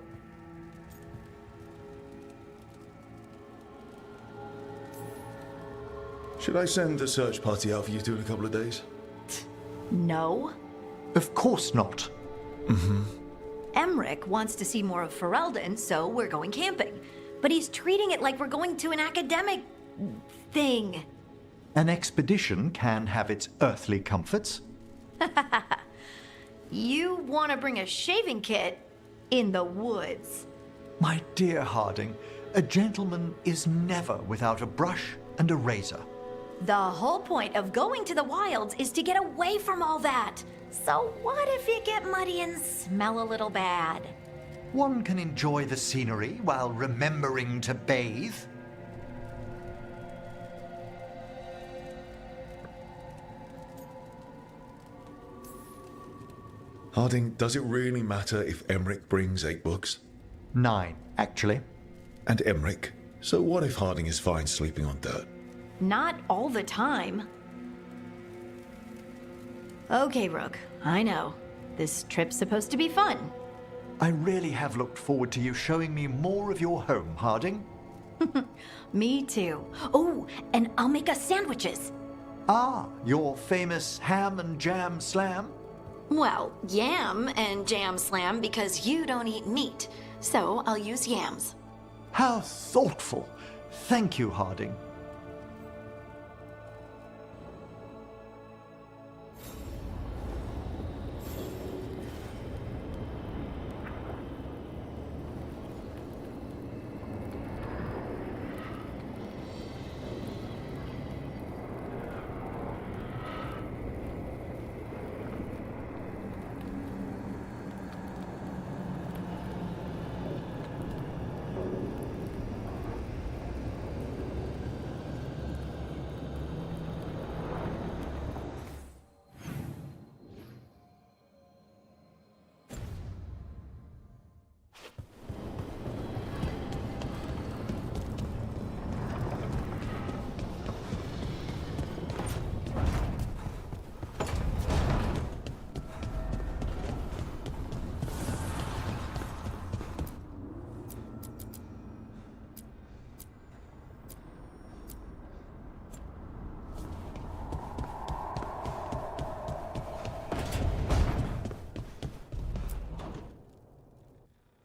Should I send a search party out for you two in a couple of days? No. Of course not. Emmerich wants to see more of Ferelden, so we're going camping. But he's treating it like we're going to an academic thing. An expedition can have its earthly comforts. You want to bring a shaving kit in the woods. My dear Harding, a gentleman is never without a brush and a razor. The whole point of going to the wilds is to get away from all that. So what if you get muddy and smell a little bad? One can enjoy the scenery while remembering to bathe. Harding, does it really matter if Emmerich brings 8 books? 9, actually. And Emmerich? So what if Harding is fine sleeping on dirt? Not all the time. Okay, Rook, I know. This trip's supposed to be fun. I really have looked forward to you showing me more of your home, Harding. Me too. Oh, and I'll make us sandwiches. Ah, your famous ham and jam slam? Well, yam and jam slam because you don't eat meat. So I'll use yams. How thoughtful. Thank you, Harding.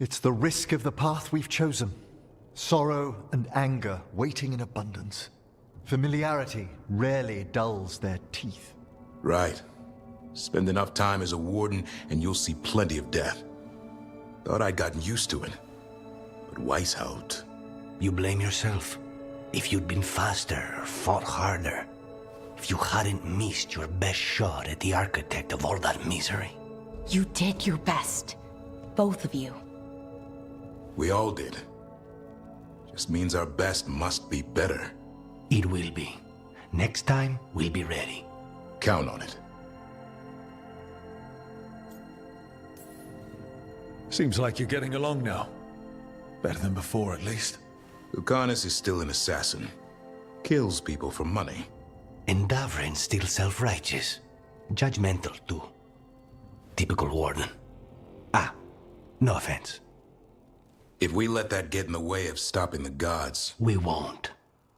It's the risk of the path we've chosen. Sorrow and anger waiting in abundance. Familiarity rarely dulls their teeth. Right. Spend enough time as a warden and you'll see plenty of death. Thought I'd gotten used to it. But Weishaupt... You blame yourself. If you'd been faster or fought harder, if you hadn't missed your best shot at the architect of all that misery. You did your best. Both of you. We all did. Just means our best must be better. It will be. Next time, we'll be ready. Count on it. Seems like you're getting along now. Better than before, at least. Lucanus is still an assassin. Kills people for money. And Davrin's still self-righteous. Judgmental, too. Typical warden. Ah, no offense. If we let that get in the way of stopping the gods... We won't.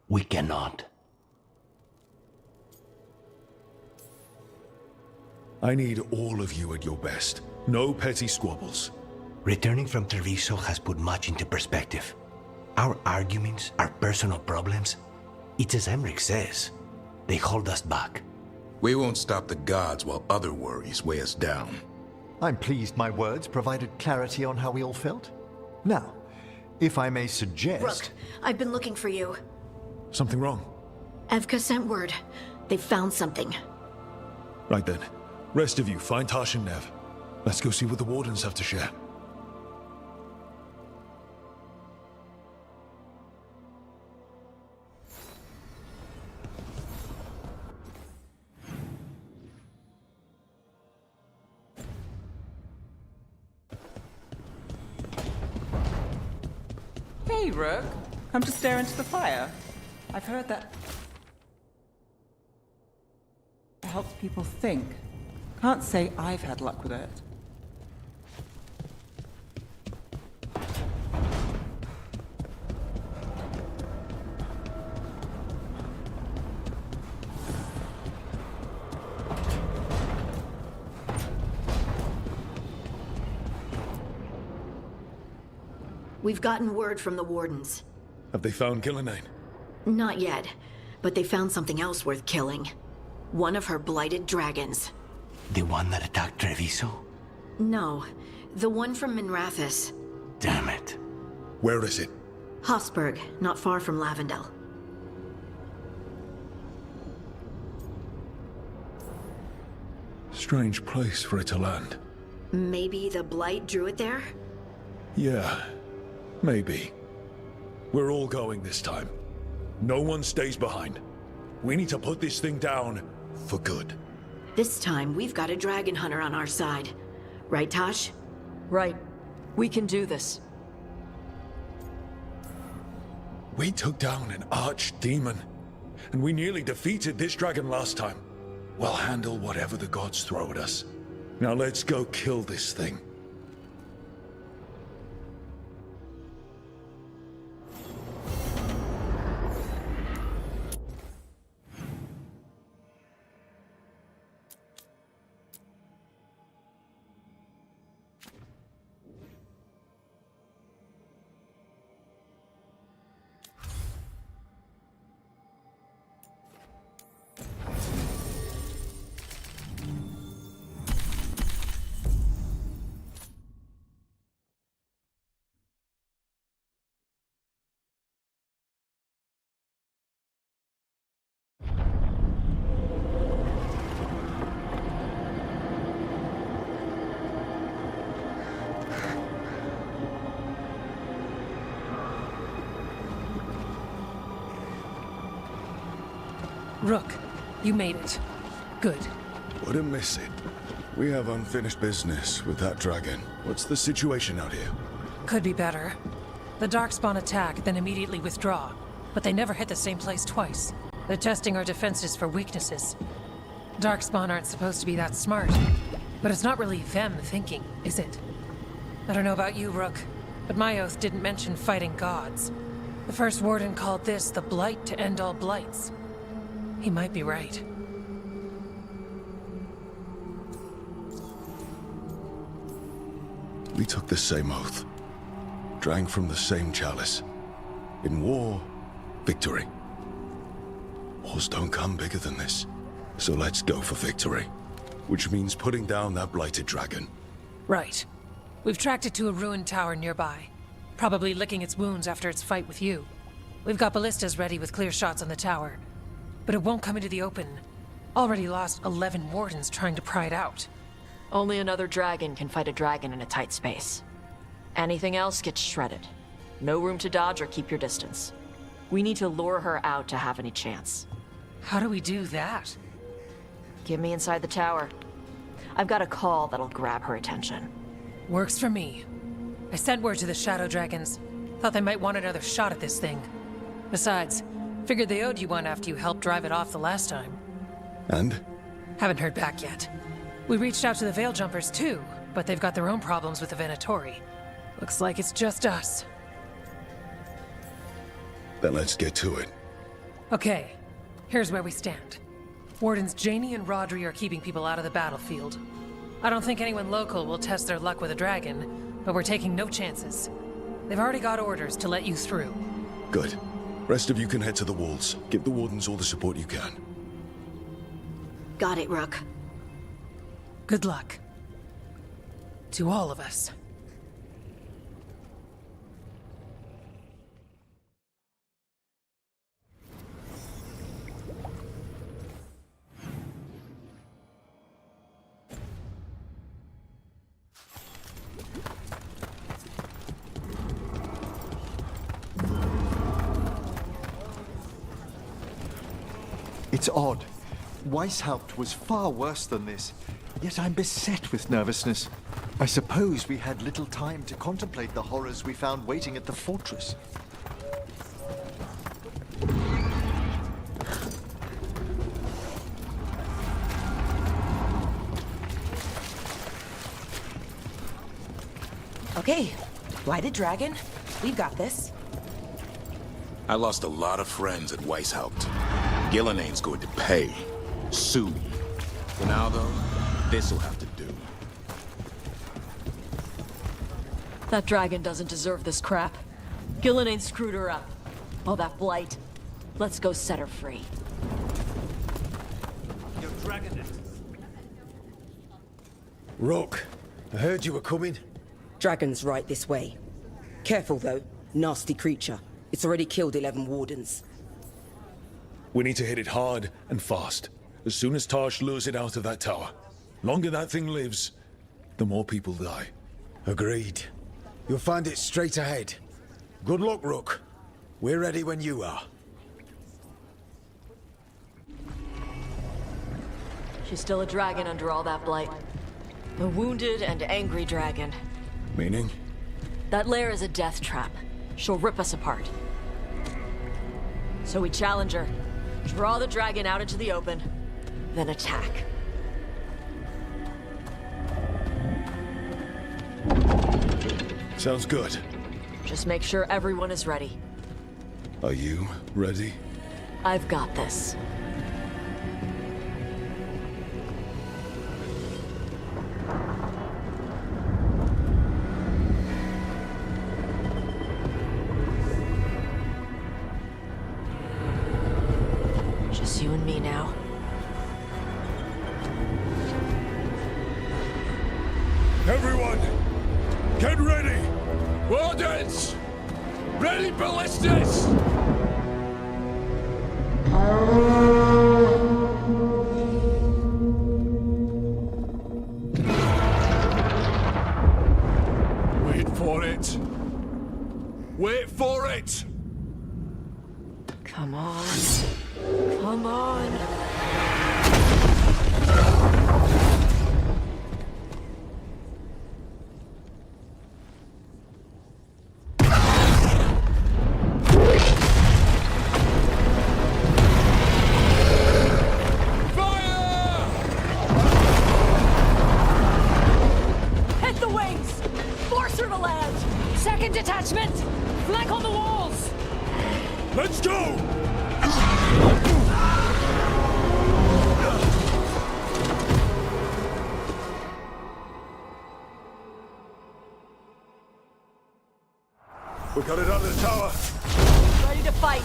We cannot. I need all of you at your best. No petty squabbles. Returning from Treviso has put much into perspective. Our arguments, our personal problems, it's as Emmerich says. They hold us back. We won't stop the gods while other worries weigh us down. I'm pleased my words provided clarity on how we all felt. Now, if I may suggest... Rook, I've been looking for you. Something wrong? Evka sent word. They found something. Right then. Rest of you, find Tash and Nev. Let's go see what the Wardens have to share. Hey, Rook. Come to stare into the fire. I've heard that helps people think. Can't say I've had luck with it. We've gotten word from the Wardens. Have they found Gillenane? Not yet, but they found something else worth killing. One of her blighted dragons. The one that attacked Treviso? No, the one from Minrathous. Damn it. Where is it? Hofsburg, not far from Lavendel. Strange place for it to land. Maybe the blight drew it there? Yeah, maybe. We're all going this time. No one stays behind. We need to put this thing down for good. This time, we've got a dragon hunter on our side. Right, Tosh? Right. We can do this. We took down an archdemon, and we nearly defeated this dragon last time. We'll handle whatever the gods throw at us. Now let's go kill this thing. Rook, you made it. Good. Wouldn't miss it. We have unfinished business with that dragon. What's the situation out here? Could be better. The Darkspawn attack, then immediately withdraw. But they never hit the same place twice. They're testing our defenses for weaknesses. Darkspawn aren't supposed to be that smart. But it's not really them thinking, is it? I don't know about you, Rook, but my oath didn't mention fighting gods. The first warden called this the blight to end all blights. He might be right. We took the same oath. Drank from the same chalice. In war, victory. Wars don't come bigger than this. So let's go for victory. Which means putting down that blighted dragon. Right. We've tracked it to a ruined tower nearby, probably licking its wounds after its fight with you. We've got ballistas ready with clear shots on the tower, but it won't come into the open. Already lost 11 wardens trying to pry it out. Only another dragon can fight a dragon in a tight space. Anything else gets shredded. No room to dodge or keep your distance. We need to lure her out to have any chance. How do we do that? Get me inside the tower. I've got a call that'll grab her attention. Works for me. I sent word to the Shadow Dragons. Thought they might want another shot at this thing. Besides, figured they owed you one after you helped drive it off the last time. And? Haven't heard back yet. We reached out to the Veil Jumpers too, but they've got their own problems with the Venatori. Looks like it's just us. Then let's get to it. Okay, here's where we stand. Wardens Janie and Rodri are keeping people out of the battlefield. I don't think anyone local will test their luck with a dragon, but we're taking no chances. They've already got orders to let you through. Good. Rest of you can head to the walls. Give the wardens all the support you can. Got it, Rook. Good luck. To all of us. It's odd. Weishaupt was far worse than this, yet I'm beset with nervousness. I suppose we had little time to contemplate the horrors we found waiting at the fortress. Okay, Whited Dragon, we've got this. I lost a lot of friends at Weishaupt. Gillenane's going to pay. Soon. For now, though, this'll have to do. That dragon doesn't deserve this crap. Gillenane screwed her up. All that blight. Let's go set her free. Your dragon. Rook, I heard you were coming. Dragon's right this way. Careful, though. Nasty creature. It's already killed 11 wardens. We need to hit it hard and fast. As soon as Tarsh lures it out of that tower. Longer that thing lives, the more people die. Agreed. You'll find it straight ahead. Good luck, Rook. We're ready when you are. She's still a dragon under all that blight. A wounded and angry dragon. Meaning? That lair is a death trap. She'll rip us apart. So we challenge her. Draw the dragon out into the open, then attack. Sounds good. Just make sure everyone is ready. Are you ready? I've got this. Just you and me now. Everyone, get ready! Wardens! Ready ballistas! Wait for it! Wait for it! Come on. Come on. Hit the wings! Force her to land! Second detachment! Flank on the walls! Let's go! We got it out of the tower. Ready to fight.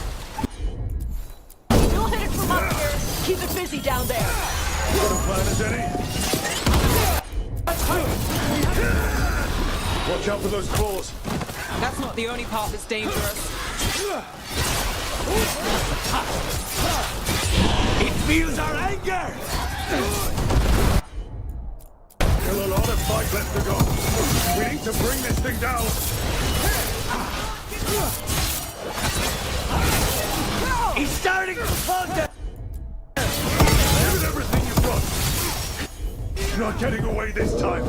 You'll hit it from up here. Keep it busy down there. You got a plan, is any? Watch out for those claws. That's not the only part that's dangerous. It feels our anger! Still a lot of fight left to go. We need to bring this thing down. It's starting to fall down! Give it everything you've got. You're not getting away this time.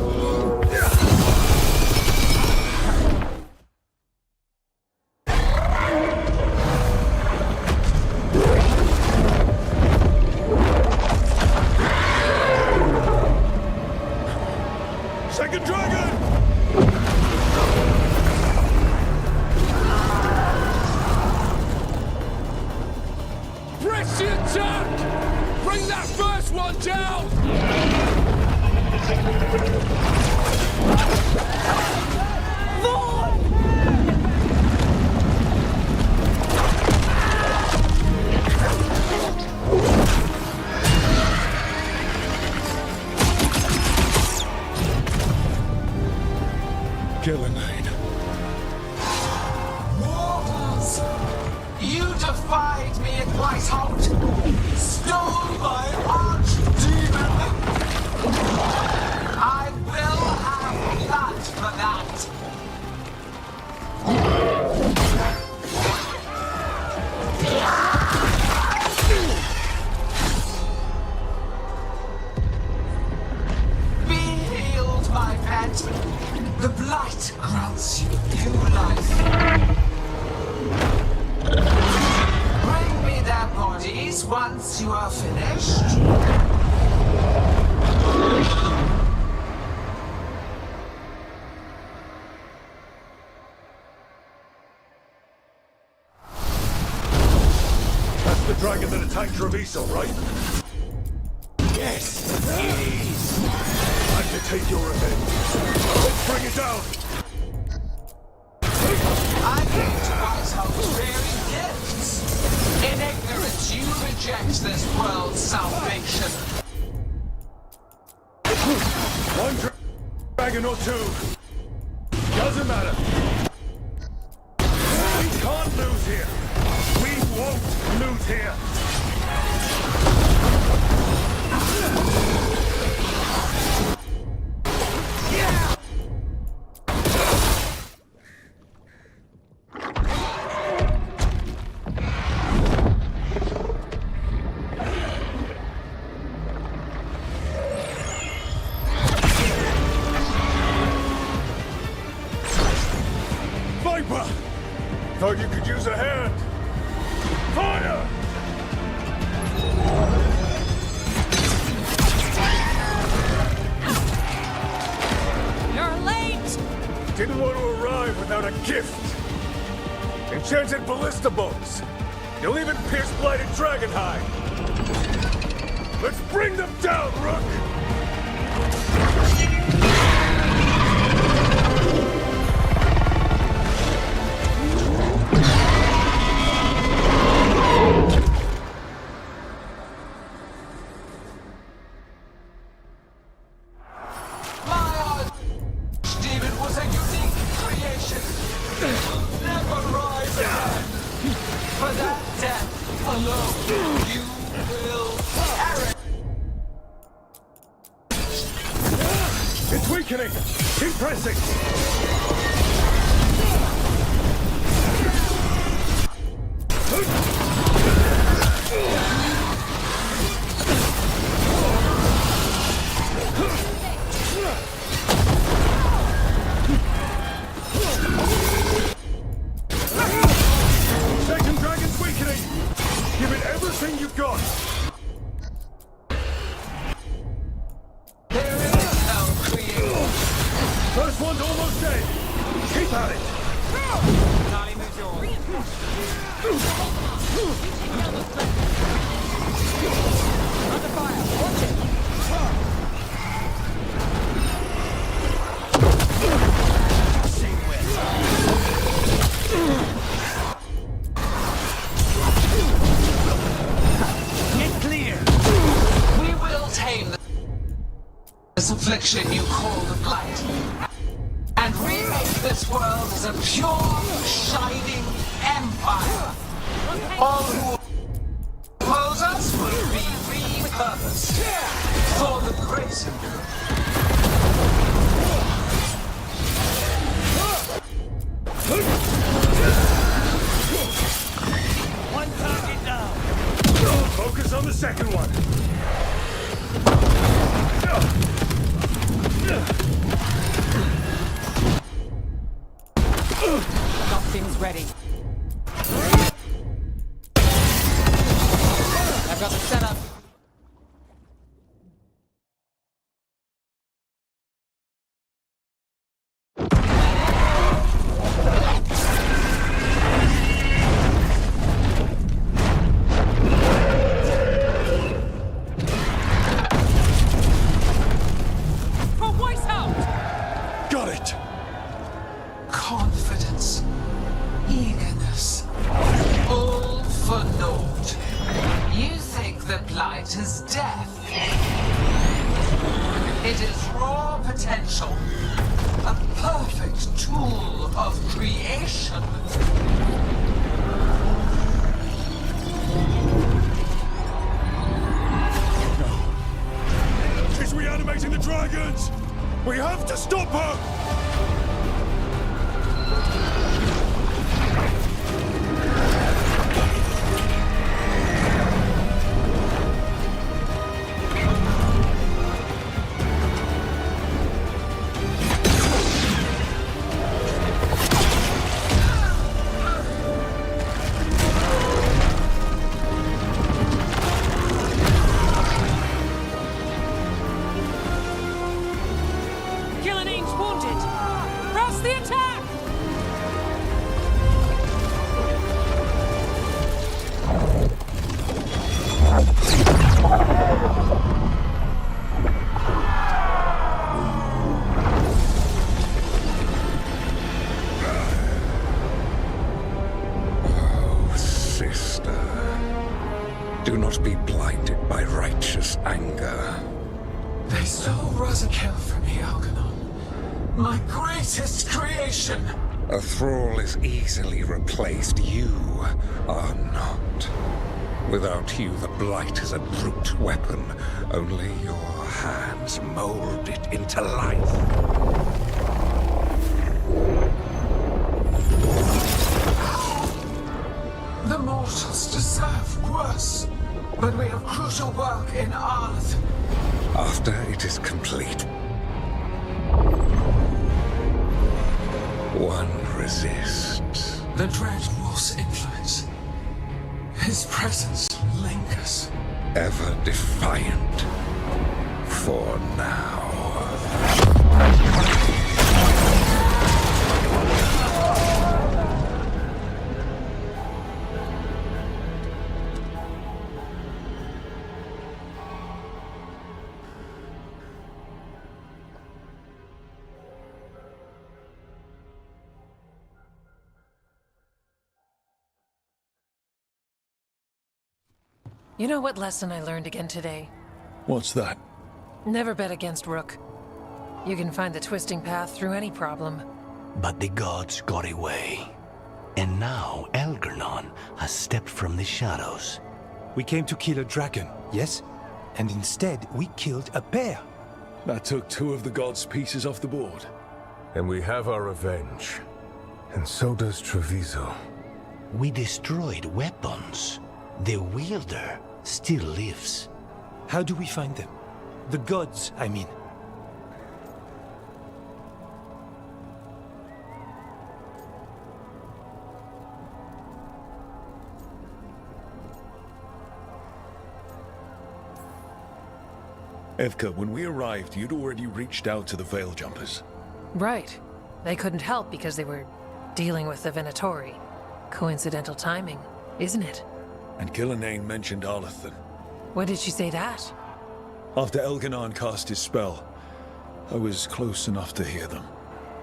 Second dragon! Press the attack! Bring that first one down! Gillenane. Mortals! You defied me at Whitehout! Stole my archdemon! I will have blood for that! Be healed, my pet! The blight grants you new life. Bring me their bodies once you are finished. That's the dragon that attacked Treviso, right? Yes, it is. Time to take your revenge. Let's bring it down. I came to Whitehouse bearing gifts. In ignorance, you reject this world's salvation. One dragon or two. Doesn't matter. We can't lose here. We won't lose here. Viper! Thought you could use a hand. Fire! You're late! Didn't want to arrive without a gift. Enchanted ballista bolts. You'll even pierce blighted dragonhide. Let's bring them down, Rook! Demon was a unique creation. It will never rise again. For that death alone, you will perish. It's weakening! Keep pressing! Second dragon's weakening! Give it everything you've got! There is no creator. First one's almost dead! Keep at it! Charlie, move yours. Under fire. Watch it. Get clear! We will tame this affliction you call the blight, and rebuild This world is a pure, shining empire. All who oppose us will be repurposed for the greater good. One target down. Focus on the second one. Got things ready. I've got the setup. Got it! Confidence, eagerness, all for naught. You think the Blight is death? It is raw potential, a perfect tool of creation. She's reanimating the dragons! We have to stop her! Gillinane's wounded! Press the attack! Oh, sister. Do not be blinded by righteous anger. They stole Rosakill from me, Algernon. My greatest creation! A thrall is easily replaced. You are not. Without you, the Blight is a brute weapon. Only your hands mold it into life. The mortals deserve worse. But we have crucial work in Arth. After it is complete, one resists. The Dread Wolf's influence. His presence lingers. Ever defiant. For now. You know what lesson I learned again today? What's that? Never bet against Rook. You can find the twisting path through any problem. But the gods got away. And now Algernon has stepped from the shadows. We came to kill a dragon, yes? And instead, we killed a bear. That took two of the gods' pieces off the board. And we have our revenge. And so does Treviso. We destroyed weapons. The wielder still lives. How do we find them? The gods, I mean. Evka, when we arrived, you'd already reached out to the Veil Jumpers. Right. They couldn't help because they were dealing with the Venatori. Coincidental timing, isn't it? And Gillinane mentioned Arlethan. When did she say that? After Elganon cast his spell, I was close enough to hear them.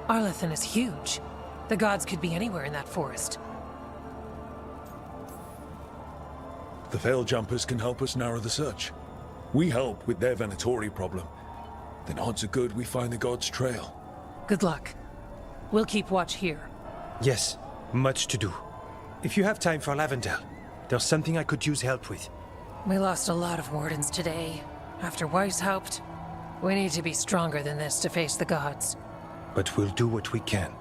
Arlethan is huge. The gods could be anywhere in that forest. The Veil Jumpers can help us narrow the search. We help with their Venatori problem. Then odds are good we find the gods' trail. Good luck. We'll keep watch here. Yes, much to do. If you have time for Lavendel, there's something I could use help with. We lost a lot of wardens today. After Weishaupt, we need to be stronger than this to face the gods. But we'll do what we can.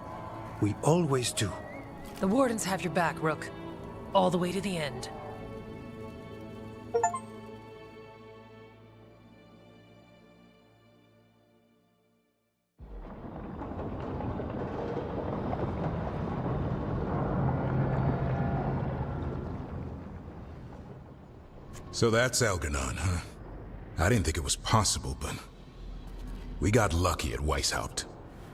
We always do. The wardens have your back, Rook. All the way to the end. So that's Algernon, huh? I didn't think it was possible, but we got lucky at Weishaupt.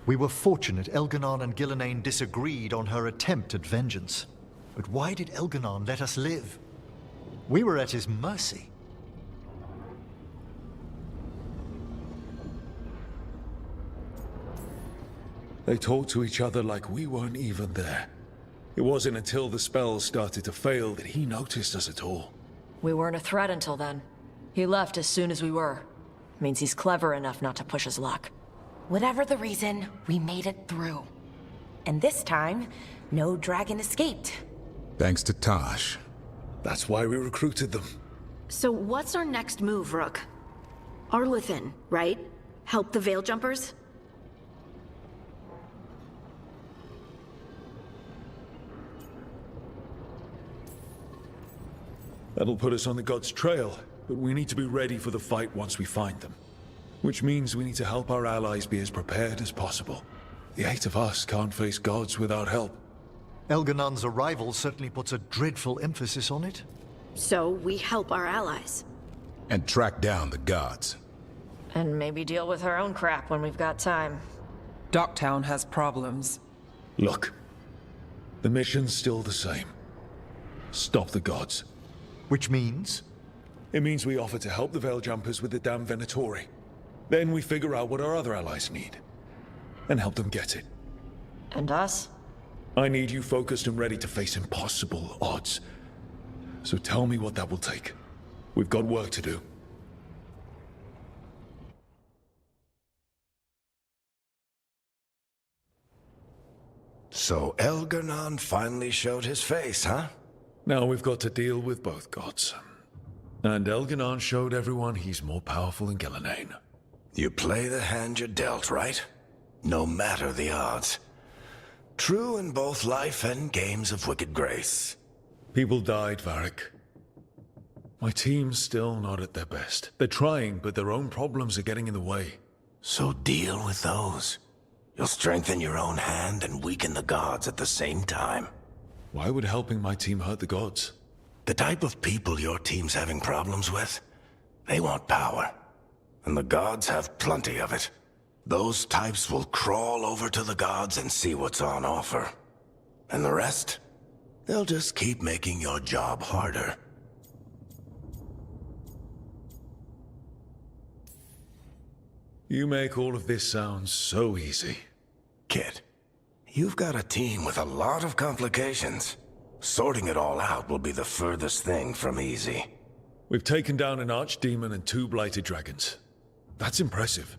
We were fortunate Elganon and Gillenane disagreed on her attempt at vengeance. But why did Elganon let us live? We were at his mercy. They talked to each other like we weren't even there. It wasn't until the spells started to fail that he noticed us at all. We weren't a threat until then. He left as soon as we were. Means he's clever enough not to push his luck. Whatever the reason, we made it through. And this time, no dragon escaped. Thanks to Tosh. That's why we recruited them. So what's our next move, Rook? Arlithin, right? Help the Veil Jumpers? That'll put us on the gods' trail, but we need to be ready for the fight once we find them. Which means we need to help our allies be as prepared as possible. The 8 of us can't face gods without help. Elganon's arrival certainly puts a dreadful emphasis on it. So we help our allies. And track down the gods. And maybe deal with our own crap when we've got time. Docktown has problems. Look, the mission's still the same. Stop the gods. Which means? It means we offer to help the Veil Jumpers with the damn Venatori. Then we figure out what our other allies need. And help them get it. And us? I need you focused and ready to face impossible odds. So tell me what that will take. We've got work to do. So Elgarnon finally showed his face, huh? Now we've got to deal with both gods. And Elganon showed everyone he's more powerful than Gillenane. You play the hand you're dealt, right? No matter the odds. True in both life and games of wicked grace. People died, Varric. My team's still not at their best. They're trying, but their own problems are getting in the way. So deal with those. You'll strengthen your own hand and weaken the gods at the same time. Why would helping my team hurt the gods? The type of people your team's having problems with, they want power. And the gods have plenty of it. Those types will crawl over to the gods and see what's on offer. And the rest, they'll just keep making your job harder. You make all of this sound so easy. Kid, you've got a team with a lot of complications. Sorting it all out will be the furthest thing from easy. We've taken down an archdemon and 2 blighted dragons. That's impressive.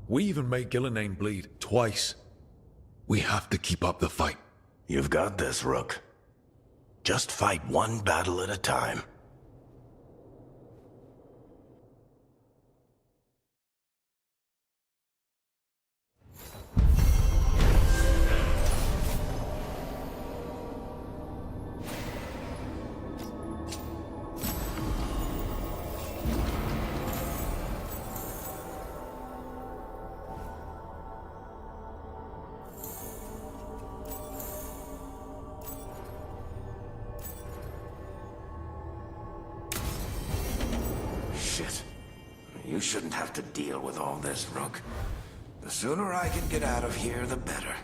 We even made Gillenane bleed twice. We have to keep up the fight. You've got this, Rook. Just fight one battle at a time. Shit. You shouldn't have to deal with all this, Rook. The sooner I can get out of here, the better.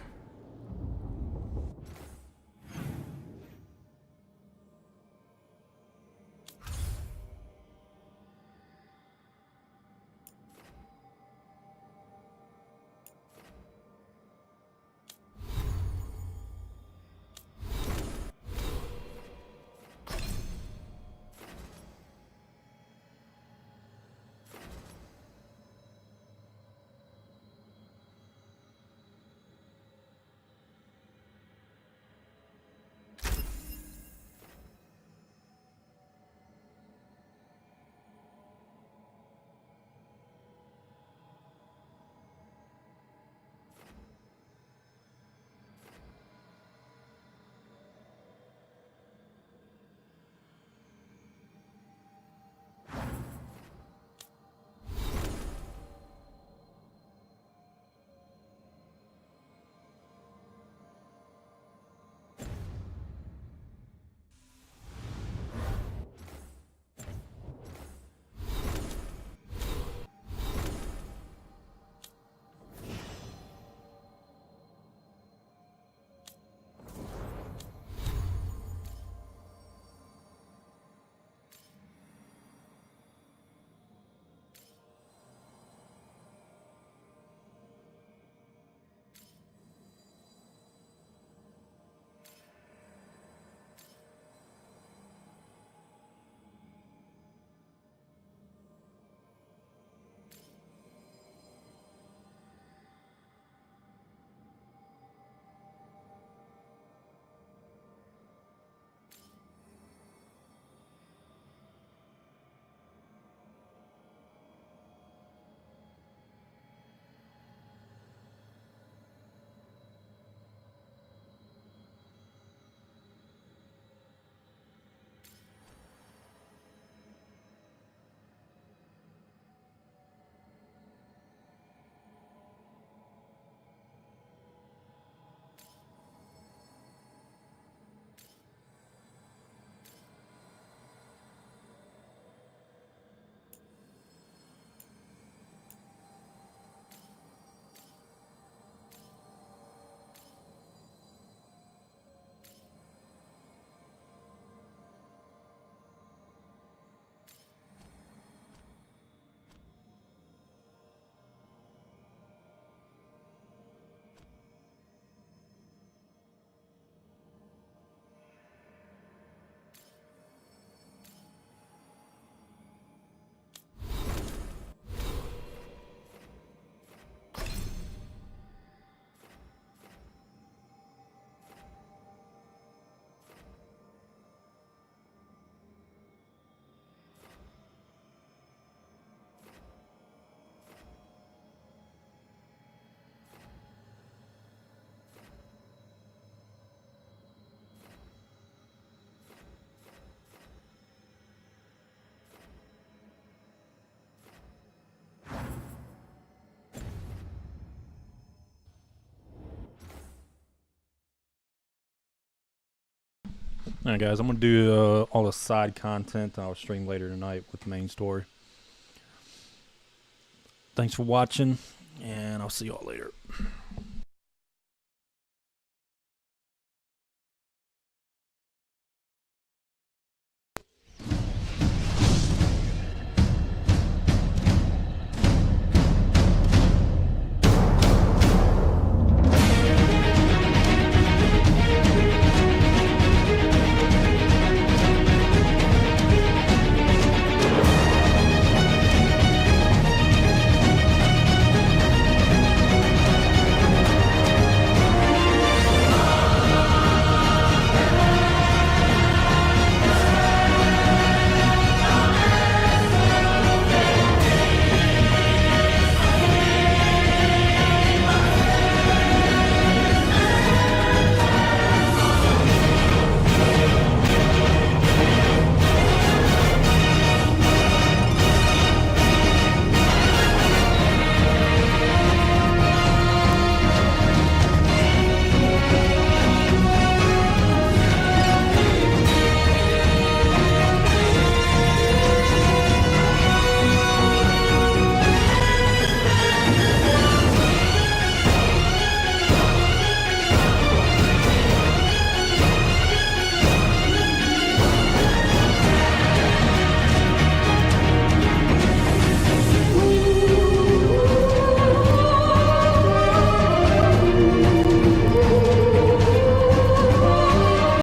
Alright guys, I'm going to do all the side content. I'll stream later tonight with the main story. Thanks for watching, and I'll see y'all later.